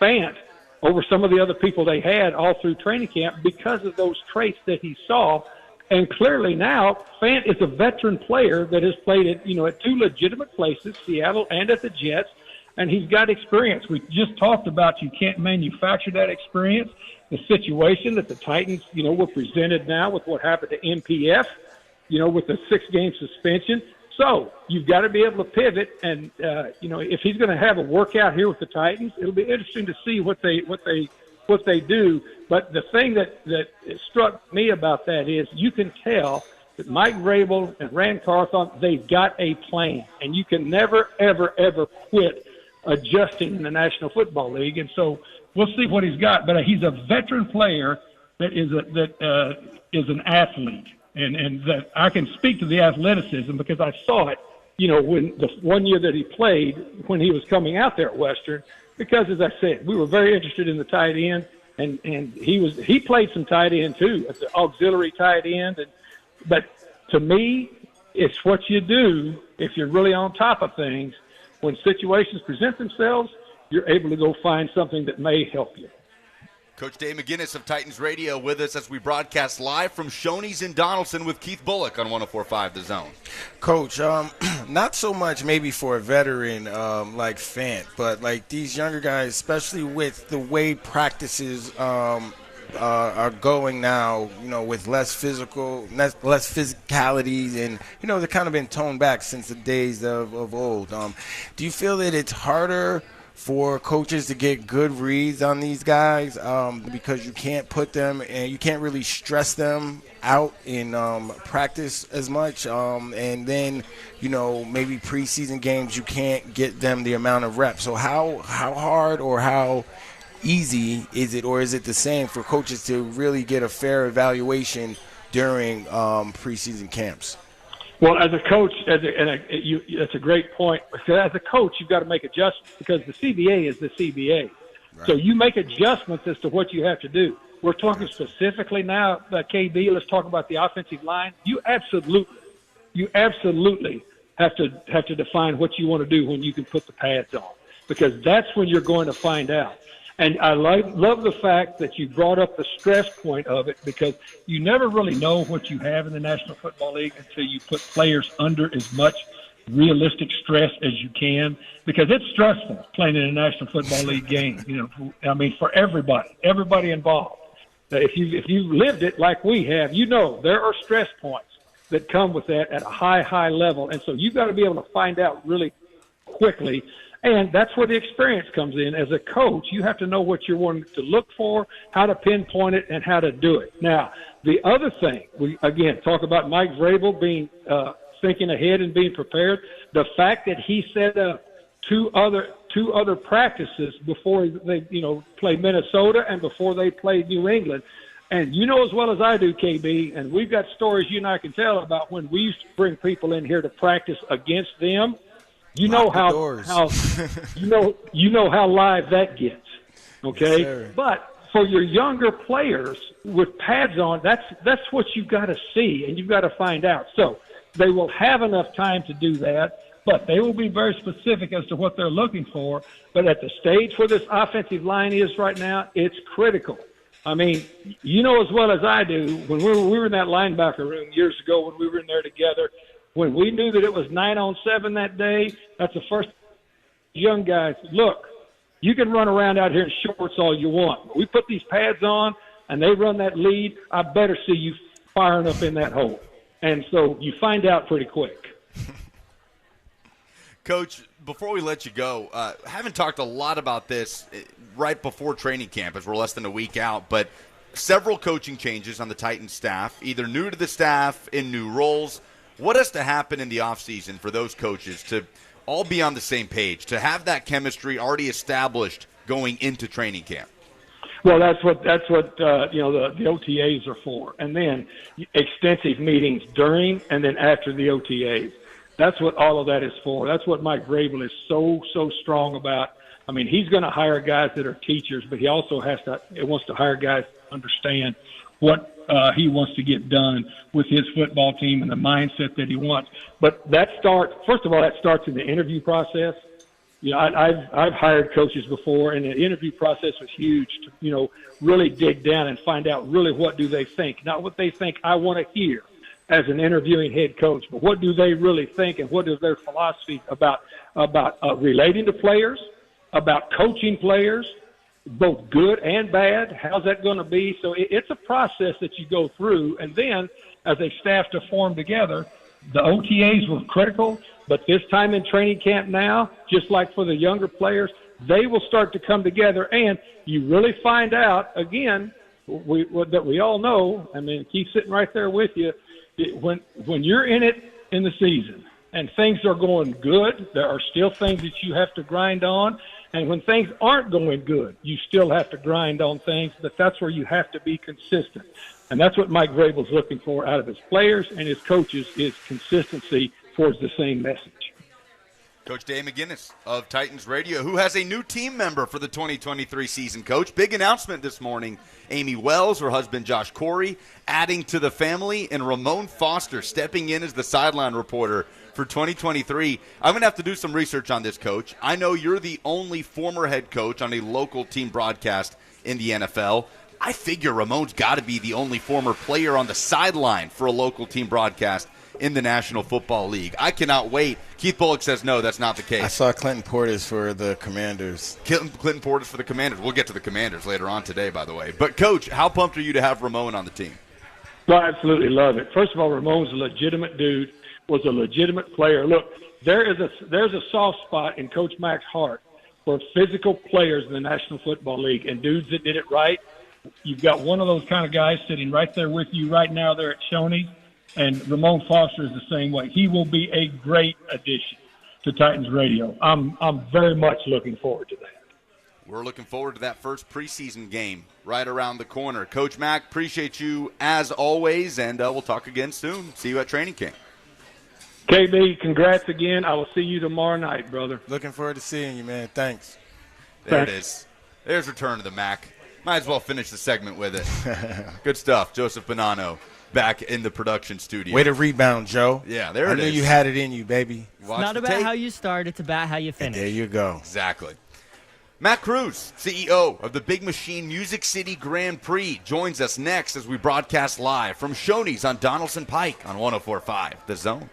Fant over some of the other people they had all through training camp because of those traits that he saw. And clearly now, Fant is a veteran player that has played at 2 legitimate places, Seattle and at the Jets, and he's got experience. We just talked about you can't manufacture that experience. The situation that the Titans, were presented now with what happened to MPF, with the 6-game suspension. So you've got to be able to pivot, and if he's going to have a workout here with the Titans, it'll be interesting to see what they do. But the thing that struck me about that is you can tell that Mike Vrabel and Rand Carthon, they've got a plan, and you can never, ever, ever quit adjusting in the National Football League. And so we'll see what he's got. But he's a veteran player that is an athlete, and that I can speak to the athleticism because I saw it, when the 1 year that he played when he was coming out there at Western. Because, as I said, we were very interested in the tight end, and he played some tight end too, as the auxiliary tight end. But to me, it's what you do if you're really on top of things. When situations present themselves, you're able to go find something that may help you. Coach Dave McGinnis of Titans Radio with us as we broadcast live from Shoney's in Donaldson with Keith Bulluck on 104.5 The Zone. Coach, not so much maybe for a veteran like Fant, but like these younger guys, especially with the way practices are going now, with less physicality, and they've kind of been toned back since the days of old. Do you feel that it's harder for coaches to get good reads on these guys because you can't put them and you can't really stress them out in practice as much, and then maybe preseason games you can't get them the amount of reps? So how hard or how easy is it, or is it the same for coaches to really get a fair evaluation during preseason camps? Well, as a coach, that's a great point. As a coach, you've got to make adjustments because the CBA is the CBA. Right. So you make adjustments as to what you have to do. We're talking specifically now, KB, let's talk about the offensive line. You absolutely have to define what you want to do when you can put the pads on, because that's when you're going to find out. And I love the fact that you brought up the stress point of it, because you never really know what you have in the National Football League until you put players under as much realistic stress as you can, because it's stressful playing in a National Football League game. For everybody involved. If you've lived it like we have, there are stress points that come with that at a high level. And so you've got to be able to find out really quickly. And that's where the experience comes in. As a coach, you have to know what you're wanting to look for, how to pinpoint it, and how to do it. Now, the other thing, we, again, talk about Mike Vrabel being thinking ahead and being prepared. The fact that he set up two other practices before they, play Minnesota and before they play New England. And you know as well as I do, KB, and we've got stories you and I can tell about when we used to bring people in here to practice against them. You know how you know how live that gets, okay? Yes, but for your younger players with pads on, that's what you've got to see and you've got to find out. So they will have enough time to do that, but they will be very specific as to what they're looking for. But at the stage where this offensive line is right now, it's critical. I mean, you know as well as I do, when we were in that linebacker room years ago when we were in there together, when we knew that it was 9-on-7 that day, that's the first young guys, look, you can run around out here in shorts all you want. We put these pads on, and they run that lead, I better see you firing up in that hole. And so you find out pretty quick. Coach, before we let you go, haven't talked a lot about this right before training camp, as we're less than a week out, but several coaching changes on the Titans staff, either new to the staff in new roles. What has to happen in the offseason for those coaches to all be on the same page, to have that chemistry already established going into training camp? Well, that's what you know, the OTAs are for, and then extensive meetings during and then after the OTAs. That's what all of that is for. That's what Mike Vrabel is so strong about. I mean, he's going to hire guys that are teachers, but he also wants to hire guys that understand what he wants to get done with his football team and the mindset that he wants. But first of all, that starts in the interview process. You know, I've hired coaches before, and the interview process was huge to, you know, really dig down and find out really what do they think, not what they think I want to hear as an interviewing head coach, but what do they really think and what is their philosophy about relating to players, about coaching players, both good and bad. How's that going to be? So it's a process that you go through, and then as a staff to form together. The OTAs were critical, but this time in training camp now, just like for the younger players, they will start to come together, and you really find out, again, that we all know, I mean, Keith's sitting right there with you, when you're in it in the season and things are going good, there are still things that you have to grind on, and when things aren't going good, you still have to grind on things, but that's where you have to be consistent. And that's what Mike Vrabel's looking for out of his players and his coaches is consistency towards the same message. Coach Dave McGinnis of Titans Radio, who has a new team member for the 2023 season, Coach. Big announcement this morning. Amy Wells, her husband Josh Corey, adding to the family, and Ramon Foster stepping in as the sideline reporter for 2023. I'm going to have to do some research on this, Coach. I know you're the only former head coach on a local team broadcast in the NFL. I figure Ramon's got to be the only former player on the sideline for a local team broadcast in the National Football League. I cannot wait. Keith Bulluck says no, that's not the case. I saw Clinton Portis for the Commanders. Clinton Portis for the Commanders. We'll get to the Commanders later on today, by the way. But, Coach, how pumped are you to have Ramon on the team? Well, I absolutely love it. First of all, Ramon's a legitimate dude, was a legitimate player. Look, there's a soft spot in Coach Mack's heart for physical players in the National Football League and dudes that did it right. You've got one of those kind of guys sitting right there with you right now there at Shoney, and Ramon Foster is the same way. He will be a great addition to Titans Radio. I'm very much looking forward to that. We're looking forward to that first preseason game right around the corner. Coach Mack, appreciate you as always, and we'll talk again soon. See you at training camp. KB, congrats again. I will see you tomorrow night, brother. Looking forward to seeing you, man. Thanks. There it is. There's return to the Mac. Might as well finish the segment with it. Good stuff. Joseph Bonanno back in the production studio. Way to rebound, Joe. Yeah, there it is. I knew you had it in you, baby. It's not about how you start, it's about how you finish. There you go. Exactly. Matt Cruz, CEO of the Big Machine Music City Grand Prix, joins us next as we broadcast live from Shoney's on Donaldson Pike on 104.5 The Zone.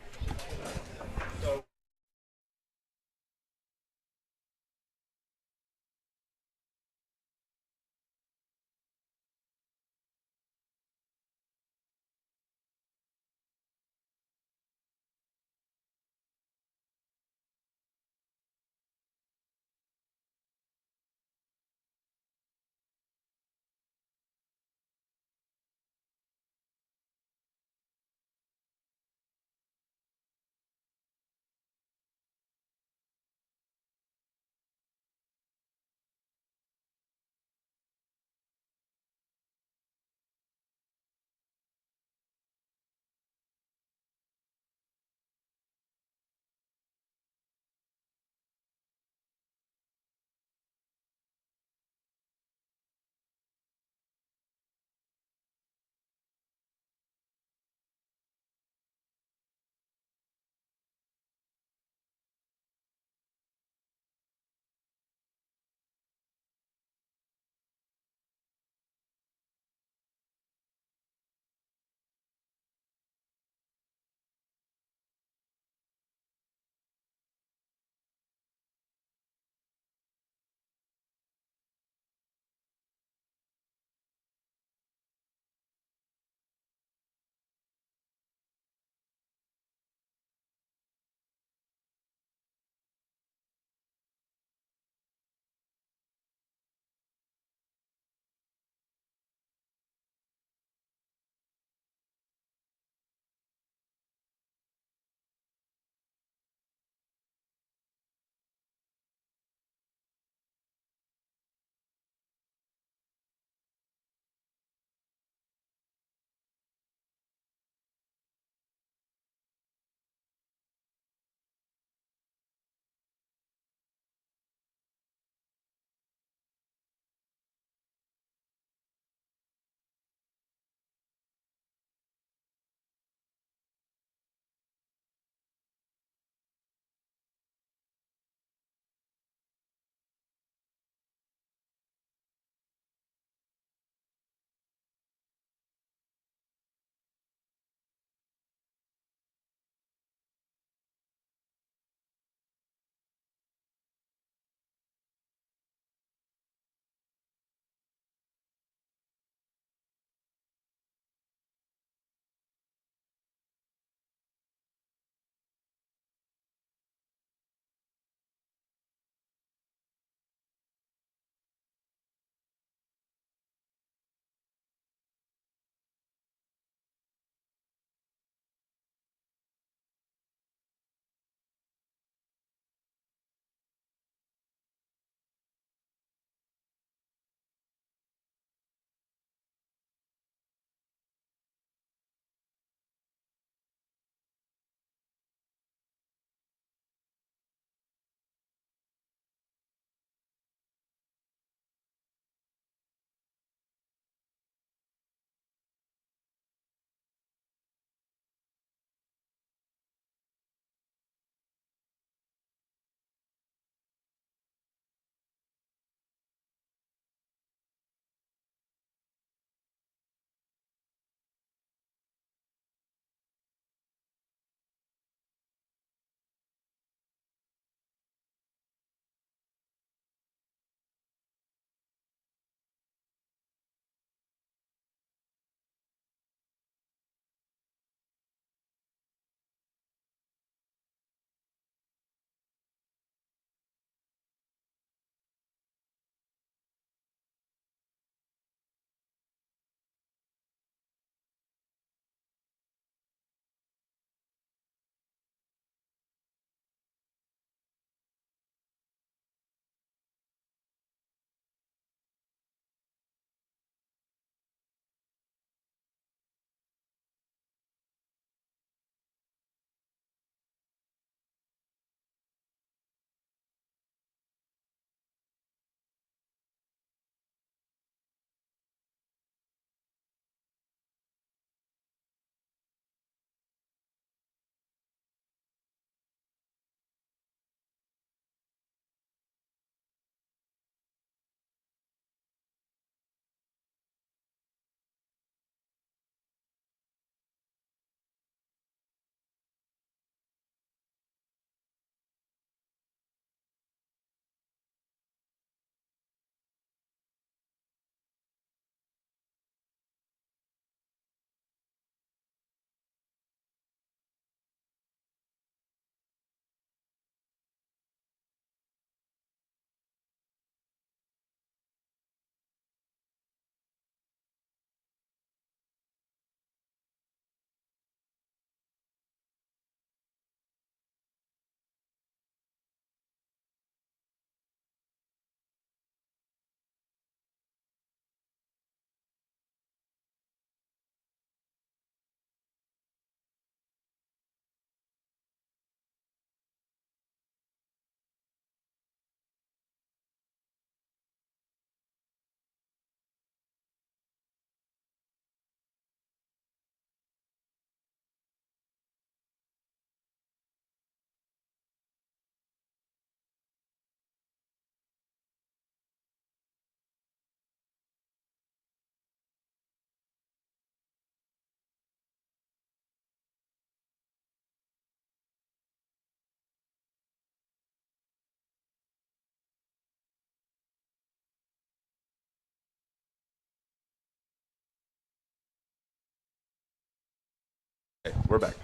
We're back.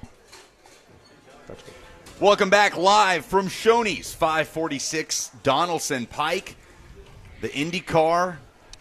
That's good. Welcome back live from Shoney's 546 Donaldson Pike. The IndyCar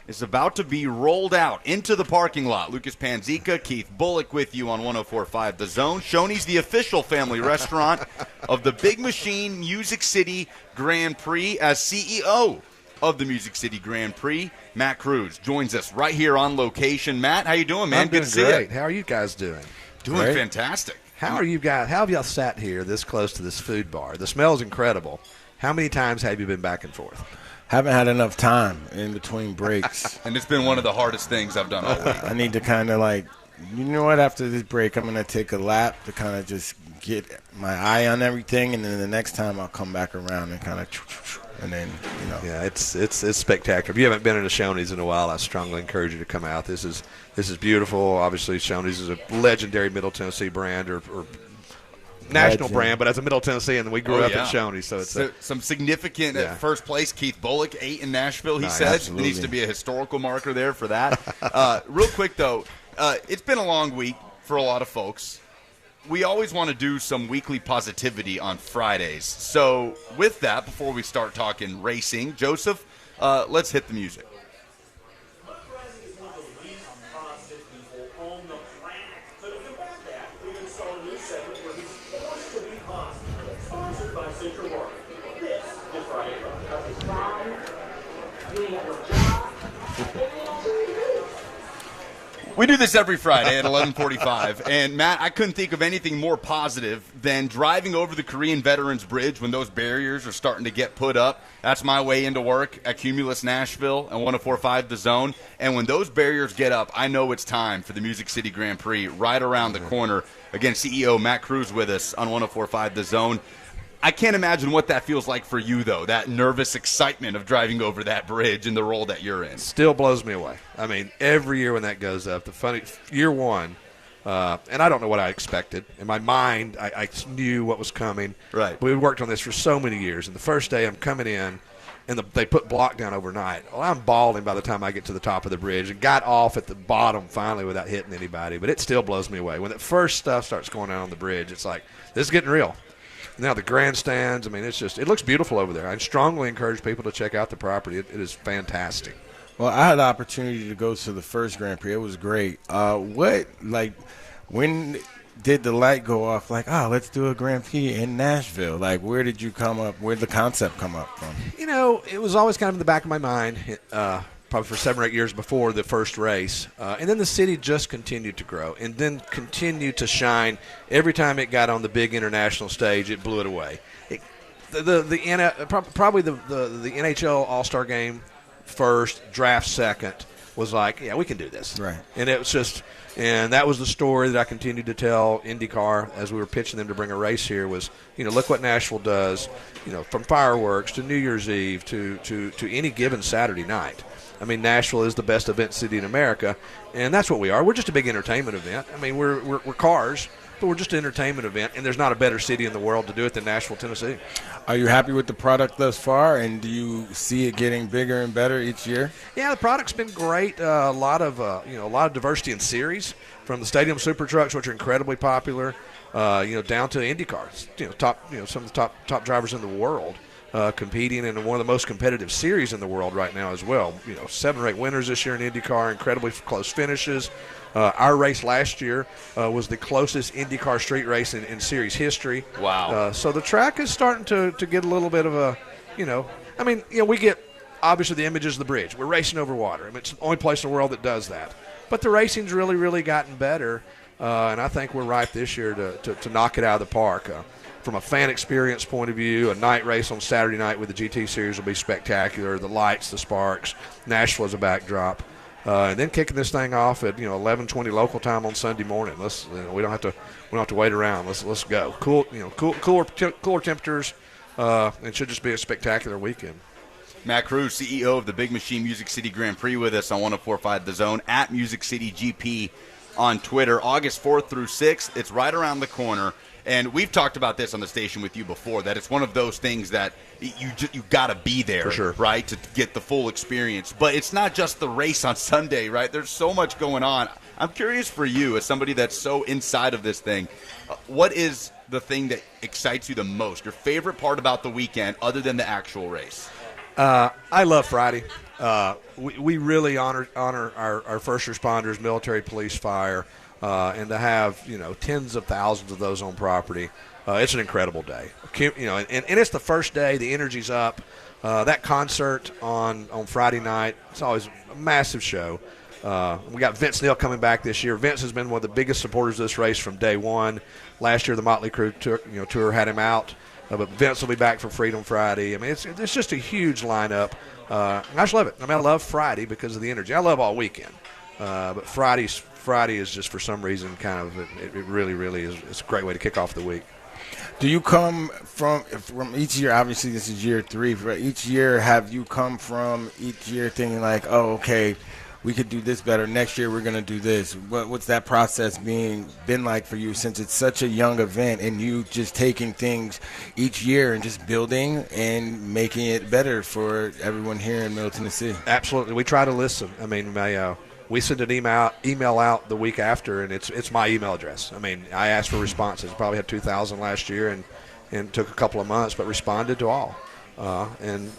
is about to be rolled out into the parking lot. Lucas Panzica, Keith Bulluck with you on 104.5 The Zone. Shoney's the official family restaurant of the Big Machine Music City Grand Prix. As CEO of the Music City Grand Prix, Matt Cruz joins us right here on location. Matt, how you doing, man? I'm doing Good to see great. you. How are you guys doing? Doing Great. fantastic. How are you guys? How have y'all sat here this close to this food bar? The smell is incredible. How many times have you been back and forth? Haven't had enough time in between breaks. And it's been one of the hardest things I've done all week. I need to kind of like, you know what, after this break, I'm going to take a lap to kind of just get my eye on everything, and then the next time I'll come back around and kind of, and then, you know. Yeah, it's spectacular. If you haven't been in a Shoney's in a while, I strongly encourage you to come out. This is beautiful. Obviously, Shoney's is a legendary Middle Tennessee brand or national brand, but as a Middle Tennessee, and we grew up in Shoney's, so it's some significant at first place. Keith Bulluck, 8 in Nashville. He said absolutely. There needs to be a historical marker there for that. Real quick though, it's been a long week for a lot of folks. We always want to do some weekly positivity on Fridays. So with that, before we start talking racing, Joseph, let's hit the music. Buck Reising is one of the least positive people on the planet. So to combat that, we've installed a new segment where he's forced to be positive. Sponsored by Central Work. This is Friday Fun. We do this every Friday at 11:45, and Matt, I couldn't think of anything more positive than driving over the Korean Veterans Bridge when those barriers are starting to get put up. That's my way into work at Cumulus Nashville and 104.5 The Zone. And when those barriers get up, I know it's time for the Music City Grand Prix right around the corner. Again, CEO Matt Cruz with us on 104.5 The Zone. I can't imagine what that feels like for you, though, that nervous excitement of driving over that bridge and the role that you're in. still blows me away. I mean, every year when that goes up, year one, and I don't know what I expected. In my mind, I knew what was coming. Right. But we worked on this for so many years, and the first day I'm coming in, and they put block down overnight. Well, I'm bawling by the time I get to the top of the bridge and got off at the bottom finally without hitting anybody. But it still blows me away. When that first stuff starts going on the bridge, it's like, this is getting real. Now the grandstands, I mean, it looks beautiful over there. I strongly encourage people to check out the property. It is fantastic. Well, I had the opportunity to go to the first Grand Prix. It was great. When did the light go off? Like, let's do a Grand Prix in Nashville. Like, where did you come up? Where did the concept come up from? You know, it was always kind of in the back of my mind, probably for 7 or 8 years before the first race. And then the city just continued to grow and then continued to shine. Every time it got on the big international stage, it blew it away. Probably the NHL All-Star Game first, draft second, was like, yeah, we can do this. Right. And it was just – and that was the story that I continued to tell IndyCar as we were pitching them to bring a race here was, you know, look what Nashville does, you know, from fireworks to New Year's Eve to any given Saturday night. I mean, Nashville is the best event city in America, and that's what we are. We're just a big entertainment event. I mean, we're cars, but we're just an entertainment event, and there's not a better city in the world to do it than Nashville, Tennessee. Are you happy with the product thus far, and do you see it getting bigger and better each year? Yeah, the product's been great. A lot of diversity in series, from the stadium super trucks, which are incredibly popular, down to Indy cars. Some of the top drivers in the world competing in one of the most competitive series in the world right now as well. 7 or 8 winners this year in IndyCar, incredibly close finishes. Our race last year was the closest IndyCar street race in series history. Wow. So the track is starting to get a little bit of a, we get obviously the images of the bridge. We're racing over water. I mean, it's the only place in the world that does that. But the racing's really, really gotten better, and I think we're ripe this year to knock it out of the park. From a fan experience point of view, a night race on Saturday night with the GT Series will be spectacular. The lights, the sparks, Nashville as a backdrop. And then kicking this thing off at 11:20 local time on Sunday morning. We don't have to wait around. Let's go. Cooler temperatures. It should just be a spectacular weekend. Matt Cruz, CEO of the Big Machine Music City Grand Prix, with us on 104.5 The Zone at Music City GP on Twitter. August 4th through 6th. It's right around the corner. And we've talked about this on the station with you before, that it's one of those things that you got to be there, for sure, right, to get the full experience. But it's not just the race on Sunday, right? There's so much going on. I'm curious for you, as somebody that's so inside of this thing, what is the thing that excites you the most, your favorite part about the weekend other than the actual race? I love Friday. We really honor our first responders, military, police, fire, and to have tens of thousands of those on property. It's an incredible day. And it's the first day. The energy's up. That concert on Friday night, it's always a massive show. We got Vince Neil coming back this year. Vince has been one of the biggest supporters of this race from day one. Last year, the Motley Crue tour had him out. But Vince will be back for Freedom Friday. I mean, it's just a huge lineup. I just love it. I mean, I love Friday because of the energy. I love all weekend. But Friday is just, for some reason, kind of, it really, really is. It's a great way to kick off the week. Do you come from each year? Obviously, this is year 3. But each year, have you come from each year thinking like, oh, okay, we could do this better. Next year, we're going to do this. What's that process been like for you, since it's such a young event and you just taking things each year and just building and making it better for everyone here in Middle Tennessee? Absolutely. We try to listen. I mean, we send an email out the week after, and it's my email address. I mean, I asked for responses. Probably had 2,000 last year, and took a couple of months, but responded to all, and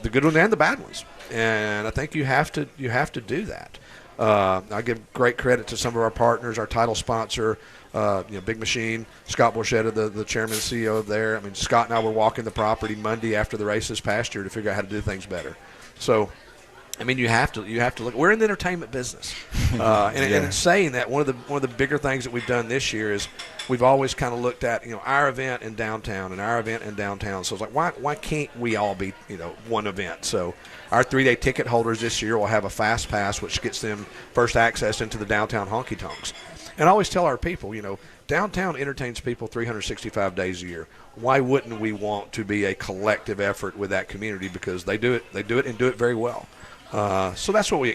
the good ones and the bad ones. And I think you have to do that. I give great credit to some of our partners, our title sponsor, Big Machine, Scott Borchetta, the chairman and CEO there. I mean, Scott and I were walking the property Monday after the race this past year to figure out how to do things better. So, I mean, you have to look. We're in the entertainment business, and it's saying that one of the bigger things that we've done this year is we've always kind of looked at our event in downtown and our event in downtown. So it's like, why can't we all be one event? So our 3-day ticket holders this year will have a fast pass, which gets them first access into the downtown honky tonks. And I always tell our people, downtown entertains people 365 days a year. Why wouldn't we want to be a collective effort with that community? Because they do it and do it very well. So that's what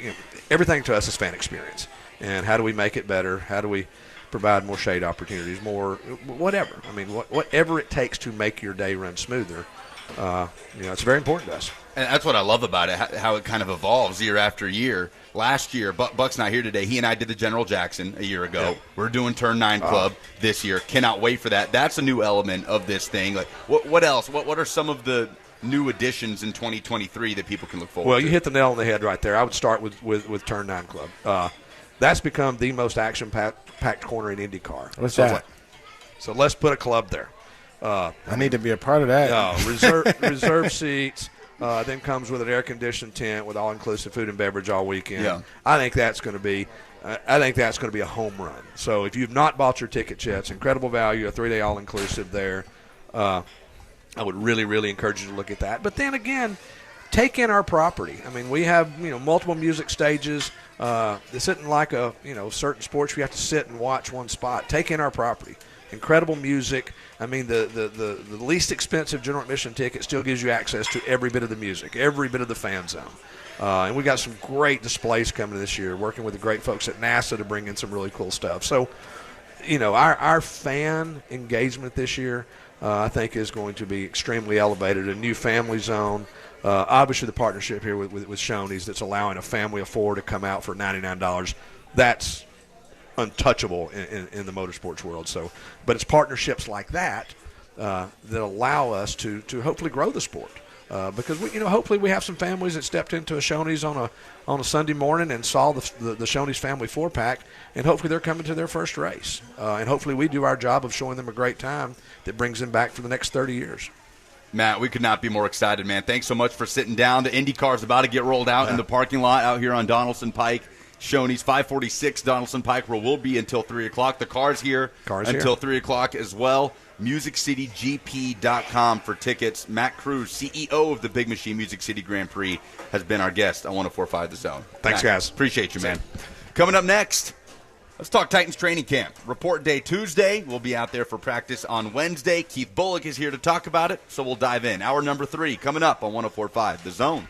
everything to us is fan experience. And how do we make it better? How do we provide more shade opportunities, more whatever? I mean, whatever it takes to make your day run smoother, it's very important to us. And that's what I love about it, how it kind of evolves year after year. Last year, Buck's not here today. He and I did the General Jackson a year ago. Yep. We're doing Turn 9 Club this year. Cannot wait for that. That's a new element of this thing. Like, what else? What are some of the new additions in 2023 that people can look forward to? Well, you hit the nail on the head right there. I would start with Turn 9 Club. That's become the most action-packed corner in IndyCar. What's that? So let's put a club there. I need to be a part of that. Reserve seats. Then comes with an air-conditioned tent with all-inclusive food and beverage all weekend. Yeah. I think that's going to be a home run. So if you've not bought your tickets yet, it's incredible value, a 3-day all-inclusive there. I would really, really encourage you to look at that. But then again, take in our property. I mean, we have multiple music stages. This isn't like certain sports where you have to sit and watch one spot. Take in our property. Incredible music. I mean, the least expensive general admission ticket still gives you access to every bit of the music, every bit of the fan zone. And we got some great displays coming this year, working with the great folks at NASA to bring in some really cool stuff. So, our fan engagement this year, I think, is going to be extremely elevated. A new family zone. Obviously, the partnership here with Shoney's that's allowing a family of 4 to come out for $99. That's untouchable in the motorsports world. So, but it's partnerships like that that allow us to hopefully grow the sport. Because hopefully we have some families that stepped into a Shoney's on a Sunday morning and saw the Shoney's family 4-pack, and hopefully they're coming to their first race. And hopefully we do our job of showing them a great time that brings them back for the next 30 years. Matt, we could not be more excited, man. Thanks so much for sitting down. The IndyCar is about to get rolled out in the parking lot out here on Donaldson Pike. Shoney's 546 Donaldson Pike, where we'll be until 3 o'clock. The car's here until 3 o'clock as well. MusicCityGP.com for tickets. Matt Cruz, CEO of the Big Machine Music City Grand Prix, has been our guest on 104.5 The Zone. Thanks, Matt, guys. Appreciate you, man. Coming up next, let's talk Titans training camp. Report day Tuesday. We'll be out there for practice on Wednesday. Keith Bulluck is here to talk about it, so we'll dive in. Hour number 3 coming up on 104.5 The Zone.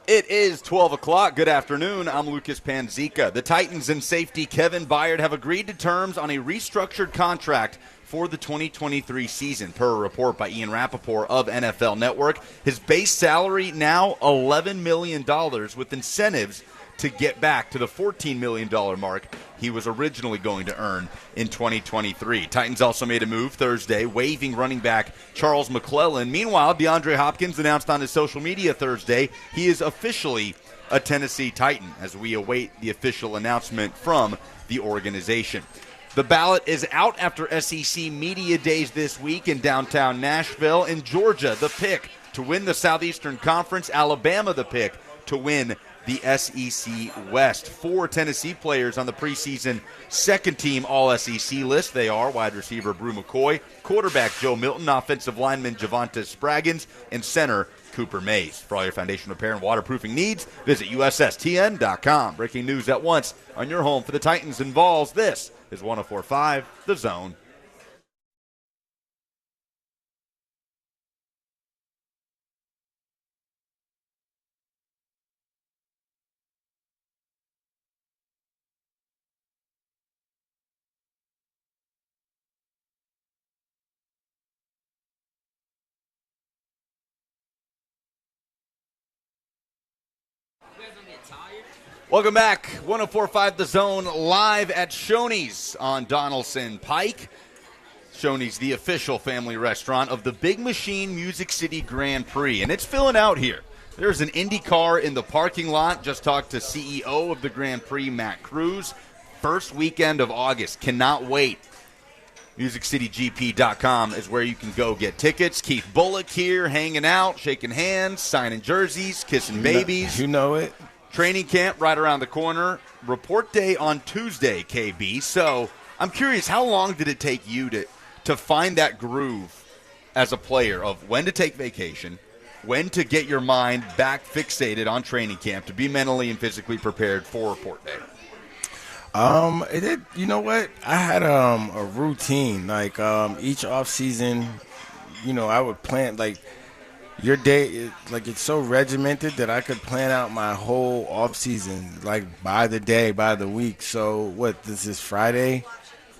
It is 12 o'clock. Good afternoon. I'm Lucas Panzica. The Titans and safety Kevin Byard have agreed to terms on a restructured contract for the 2023 season, per a report by Ian Rappaport of NFL Network. His base salary now $11 million with incentives to get back to the $14 million mark he was originally going to earn in 2023. Titans also made a move Thursday, waiving running back Charles McClellan. Meanwhile, Deandre Hopkins announced on his social media Thursday he is officially a Tennessee Titan as we await the official announcement from the organization. The ballot is out after SEC Media Days this week in downtown Nashville. In Georgia, the pick to win the Southeastern Conference. Alabama, the pick to win the SEC West. 4 Tennessee players on the preseason second-team All-SEC list. They are wide receiver Brew McCoy, quarterback Joe Milton, offensive lineman Javonte Spraggins, and center Cooper Mays. For all your foundation repair and waterproofing needs, visit USSTN.com. Breaking news at once on your home for the Titans and Vols. This is 104.5 The Zone. Welcome back. 104.5 The Zone, live at Shoney's on Donaldson Pike. Shoney's, the official family restaurant of the Big Machine Music City Grand Prix, and it's filling out here. There's an Indy car in the parking lot. Just talked to CEO of the Grand Prix, Matt Cruz. First weekend of August. Cannot wait. MusicCityGP.com is where you can go get tickets. Keith Bulluck here, hanging out, shaking hands, signing jerseys, kissing babies. You know it. Training camp right around the corner. Report day on Tuesday, KB. So I'm curious, how long did it take you to find that groove as a player of when to take vacation, when to get your mind back fixated on training camp to be mentally and physically prepared for report day? You know what? I had a routine. Like each off season, I would plan like your day. It's so regimented that I could plan out my whole off season, like by the day, by the week. So this is Friday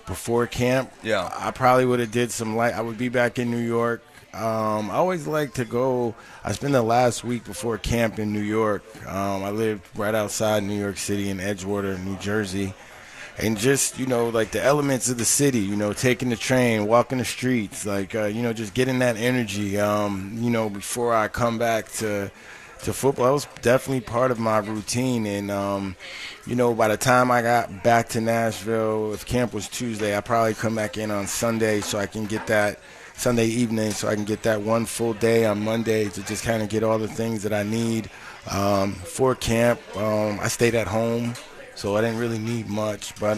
before camp. Yeah, I probably would have did some I would be back in New York. I always like to go. I spent the last week before camp in New York. I lived right outside New York City in Edgewater, New Jersey. And just, like the elements of the city, taking the train, walking the streets, just getting that energy, before I come back to football. That was definitely part of my routine. And, by the time I got back to Nashville, if camp was Tuesday, I'd probably come back in on Sunday so I can get that Sunday evening so I can get that one full day on Monday to just kind of get all the things that I need for camp. I stayed at home. So I didn't really need much. But,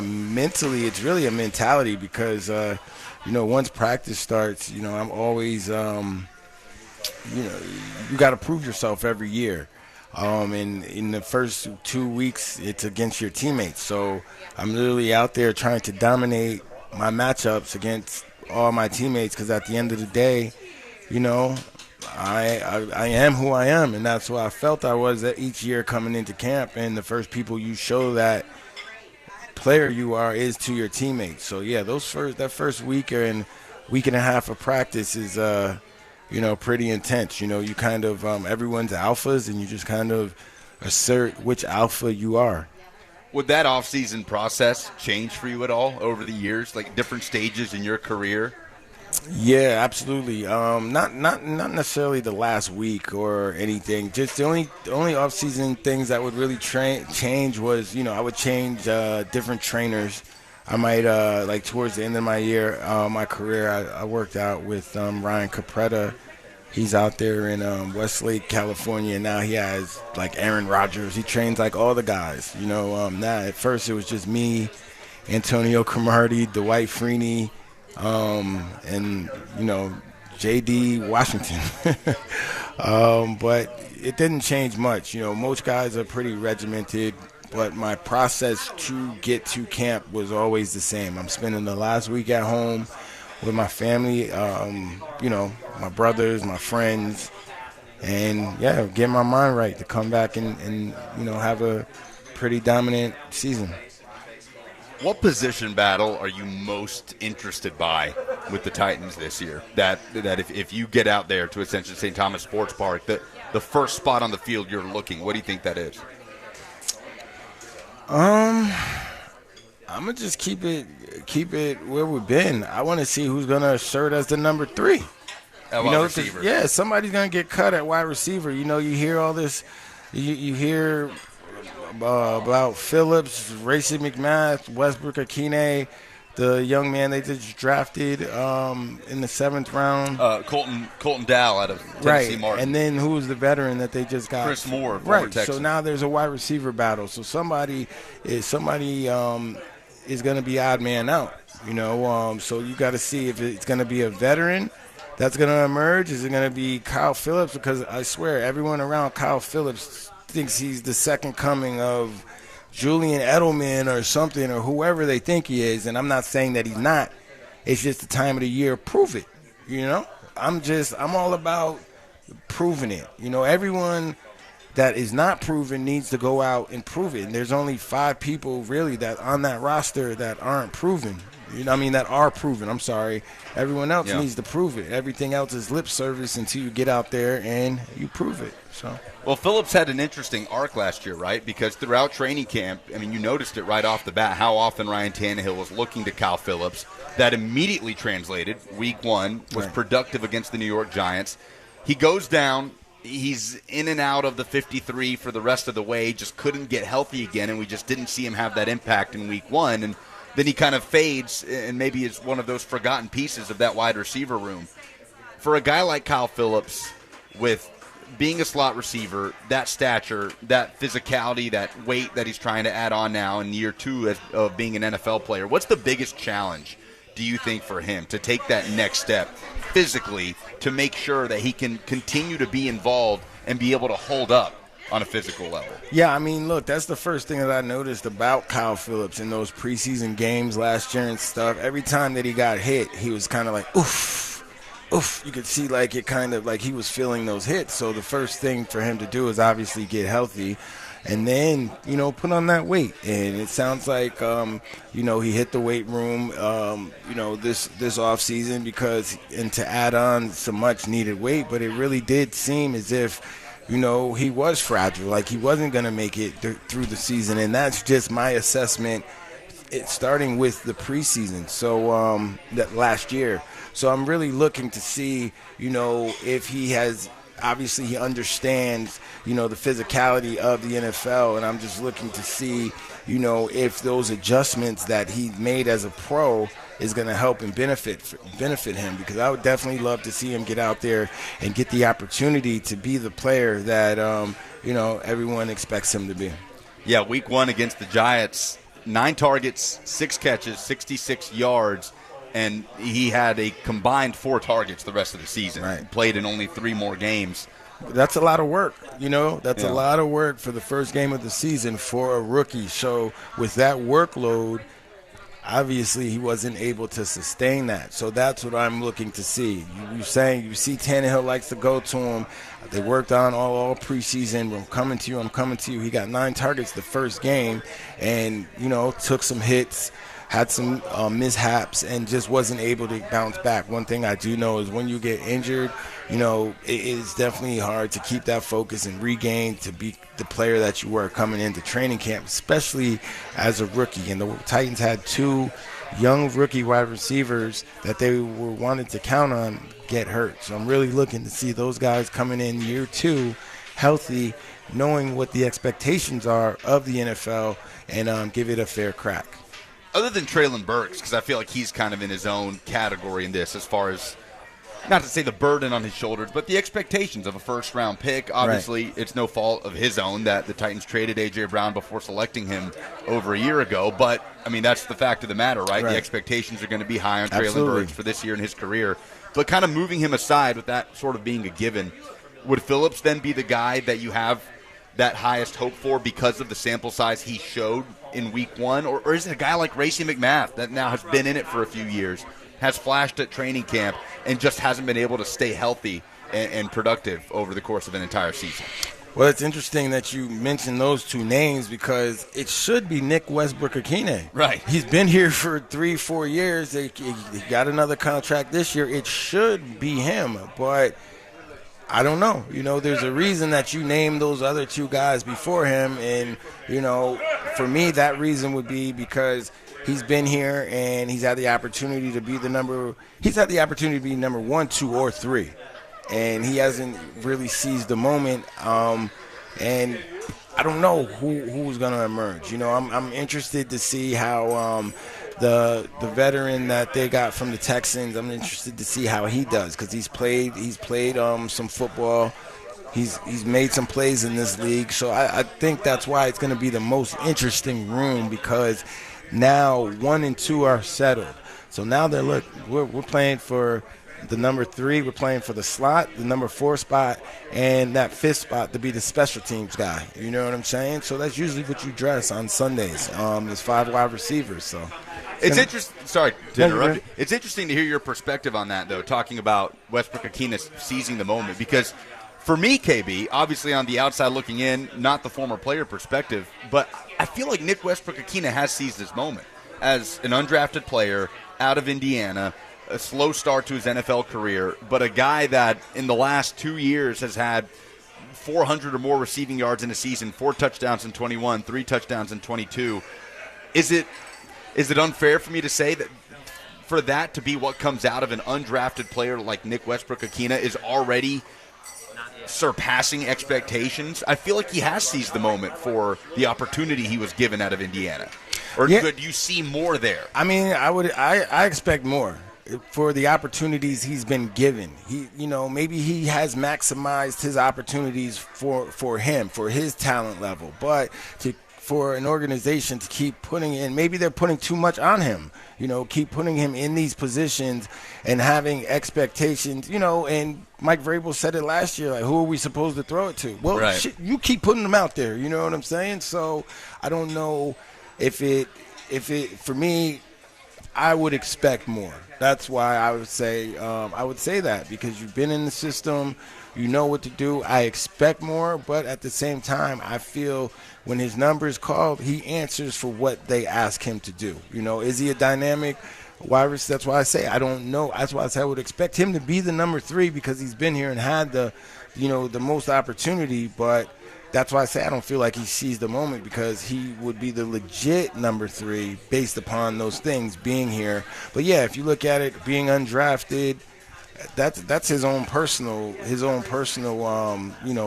mentally it's really a mentality because, once practice starts, I'm always, you got to prove yourself every year. And in the first 2 weeks, it's against your teammates. So I'm literally out there trying to dominate my matchups against all my teammates because at the end of the day, I am who I am, and that's what I felt I was each year coming into camp. And the first people you show that player you are is to your teammates. So yeah, that first week and a half of practice is pretty intense. You kind of everyone's alphas, and you just kind of assert which alpha you are. Would that off-season process change for you at all over the years, like different stages in your career? Yeah, absolutely. Not necessarily the last week or anything. Just the only off-season things that would really change was, I would change different trainers. I might towards the end of my career, I worked out with Ryan Capretta. He's out there in Westlake, California. And now he has Aaron Rodgers. He trains all the guys. Now at first it was just me, Antonio Cromartie, Dwight Freeney. And J.D. Washington. But it didn't change much. Most guys are pretty regimented, but my process to get to camp was always the same. I'm spending the last week at home with my family, my brothers, my friends, and get my mind right to come back and have a pretty dominant season. What position battle are you most interested by with the Titans this year? That if you get out there to essentially St. Thomas Sports Park, the first spot on the field you're looking, what do you think that is? I'm gonna just keep it where we've been. I want to see who's gonna assert as the number 3. Receiver. Somebody's gonna get cut at wide receiver. You hear all this. You hear about Phillips, Racey McMath, Westbrook Akine, the young man they just drafted in the 7th round. Colton Dow out of Tennessee Martin. And then who was the veteran that they just got? Chris Moore, former Texan. So now there's a wide receiver battle. So somebody is going to be odd man out. So you got to see if it's going to be a veteran that's going to emerge. Is it going to be Kyle Phillips? Because I swear everyone around Kyle Phillips thinks he's the second coming of Julian Edelman or something, or whoever they think he is, and I'm not saying that he's not. It's just the time of the year. Prove it. I'm all about proving it. Everyone that is not proven needs to go out and prove it. And there's only 5 people really that on that roster that aren't proven. That are proven. I'm sorry. Everyone else needs to prove it. Everything else is lip service until you get out there and you prove it. So. Well, Phillips had an interesting arc last year, right? Because throughout training camp, you noticed it right off the bat how often Ryan Tannehill was looking to Kyle Phillips. That immediately translated. Week 1 was productive against the New York Giants. He goes down. He's in and out of the 53 for the rest of the way. Just couldn't get healthy again, and we just didn't see him have that impact in Week 1. And then he kind of fades and maybe is one of those forgotten pieces of that wide receiver room. For a guy like Kyle Phillips, with being a slot receiver, that stature, that physicality, that weight that he's trying to add on now in year 2 of being an NFL player, what's the biggest challenge, do you think, for him to take that next step physically to make sure that he can continue to be involved and be able to hold up on a physical level? Yeah, look, that's the first thing that I noticed about Kyle Phillips in those preseason games last year and stuff. Every time that he got hit, he was kind of like, oof. You could see it kind of like he was feeling those hits. So the first thing for him to do is obviously get healthy and then, put on that weight. And it sounds like, he hit the weight room, this off season and to add on some much needed weight. But it really did seem as if, he was fragile, like he wasn't going to make it through the season. And that's just my assessment, starting with the preseason. So that last year. So I'm really looking to see, if he has, obviously he understands, the physicality of the NFL. And I'm just looking to see, if those adjustments that he made as a pro is going to help and benefit him, because I would definitely love to see him get out there and get the opportunity to be the player that, everyone expects him to be. Yeah, Week 1 against the Giants, 9 targets, 6 catches, 66 yards. And he had a combined 4 targets the rest of the season. Right. Played in only 3 more games. That's a lot of work, That's a lot of work for the first game of the season for a rookie. So with that workload, obviously he wasn't able to sustain that. So that's what I'm looking to see. You're saying you see Tannehill likes to go to him. They worked on all preseason. I'm coming to you. He got 9 targets the first game and, took some hits. Had some mishaps and just wasn't able to bounce back. One thing I do know is when you get injured, it is definitely hard to keep that focus and regain to be the player that you were coming into training camp, especially as a rookie. And the Titans had 2 young rookie wide receivers that they were wanted to count on get hurt. So I'm really looking to see those guys coming in year 2 healthy, knowing what the expectations are of the NFL and give it a fair crack. Other than Treylon Burks, because I feel like he's kind of in his own category in this as far as, not to say the burden on his shoulders, but the expectations of a first-round pick. Obviously, It's no fault of his own that the Titans traded A.J. Brown before selecting him over a year ago. But, that's the fact of the matter, right? The expectations are going to be high on Treylon Burks for this year in his career. But kind of moving him aside with that sort of being a given, would Phillips then be the guy that you have that highest hope for because of the sample size he showed in Week 1? Or is it a guy like Racey McMath that now has been in it for a few years, has flashed at training camp, and just hasn't been able to stay healthy and productive over the course of an entire season. Well, it's interesting that you mentioned those two names because it should be Nick Westbrook-Akine. Right. He's been here for 3-4 years. He got another contract this year. It should be him, but I don't know. There's a reason that you named those other two guys before him, and, for me, that reason would be because he's been here and he's had the opportunity to be number 1, 2, or 3. And he hasn't really seized the moment, and I don't know who's going to emerge. I'm interested to see how the veteran that they got from the Texans. I'm interested to see how he does because he's played some football. He's made some plays in this league, so I think that's why it's going to be the most interesting room because now 1 and 2 are settled. So now we're playing for the number 3, we're playing for the slot, the number 4 spot, and that 5th spot to be the special teams guy. You know what I'm saying? So that's usually what you dress on Sundays. There's 5 wide receivers. So it's interesting. Sorry to interrupt you. It's interesting to hear your perspective on that, though, talking about Westbrook-Akine seizing the moment. Because for me, KB, obviously on the outside looking in, not the former player perspective, but I feel like Nick Westbrook-Akine has seized this moment as an undrafted player out of Indiana. A slow start to his NFL career, but a guy that in the last 2 years has had 400 or more receiving yards in a season, 4 touchdowns in 21, 3 touchdowns in 22. Is it unfair for me to say that for that to be what comes out of an undrafted player like Nick Westbrook-Akine is already surpassing expectations? I feel like he has seized the moment for the opportunity he was given out of Indiana. Or could you see more there? I mean, I expect more. For the opportunities he's been given, maybe he has maximized his opportunities for him, for his talent level. But for an organization to keep putting in, maybe they're putting too much on him. Keep putting him in these positions and having expectations. And Mike Vrabel said it last year, like, who are we supposed to throw it to? Well, right. You keep putting them out there. You know what I'm saying? So I don't know if it for me, I would expect more. That's why I would say that because you've been in the system, you know what to do. I expect more, but at the same time, I feel when his number is called, he answers for what they ask him to do. Is he a dynamic wide receiver? That's why I say I don't know. That's why I say I would expect him to be the number 3 because he's been here and had the most opportunity, but that's why I say I don't feel like he seized the moment because he would be the legit number 3 based upon those things being here. But yeah, if you look at it, being undrafted, that's his own personal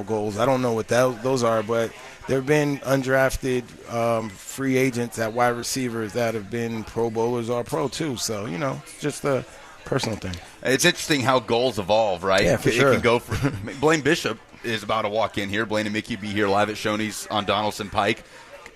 goals. I don't know what those are, but there have been undrafted free agents at wide receivers that have been Pro Bowlers or Pro too. So it's just a personal thing. It's interesting how goals evolve, right? Yeah, for sure. It can go for Blaine Bishop is about to walk in here. Blaine and Mickey be here live at Shoney's on Donaldson Pike.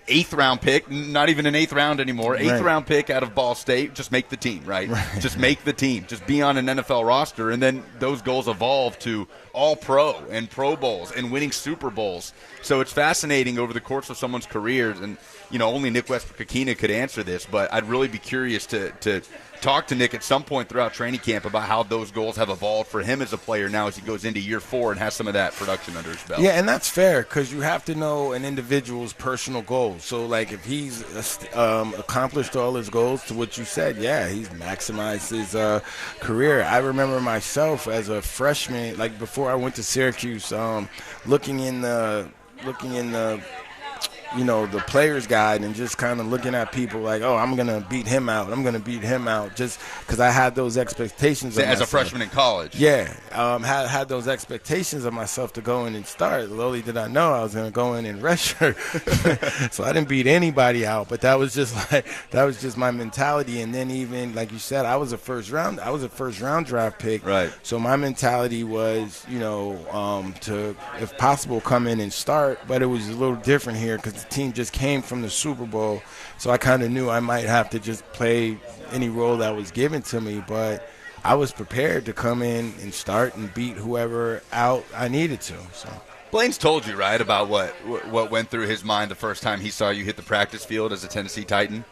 8th round pick, not even an 8th round anymore. 8th round pick out of Ball State. Just make the team, right? Just make the team. Just be on an NFL roster. And then those goals evolve to all pro and Pro Bowls and winning Super Bowls. So it's fascinating over the course of someone's careers. And, only Nick Westbrook-Akine could answer this, but I'd really be curious to talk to Nick at some point throughout training camp about how those goals have evolved for him as a player now as he goes into year 4 and has some of that production under his belt. Yeah, and that's fair because you have to know an individual's personal goals. So, like, if he's accomplished all his goals to what you said, yeah, he's maximized his career. I remember myself as a freshman, like before I went to Syracuse, looking in the the player's guide and just kind of looking at people like, oh, I'm going to beat him out. Just because I had those expectations of as myself. A freshman in college. Yeah, had those expectations of myself to go in and start. Little did I know I was going to go in and redshirt. So I didn't beat anybody out, but that was just my mentality. And then even like you said, I was a first round draft pick. Right. So my mentality was, to if possible come in and start, but it was a little different here because the team just came from the Super Bowl, so I kind of knew I might have to just play any role that was given to me, but I was prepared to come in and start and beat whoever out I needed to. So Blaine's told you, right, about what went through his mind the first time he saw you hit the practice field as a Tennessee Titan?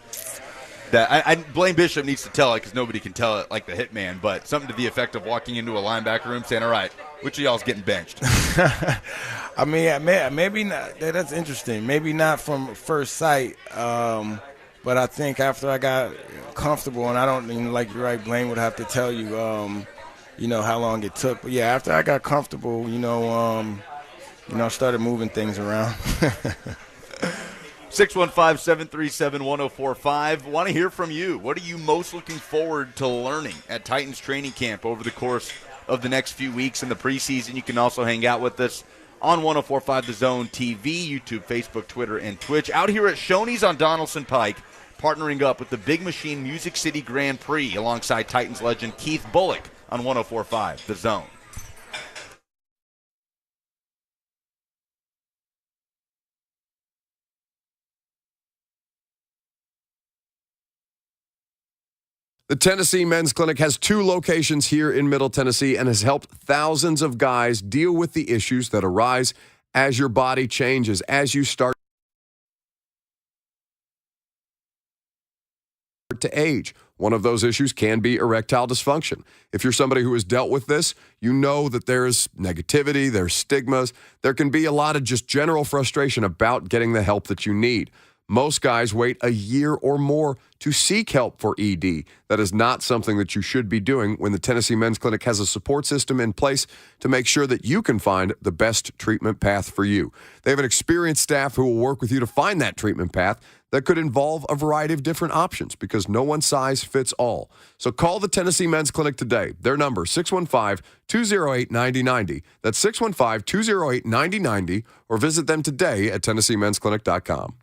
that I blame Bishop needs to tell it because nobody can tell it like the hitman, but something to the effect of walking into a linebacker room saying, all right, which of y'all's getting benched? I mean, maybe not. That's interesting. Maybe not from first sight, but I think after I got comfortable, and I don't even, like you're right, Blaine would have to tell you, how long it took. But yeah, after I got comfortable, I started moving things around. 615-737-1045. Want to hear from you. What are you most looking forward to learning at Titans training camp over the course of the next few weeks in the preseason? You can also hang out with us on 1045 The Zone TV, YouTube, Facebook, Twitter, and Twitch. Out here at Shoney's on Donaldson Pike, partnering up with the Big Machine Music City Grand Prix alongside Titans legend Keith Bulluck on 1045 The Zone. The Tennessee Men's Clinic has 2 locations here in Middle Tennessee and has helped thousands of guys deal with the issues that arise as your body changes, as you start to age. One of those issues can be erectile dysfunction. If you're somebody who has dealt with this, you know that there's negativity, there's stigmas. There can be a lot of just general frustration about getting the help that you need. Most guys wait a year or more to seek help for ED. That is not something that you should be doing when the Tennessee Men's Clinic has a support system in place to make sure that you can find the best treatment path for you. They have an experienced staff who will work with you to find that treatment path that could involve a variety of different options because no one size fits all. So call the Tennessee Men's Clinic today. Their number, 615-208-9090. That's 615-208-9090, or visit them today at TennesseeMen'sClinic.com.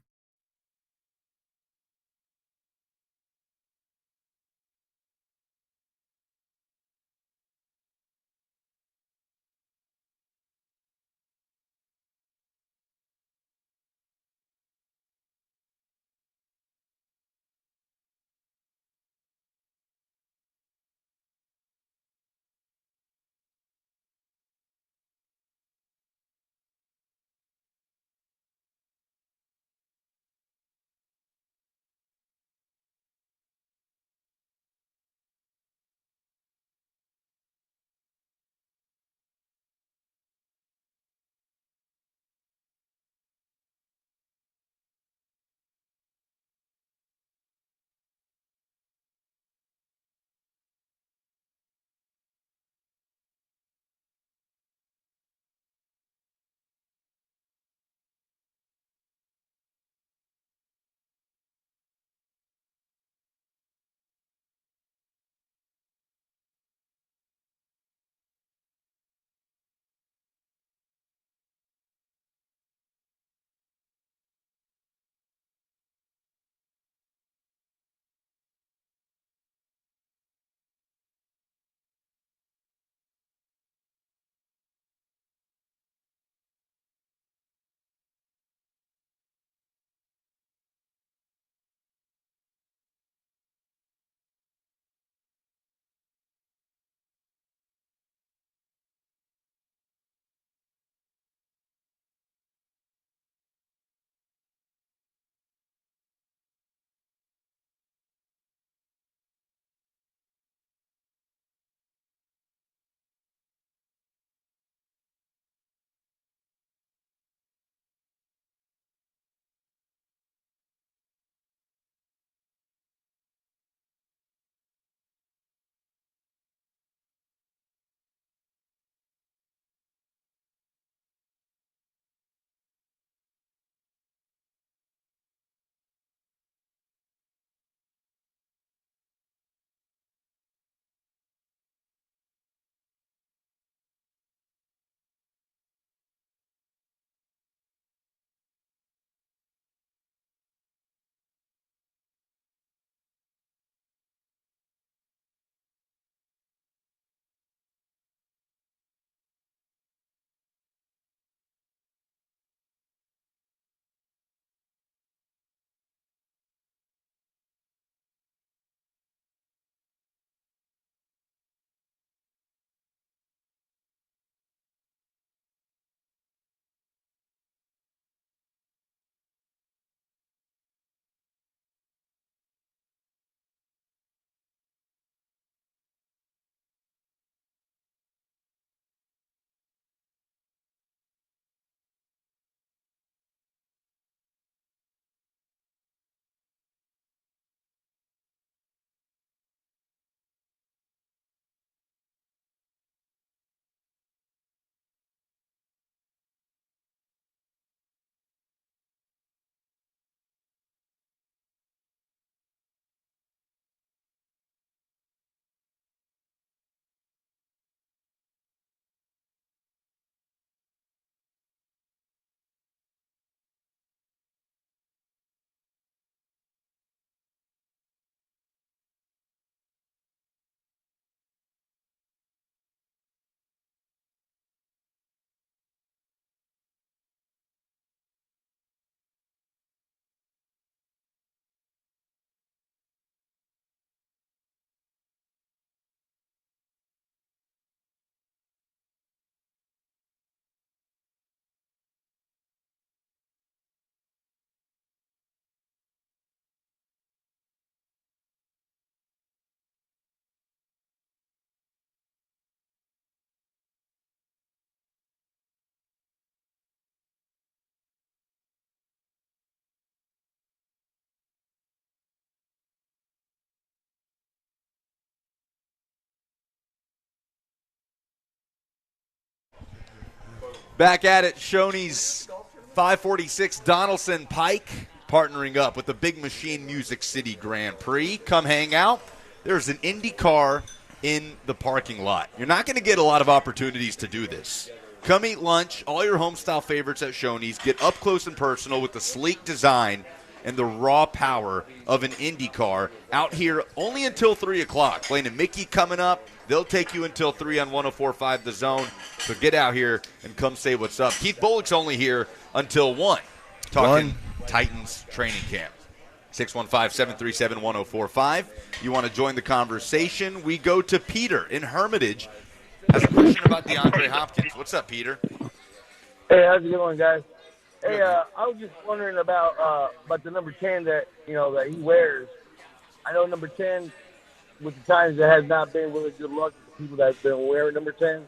Back at it, Shoney's 546 Donaldson Pike partnering up with the Big Machine Music City Grand Prix. Come hang out. There's an Indy car in the parking lot. You're not going to get a lot of opportunities to do this. Come eat lunch, all your homestyle favorites at Shoney's. Get up close and personal with the sleek design and the raw power of an Indy car. Out here only until 3 o'clock. Blaine and Mickey coming up. They'll take you until 3 on 104.5 The Zone. So get out here and come say what's up. Keith Bulluck's only here until 1. Talking Titans training camp. 615-737-1045. You want to join the conversation? We go to Peter in Hermitage. Has a question about DeAndre Hopkins. What's up, Peter? Hey, how's it going, guys? Hey, I was just wondering about the number 10 that that he wears. I know number 10 with the Titans that has not been really good luck with the people that have been wearing number 10.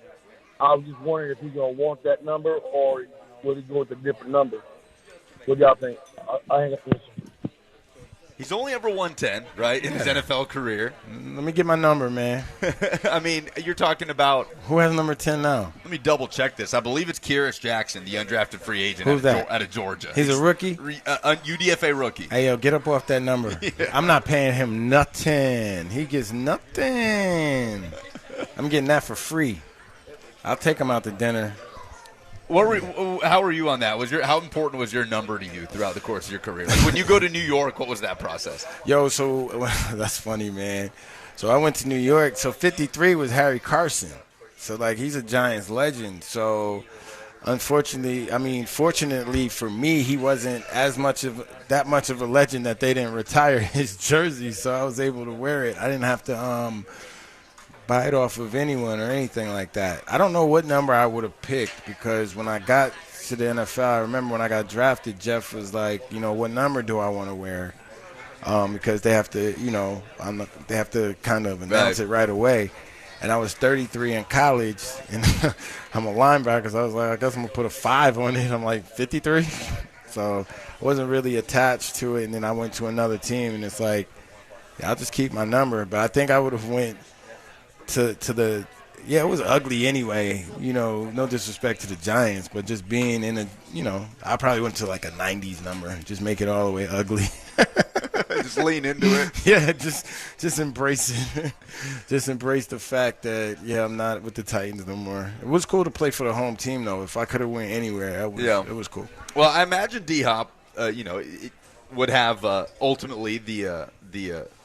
I was just wondering if he's gonna want that number or will he go with a different number? What do y'all think? I hang up this. He's only ever won 10, right, in his NFL career. Let me get my number, man. I mean, you're talking about... Who has number 10 now? Let me double-check this. I believe it's Kyrus Jackson, the undrafted free agent out of Georgia. He's a rookie? UDFA rookie. Hey, yo, get up off that number. Yeah. I'm not paying him nothing. He gets nothing. I'm getting that for free. I'll take him out to dinner. How were you on that? How important was your number to you throughout the course of your career? Like when you go to New York, what was that process? Yo, so that's funny, man. So I went to New York. So 53 was Harry Carson. So like he's a Giants legend. So unfortunately, fortunately for me, he wasn't that much of a legend that they didn't retire his jersey. So I was able to wear it. I didn't have to buy it off of anyone or anything like that. I don't know what number I would have picked because when I got to the NFL, I remember when I got drafted, Jeff was like, what number do I want to wear? Because they have to, they have to kind of announce it right away. And I was 33 in college, and I'm a linebacker, so I was like, I guess I'm going to put a 5 on it. I'm like, 53? So I wasn't really attached to it, and then I went to another team, and it's like, yeah, I'll just keep my number. But I think I would have went to the it was ugly anyway, no disrespect to the Giants, but just being in I probably went to like a 90s number, just make it all the way ugly. Just lean into it. Yeah, just embrace it. Just embrace the fact that I'm not with the Titans no more. It was cool to play for the home team though. If I could have went anywhere, it was cool. Well, I imagine D-Hop it would have ultimately the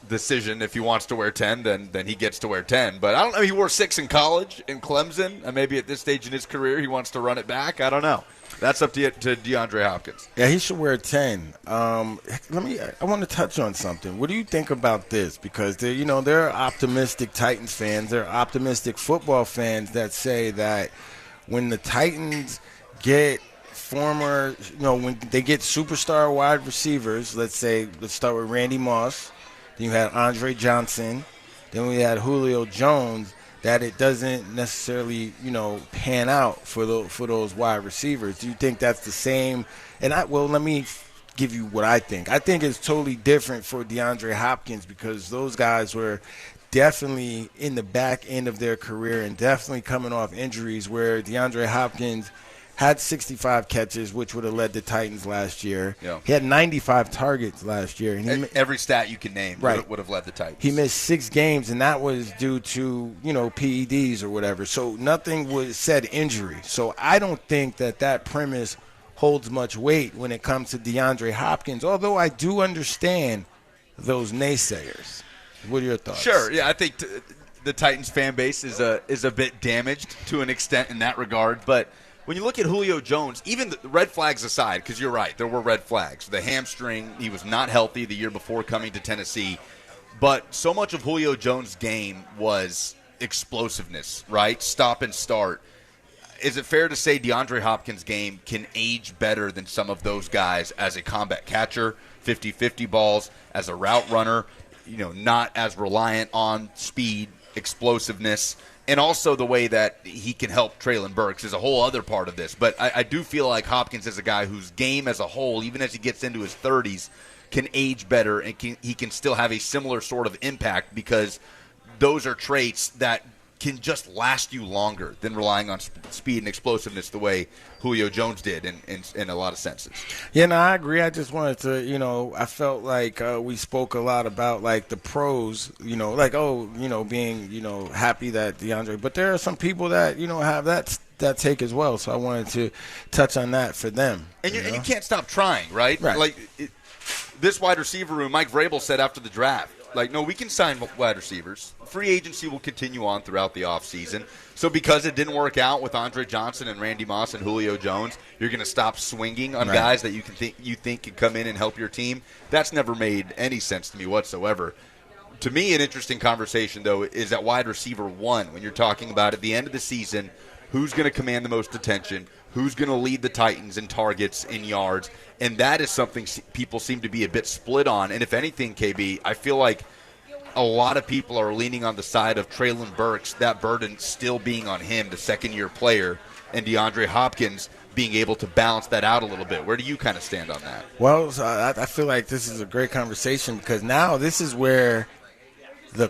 decision. If he wants to wear 10, then he gets to wear 10. But I don't know. He wore 6 in college in Clemson, and maybe at this stage in his career he wants to run it back. I don't know. That's up to DeAndre Hopkins. Yeah, he should wear 10. I want to touch on something. What do you think about this? Because there are optimistic Titans fans, there are optimistic football fans that say that when the Titans get when they get superstar wide receivers, let's start with Randy Moss, then you had Andre Johnson, then we had Julio Jones, that it doesn't necessarily, pan out for those wide receivers. Do you think that's the same? And let me give you what I think. I think it's totally different for DeAndre Hopkins because those guys were definitely in the back end of their career and definitely coming off injuries where DeAndre Hopkins had 65 catches, which would have led the Titans last year. Yeah. He had 95 targets last year. And every stat you can name would have led the Titans. He missed 6 games, and that was due to, PEDs or whatever. So nothing was said injury. So I don't think that premise holds much weight when it comes to DeAndre Hopkins, although I do understand those naysayers. What are your thoughts? Sure. Yeah, I think the Titans fan base is a bit damaged to an extent in that regard, but when you look at Julio Jones, even the red flags aside, because you're right, there were red flags. The hamstring, he was not healthy the year before coming to Tennessee. But so much of Julio Jones' game was explosiveness, right? Stop and start. Is it fair to say DeAndre Hopkins' game can age better than some of those guys as a combat catcher, 50-50 balls, as a route runner, not as reliant on speed, explosiveness, and also the way that he can help Treylon Burks is a whole other part of this. But I do feel like Hopkins is a guy whose game as a whole, even as he gets into his 30s, can age better and he can still have a similar sort of impact because those are traits that can just last you longer than relying on speed and explosiveness the way Julio Jones did in a lot of senses. Yeah, no, I agree. I just wanted to, I felt like we spoke a lot about, like, the pros, like, being, happy that DeAndre. But there are some people that, have that take as well. So I wanted to touch on that for them. And you can't stop trying, right? Right. Like, this wide receiver room, Mike Vrabel said after the draft, like, no, we can sign wide receivers. Free agency will continue on throughout the offseason. So because it didn't work out with Andre Johnson and Randy Moss and Julio Jones, you're going to stop swinging on guys that you think can come in and help your team. That's never made any sense to me whatsoever. To me, an interesting conversation, though, is at wide receiver 1 when you're talking about at the end of the season, who's going to command the most attention, who's going to lead the Titans in targets, in yards, and that is something people seem to be a bit split on. And if anything, KB, I feel like a lot of people are leaning on the side of Treylon Burks, that burden still being on him, the second-year player, and DeAndre Hopkins being able to balance that out a little bit. Where do you kind of stand on that? Well, I feel like this is a great conversation because now this is where the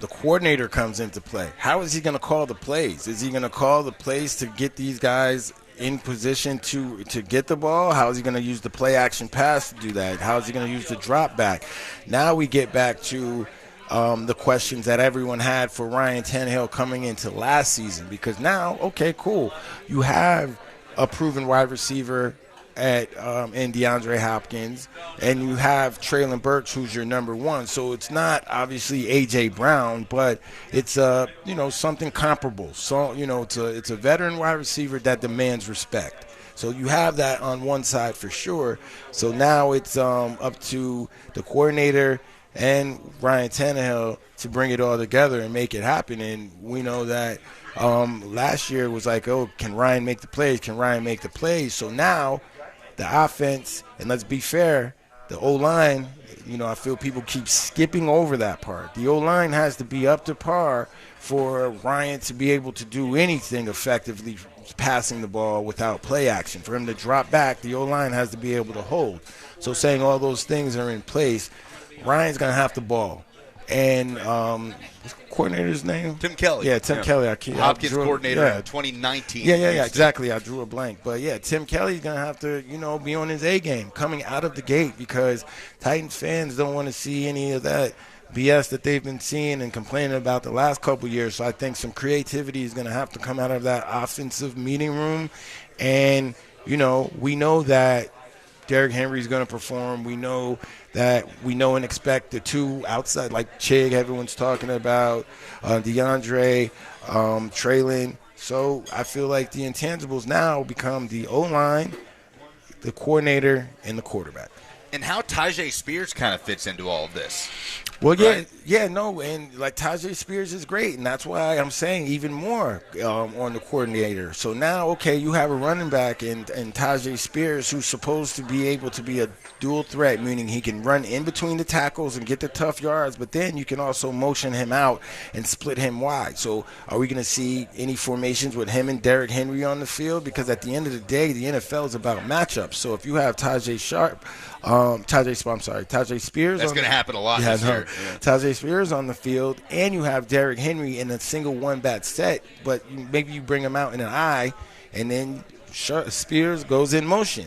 coordinator comes into play. How is he going to call the plays? Is he going to call the plays to get these guys in position to get the ball? How is he going to use the play action pass to do that? How is he going to use the drop back? Now we get back to the questions that everyone had for Ryan Tannehill coming into last season, because now, okay, cool, you have a proven wide receiver in DeAndre Hopkins, and you have Treylon Burks, who's your number 1. So it's not obviously A.J. Brown, but it's something comparable. So it's a veteran wide receiver that demands respect. So you have that on one side for sure. So now it's up to the coordinator and Ryan Tannehill to bring it all together and make it happen. And we know that last year was like, oh, can Ryan make the plays? Can Ryan make the plays? So now the offense, and let's be fair, the O-line, I feel people keep skipping over that part. The O-line has to be up to par for Ryan to be able to do anything effectively passing the ball without play action. For him to drop back, the O-line has to be able to hold. So saying all those things are in place, Ryan's going to have to ball. And what's the coordinator's name? Tim Kelly. Yeah, Tim Kelly. Hopkins coordinator in 2019. Yeah, exactly. I drew a blank. But, yeah, Tim Kelly's going to have to, be on his A-game coming out of the gate, because Titans fans don't want to see any of that BS that they've been seeing and complaining about the last couple years. So I think some creativity is going to have to come out of that offensive meeting room. And, we know that Derrick Henry's going to perform. We know and expect the two outside, like Chig, everyone's talking about, DeAndre, Treylon. So I feel like the intangibles now become the O-line, the coordinator, and the quarterback. And how Tyjae Spears kind of fits into all of this. Well, and like Tyjae Spears is great, and that's why I'm saying even more on the coordinator. So now, okay, you have a running back in Tyjae Spears who's supposed to be able to be a dual threat, meaning he can run in between the tackles and get the tough yards, but then you can also motion him out and split him wide. So are we going to see any formations with him and Derrick Henry on the field? Because at the end of the day, the NFL is about matchups. So if you have Tyjae Spears. That's going to happen a lot this year. Tyjae Spears on the field, and you have Derrick Henry in a single one-bat set, but maybe you bring him out in an eye, and then Spears goes in motion.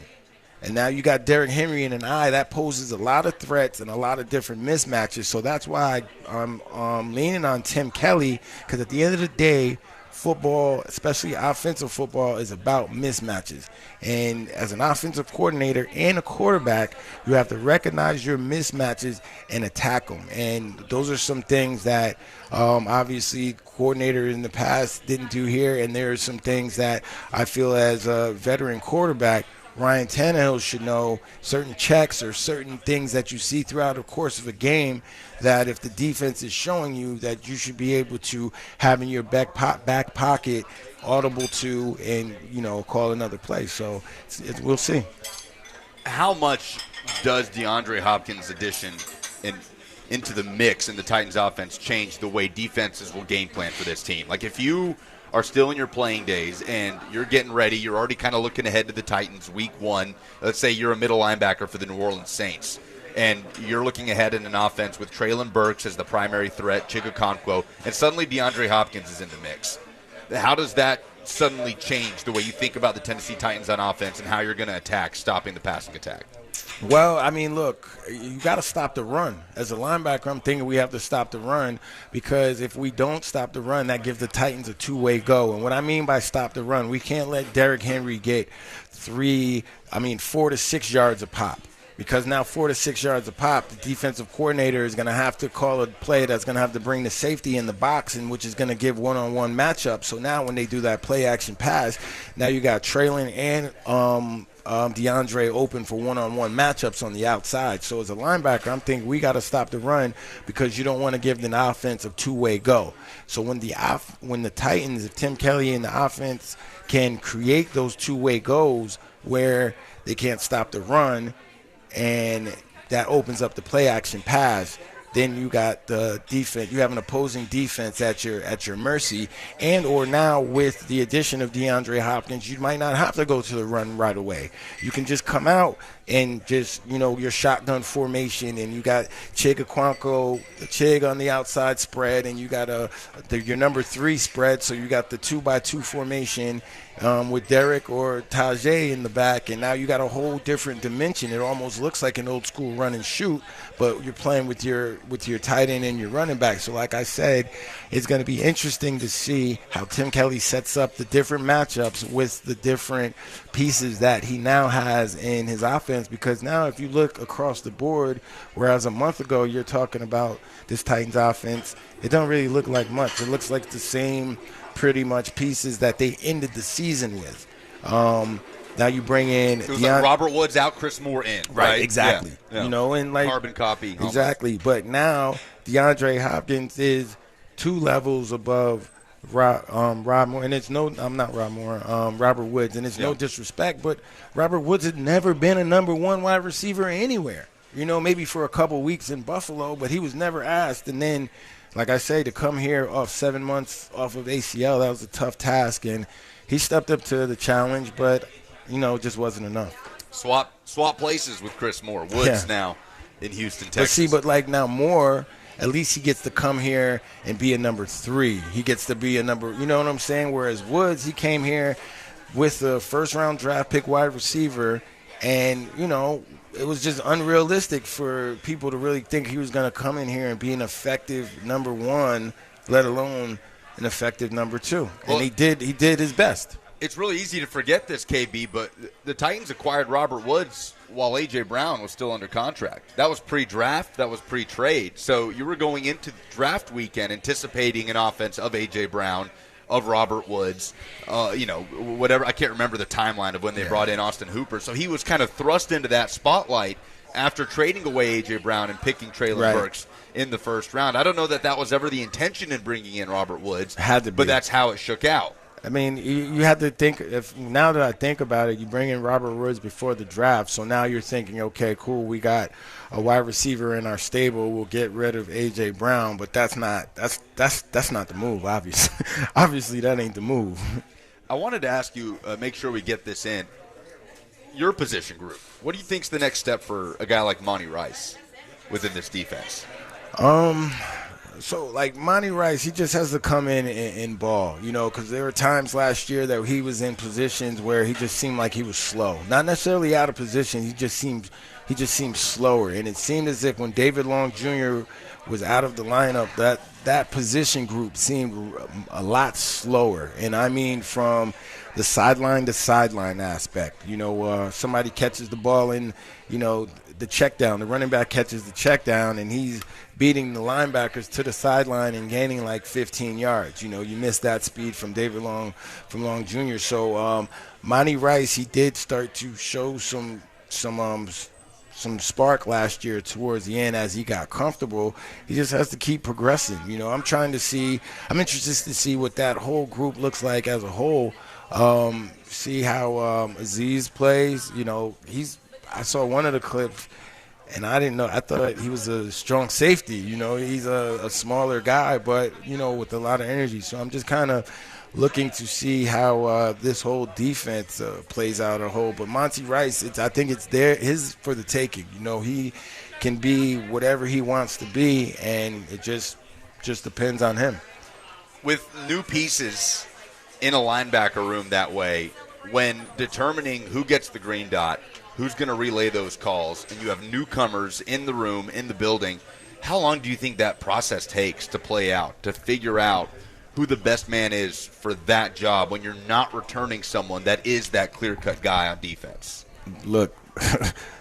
And now you got Derrick Henry in an eye. That poses a lot of threats and a lot of different mismatches. So that's why I'm leaning on Tim Kelly, because at the end of the day, football, especially offensive football, is about mismatches. And as an offensive coordinator and a quarterback, you have to recognize your mismatches and attack them. And those are some things that obviously coordinator in the past didn't do here. And there are some things that I feel as a veteran quarterback, Ryan Tannehill should know, certain checks or certain things that you see throughout the course of a game, that if the defense is showing you, that you should be able to have in your back pocket, audible to, and call another play. So we'll see. How much does DeAndre Hopkins' addition into the mix in the Titans offense change the way defenses will game plan for this team? Like, if you are still in your playing days and you're getting ready, you're already kind of looking ahead to the Titans week 1. Let's say you're a middle linebacker for the New Orleans Saints. and you're looking ahead in an offense with Traylon Burks as the primary threat, Chigakonkwo, and suddenly DeAndre Hopkins is in the mix. How does that suddenly change the way you think about the Tennessee Titans on offense and how you're going to attack, stopping the passing attack? Well, I mean, look, you got to stop the run. As a linebacker, I'm thinking we have to stop the run, because if we don't stop the run, that gives the Titans a two-way go. And what I mean by stop the run, we can't let Derrick Henry get 4 to 6 yards a pop. Because now 4 to 6 yards a pop, the defensive coordinator is going to have to call a play that's going to have to bring the safety in the box, and which is going to give one-on-one matchup. So now when they do that play-action pass, now you got Traylon and DeAndre open for one-on-one matchups on the outside. So as a linebacker, I'm thinking we got to stop the run, because you don't want to give the offense a two-way go. So when the Titans, if Tim Kelly and the offense can create those two-way goes where they can't stop the run, and that opens up the play-action pass, then you got the defense. You have an opposing defense at your mercy, and or now with the addition of DeAndre Hopkins, you might not have to go to the run right away. You can just come out and just, your shotgun formation, and you got Chigakonkwo, Chig on the outside spread, and you got your number 3 spread, so you got the 2x2 formation with Derek or Tajay in the back, and now you got a whole different dimension. It almost looks like an old school run and shoot, but you're playing with your tight end and your running back. So like I said, it's going to be interesting to see how Tim Kelly sets up the different matchups with the different pieces that he now has in his offense, because now if you look across the board, whereas a month ago you're talking about this Titans offense, it don't really look like much. It looks like the same pretty much pieces that they ended the season with. Now you bring in it was like Robert Woods out, Chris Moore in, right? Exactly. Yeah. And like carbon copy. Exactly. Almost. But now DeAndre Hopkins is 2 levels above Rob Moore, and it's Robert Woods, and it's no disrespect, but Robert Woods had never been a number 1 wide receiver anywhere. Maybe for a couple weeks in Buffalo, but he was never asked. And then, like I say, to come here off 7 months off of ACL, that was a tough task, and he stepped up to the challenge, but it just wasn't enough. Swap places with Chris Moore. Woods now in Houston, Texas. But like Moore, at least he gets to come here and be a number 3. He gets to be a number, you know what I'm saying? Whereas Woods, he came here with a first-round draft pick wide receiver, and, it was just unrealistic for people to really think he was going to come in here and be an effective number 1, let alone an effective number 2. And he did his best. It's really easy to forget this, KB, but the Titans acquired Robert Woods while A.J. Brown was still under contract. That was pre-draft. That was pre-trade. So you were going into draft weekend anticipating an offense of A.J. Brown, of Robert Woods, whatever. I can't remember the timeline of when they brought in Austin Hooper. So he was kind of thrust into that spotlight after trading away A.J. Brown and picking Traylon Burks in the first round. I don't know that was ever the intention in bringing in Robert Woods, but that's how it shook out. I mean, you have to think, now that I think about it, you bring in Robert Woods before the draft, so now you're thinking, okay, cool, we got a wide receiver in our stable, we'll get rid of A.J. Brown, but that's not the move, obviously. Obviously, that ain't the move. I wanted to ask you, make sure we get this in, your position group. What do you think's the next step for a guy like Monty Rice within this defense? So, like, Monty Rice, he just has to come in and ball, because there were times last year that he was in positions where he just seemed like he was slow. Not necessarily out of position, he just seemed slower. And it seemed as if when David Long Jr. was out of the lineup, that position group seemed a lot slower. And I mean from the sideline to sideline aspect. Somebody catches the ball in, the check down. The running back catches the check down, and he's beating the linebackers to the sideline and gaining like 15 yards. You missed that speed from David Long Jr. So Monty Rice, he did start to show some spark last year towards the end as he got comfortable. He just has to keep progressing. I'm interested to see what that whole group looks like as a whole. See how Aziz plays. I saw one of the clips, and I didn't know. I thought he was a strong safety. He's a smaller guy, but, with a lot of energy. So I'm just kind of looking to see how this whole defense plays out a whole. But Monty Rice, I think it's his for the taking. He can be whatever he wants to be, and it just depends on him. With new pieces in a linebacker room that way, when determining who gets the green dot, who's going to relay those calls, and you have newcomers in the room, in the building, how long do you think that process takes to play out, to figure out who the best man is for that job when you're not returning someone that is that clear-cut guy on defense? Look,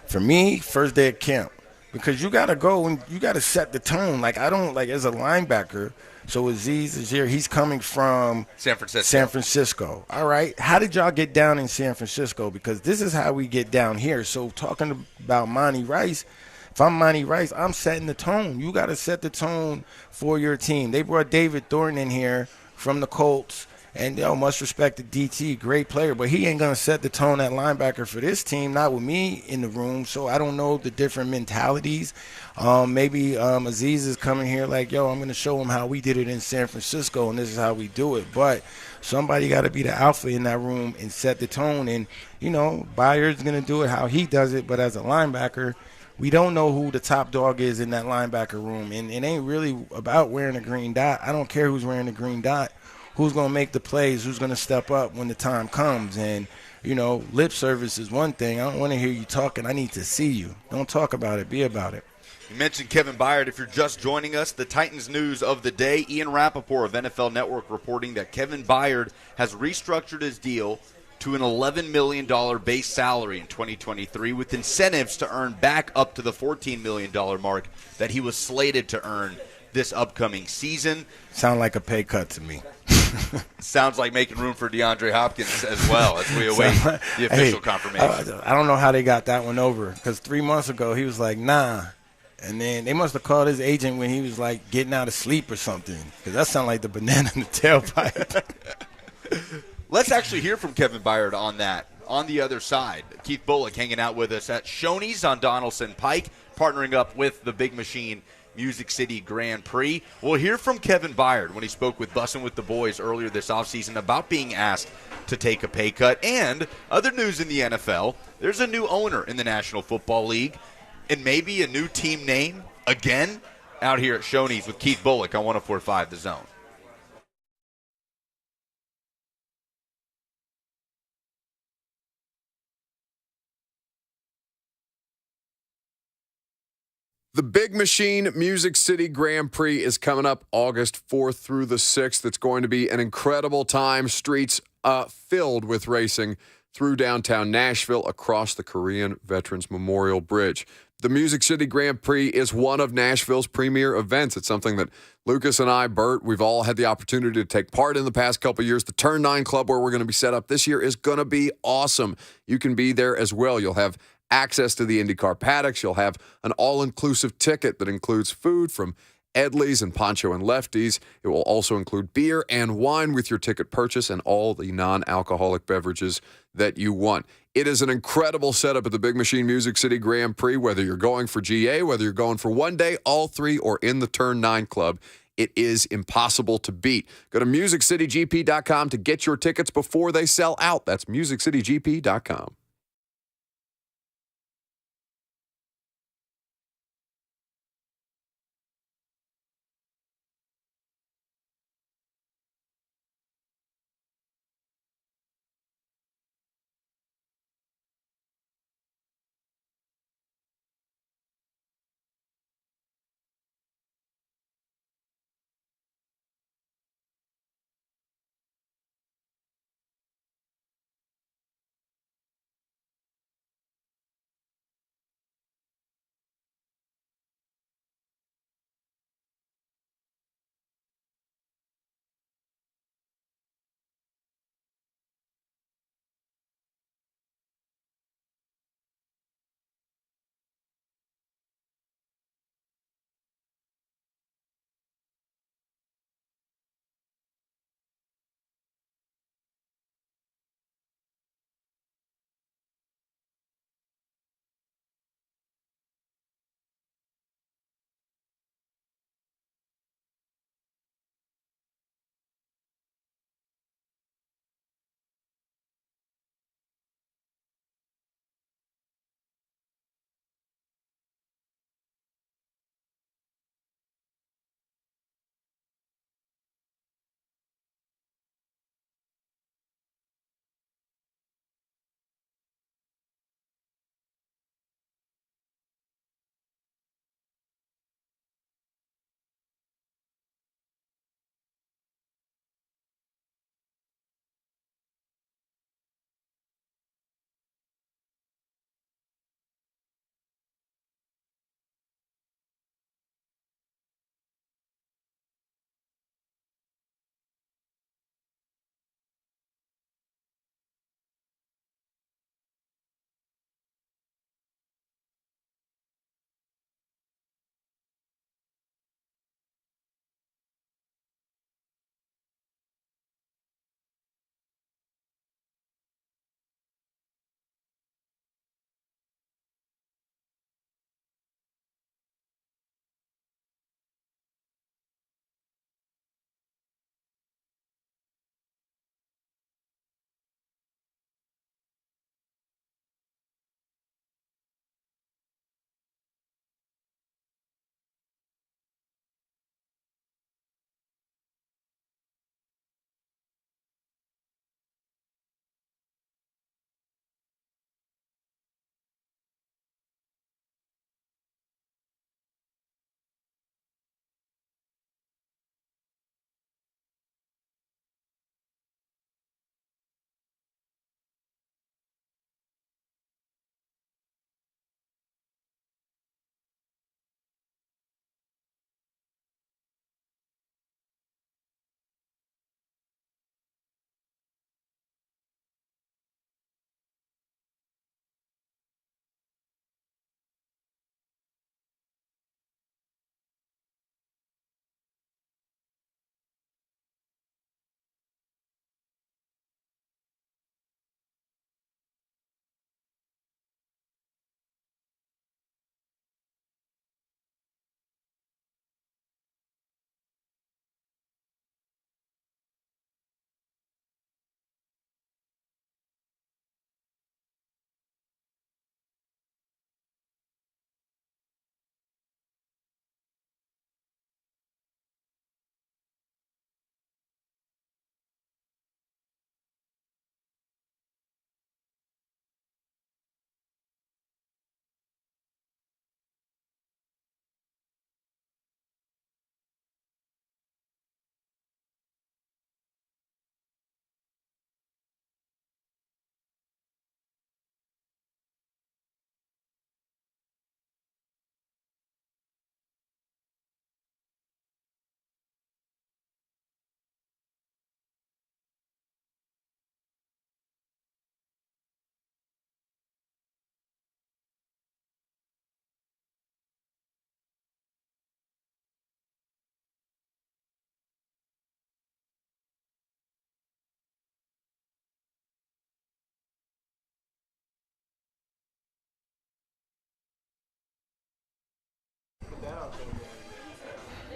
for me, first day of camp, because you got to go and you got to set the tone. Like, I don't, like, as a linebacker, so Azeez is here. He's coming from San Francisco. All right. How did y'all get down in San Francisco? Because this is how we get down here. So talking about Monty Rice, if I'm Monty Rice, I'm setting the tone. You got to set the tone for your team. They brought David Thornton in here from the Colts. And, must respect the DT, great player, but he ain't going to set the tone at linebacker for this team, not with me in the room. So I don't know the different mentalities. Maybe Azeez is coming here like, I'm going to show him how we did it in San Francisco, and this is how we do it. But somebody got to be the alpha in that room and set the tone. And, Byard's going to do it how he does it, but as a linebacker, we don't know who the top dog is in that linebacker room. And it ain't really about wearing a green dot. I don't care who's wearing the green dot. Who's going to make the plays, who's going to step up when the time comes. And, lip service is one thing. I don't want to hear you talking. I need to see you. Don't talk about it. Be about it. You mentioned Kevin Byard. If you're just joining us, the Titans news of the day, Ian Rappaport of NFL Network reporting that Kevin Byard has restructured his deal to an $11 million base salary in 2023 with incentives to earn back up to the $14 million mark that he was slated to earn this upcoming season. Sound like a pay cut to me. Sounds like making room for DeAndre Hopkins as well as we await the official confirmation. I don't know how they got that one over, because 3 months ago he was like, nah. And then they must have called his agent when he was like getting out of sleep or something, because that sounded like the banana in the tailpipe. Let's actually hear from Kevin Byard on that. On the other side, Keith Bulluck hanging out with us at Shoney's on Donaldson Pike, partnering up with the Big Machine Music City Grand Prix. We'll hear from Kevin Byard when he spoke with Bussin' with the Boys earlier this offseason about being asked to take a pay cut. And other news in the NFL, there's a new owner in the National Football League and maybe a new team name again out here at Shoney's with Keith Bulluck on 104.5 The Zone. The Big Machine Music City Grand Prix is coming up August 4th through the 6th. It's going to be an incredible time. Streets filled with racing through downtown Nashville across the Korean Veterans Memorial Bridge. The Music City Grand Prix is one of Nashville's premier events. It's something that Lucas and I, Bert, we've all had the opportunity to take part in the past couple of years. The Turn 9 Club, where we're going to be set up this year, is going to be awesome. You can be there as well. You'll have access to the IndyCar paddocks. You'll have an all-inclusive ticket that includes food from Edley's and Poncho and Lefty's. It will also include beer and wine with your ticket purchase and all the non-alcoholic beverages that you want. It is an incredible setup at the Big Machine Music City Grand Prix, whether you're going for GA, whether you're going for one day, all three, or in the Turn 9 Club. It is impossible to beat. Go to MusicCityGP.com to get your tickets before they sell out. That's MusicCityGP.com.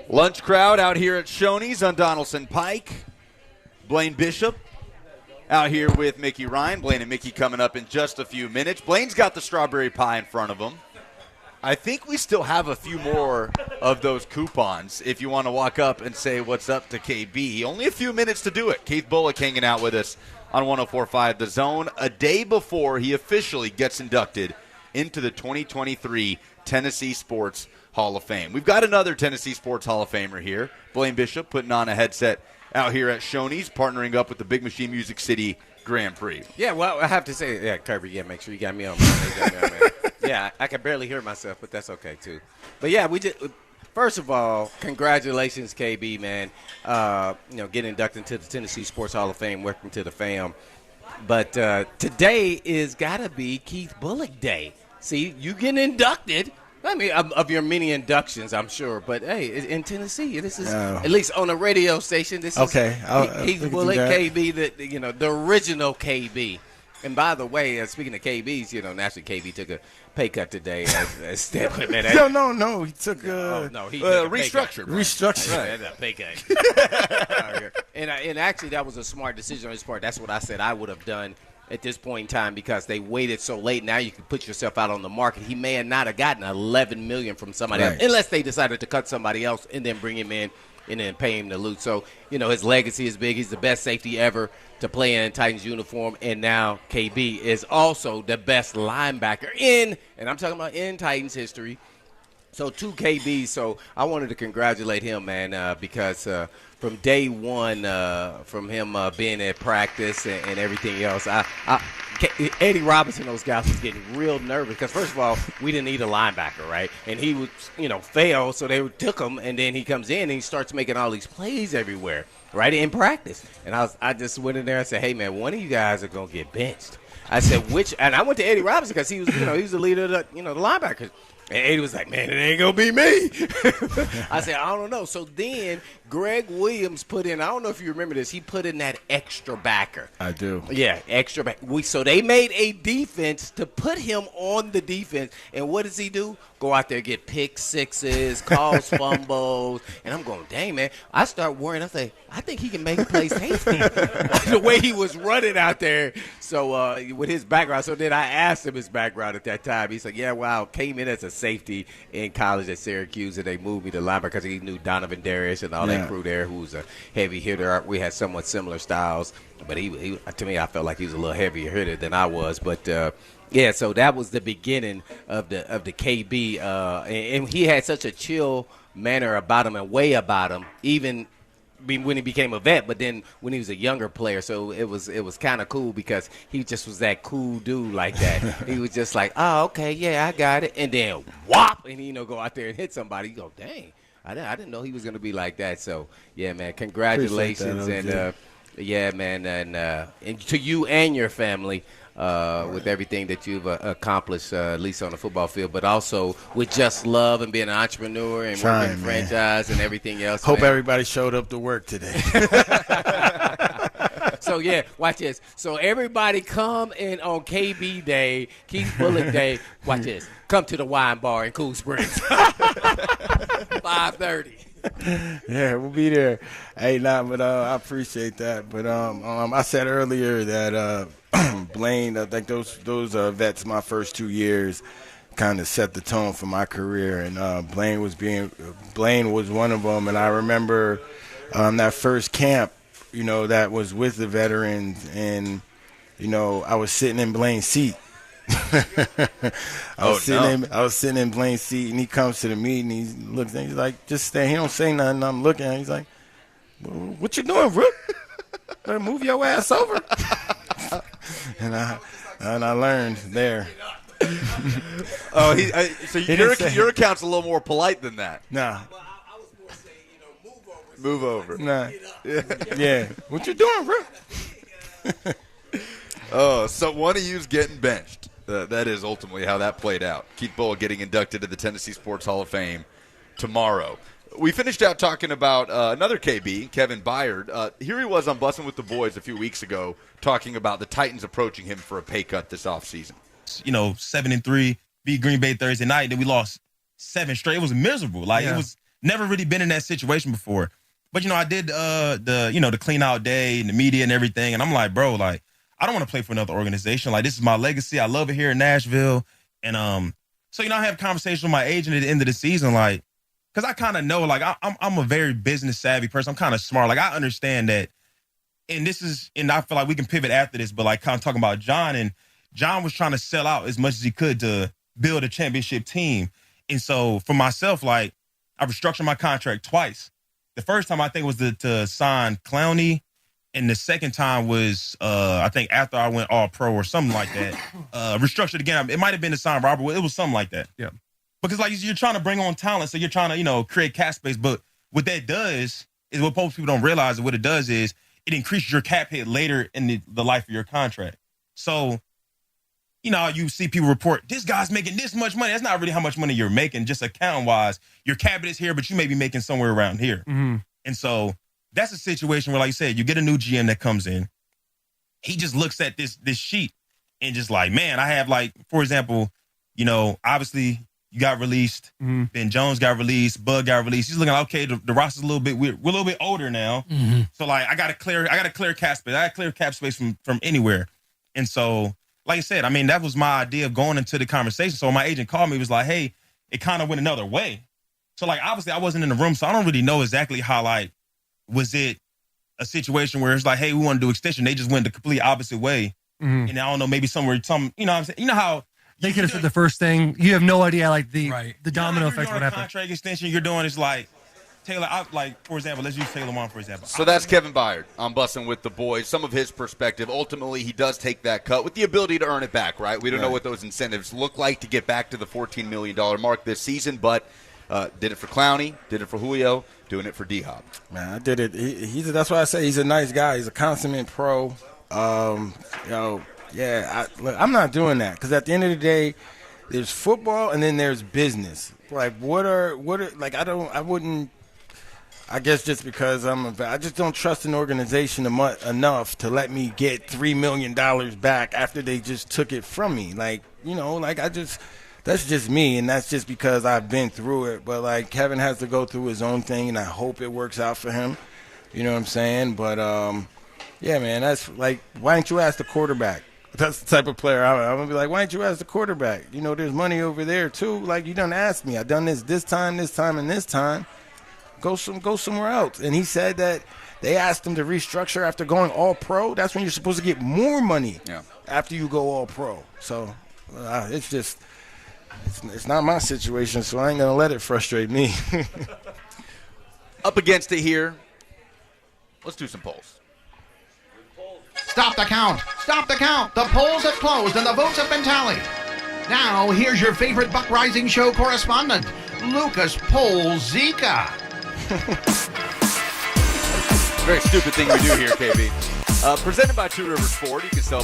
Lunch crowd out here at Shoney's on Donaldson Pike. Blaine Bishop out here with Mickey Ryan. Blaine and Mickey coming up in just a few minutes. Blaine's got the strawberry pie in front of him. I think we still have a few more of those coupons if you want to walk up and say what's up to KB. Only a few minutes to do it. Keith Bulluck hanging out with us on 104.5 The Zone a day before he officially gets inducted into the 2023 Tennessee Sports Hall of Fame. We've got another Tennessee Sports Hall of Famer here, Blaine Bishop, putting on a headset out here at Shoney's, partnering up with the Big Machine Music City Grand Prix. Yeah, well, I have to say, yeah, Kirby, yeah, make sure you got me on. Man. Yeah, I can barely hear myself, but that's okay, too. But, yeah, we just first of all, congratulations, KB, man. Getting inducted into the Tennessee Sports Hall of Fame, welcome to the fam. But today is got to be Keith Bulluck Day. See, you getting inducted. I mean, of your many inductions, I'm sure. But, hey, in Tennessee, this is, at least on a radio station, this is Keith Bulluck, KB, the original KB. And by the way, speaking of KBs, naturally KB took a pay cut today. As No, he took restructured. Restructured. Right, that's a pay cut. and actually, that was a smart decision on his part. That's what I said I would have done at this point in time because they waited so late. Now you can put yourself out on the market. He may not have gotten $11 million from somebody else unless they decided to cut somebody else and then bring him in and then pay him the loot. So, his legacy is big. He's the best safety ever to play in Titans uniform. And now KB is also the best linebacker and I'm talking about in Titans history. So 2 KBs. So I wanted to congratulate him, man, because from day one, from him being at practice and everything else, Eddie Robinson, those guys was getting real nervous because, first of all, we didn't need a linebacker, right? And he would, fail, so they took him, and then he comes in and he starts making all these plays everywhere, right, in practice. And I just went in there and said, hey, man, one of you guys are going to get benched. I said, which? And I went to Eddie Robinson because he was, he was the leader of the, the linebackers. And Eddie was like, man, it ain't going to be me. I said, I don't know. So then Greg Williams put in, I don't know if you remember this, he put in that extra backer. I do. Yeah, extra back. So they made a defense to put him on the defense. And what does he do? Go out there, get pick sixes, cause fumbles. And I'm going, dang, man. I start worrying. I say, I think he can make a play safety. The way he was running out there. So with his background. So then I asked him his background at that time. He's like, yeah, wow, came in as a safety in college at Syracuse. And they moved me to linebacker because he knew Donovan Darius and all that crew there who was a heavy hitter. We had somewhat similar styles. But he to me, I felt like he was a little heavier hitter than I was. But, yeah, so that was the beginning of the KB, and he had such a chill manner about him and way about him, even when he became a vet. But then when he was a younger player, so it was kind of cool because he just was that cool dude like that. He was just like, oh, okay, yeah, I got it, and then whop, and go out there and hit somebody. You go, dang, I didn't know he was gonna be like that. So yeah, man, congratulations, and yeah, man, and to you and your family. With everything that you've accomplished, at least on the football field, but also with just love and being an entrepreneur and working in franchise and everything else. Hope everybody showed up to work today. So, yeah, watch this. So, everybody come in on KB Day, Keith Bulluck Day. Watch this. Come to the wine bar in Cool Springs. 5:30. Yeah, we'll be there. Hey, but I appreciate that. But I said earlier that Blaine, I think those vets my first 2 years kind of set the tone for my career, and Blaine was one of them. And I remember that first camp, that was with the veterans, and I was sitting in Blaine's seat. I was sitting in Blaine's seat, and he comes to the meeting. He looks, and he's like, "Just stay." He don't say nothing. I'm looking at him. He's like, well, "What you doing, Rook? Better move your ass over." And I learned there. Oh, so your account's a little more polite than that. Nah. Well, I was more saying, move over. Nah. Yeah. What you doing, Rook? Oh, so one of you's getting benched. That is ultimately how that played out. Keith Bulluck getting inducted to the Tennessee Sports Hall of Fame tomorrow. We finished out talking about another KB, Kevin Byard. Here he was on Bussin' with the Boys a few weeks ago talking about the Titans approaching him for a pay cut this offseason. 7-3, beat Green Bay Thursday night. Then we lost 7 straight. It was miserable. Like it was never really been in that situation before. But I did the clean out day and the media and everything, and I'm like, bro, like I don't want to play for another organization. Like this is my legacy. I love it here in Nashville, and so I have conversations with my agent at the end of the season, like, because I kind of know, like I'm a very business savvy person. I'm kind of smart. Like I understand that, and I feel like we can pivot after this, but like kind of talking about John, and John was trying to sell out as much as he could to build a championship team. And so for myself, like I restructured my contract twice. The first time I think was to sign Clowney, and the second time was I think after I went all pro or something like that. Restructured again. It might have been to sign Robert. It was something like that. Yeah. Because like you're trying to bring on talent, so you're trying to create cap space. But what that does is what most people don't realize. What it does is it increases your cap hit later in the life of your contract. So you see people report, this guy's making this much money. That's not really how much money you're making, just accounting-wise. Your cap is here, but you may be making somewhere around here. Mm-hmm. And so that's a situation where, like you said, you get a new GM that comes in. He just looks at this sheet and just like, man, I have like, for example, obviously you got released. Mm-hmm. Ben Jones got released. Bud got released. He's looking like, okay, the roster's a little bit weird. We're a little bit older now. Mm-hmm. So like, I got to clear cap space. I got to clear cap space from anywhere. And so, like I said, I mean, that was my idea of going into the conversation. So my agent called me, was like, hey, it kind of went another way. So like, obviously I wasn't in the room, so I don't really know exactly how, like, was it a situation where it's like, hey, we want to do extension. They just went the complete opposite way. Mm-hmm. And I don't know, maybe somewhere, what I'm saying? You know how they could have said the first thing. You have no idea, like the domino effect what happened. Contract extension you're doing is like, Taylor, for example, let's use Taylor Wan, for example. So that's Kevin Byard on Bussin' with the Boys. Some of his perspective, ultimately, he does take that cut with the ability to earn it back, right? We don't know what those incentives look like to get back to the $14 million mark this season, but did it for Clowney, did it for Julio, doing it for D-Hop. Man, I did it. That's why I say he's a nice guy. He's a consummate pro. I'm not doing that because at the end of the day, there's football and then there's business. Like, I guess just because I just don't trust an organization enough to let me get $3 million back after they just took it from me. That's just me, and that's just because I've been through it. But, like, Kevin has to go through his own thing, and I hope it works out for him. You know what I'm saying? But, yeah, man, that's like, why didn't you ask the quarterback? That's the type of player I'm going to be like, why didn't you ask the quarterback? There's money over there, too. Like, you done asked me. I done this time, and this time. Go somewhere else. And he said that they asked him to restructure after going all pro. That's when you're supposed to get more money after you go all pro. So it's not my situation, so I ain't going to let it frustrate me. Up against it here. Let's do some polls. Stop the count. Stop the count. The polls have closed and the votes have been tallied. Now, here's your favorite Buck Reising Show correspondent, Lucas Polzica. Very stupid thing we do here, KB. Presented by Two Rivers Ford. You can sell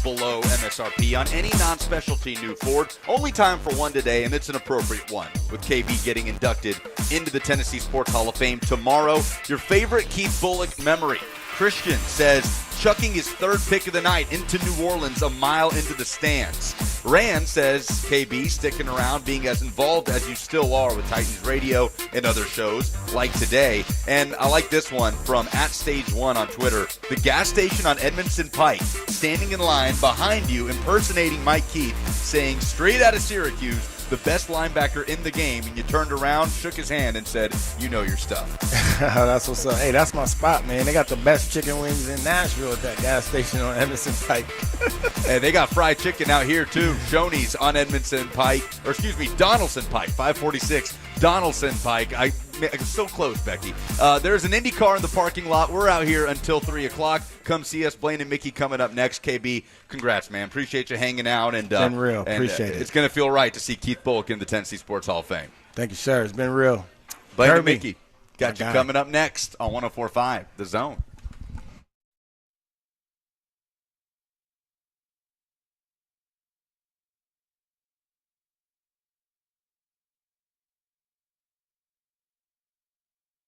below MSRP on any non-specialty new Ford. Only time for one today, and it's an appropriate one, with KB getting inducted into the Tennessee Sports Hall of Fame tomorrow. Your favorite Keith Bulluck memory. Christian says chucking his third pick of the night into New Orleans a mile into the stands. Rand says, KB, sticking around, being as involved as you still are with Titans Radio and other shows like today. And I like this one from @Stage1 on Twitter. The gas station on Edmondson Pike, standing in line behind you, impersonating Mike Keith, saying straight out of Syracuse, the best linebacker in the game, and you turned around, shook his hand, and said, you know your stuff. That's what's up. Hey, that's my spot, man. They got the best chicken wings in Nashville at that gas station on Edmondson Pike. Hey, they got fried chicken out here, too. Shoney's on Donaldson Pike, 546. Donaldson Pike. I'm so close, Becky. There's an Indy car in the parking lot. We're out here until 3 o'clock. Come see us. Blaine and Mickey coming up next. KB, congrats, man. Appreciate you hanging out. And been real. Appreciate it. It's going to feel right to see Keith Bulluck in the Tennessee Sports Hall of Fame. Thank you, sir. It's been real. Blaine and Mickey got you coming up next on 104.5 The Zone.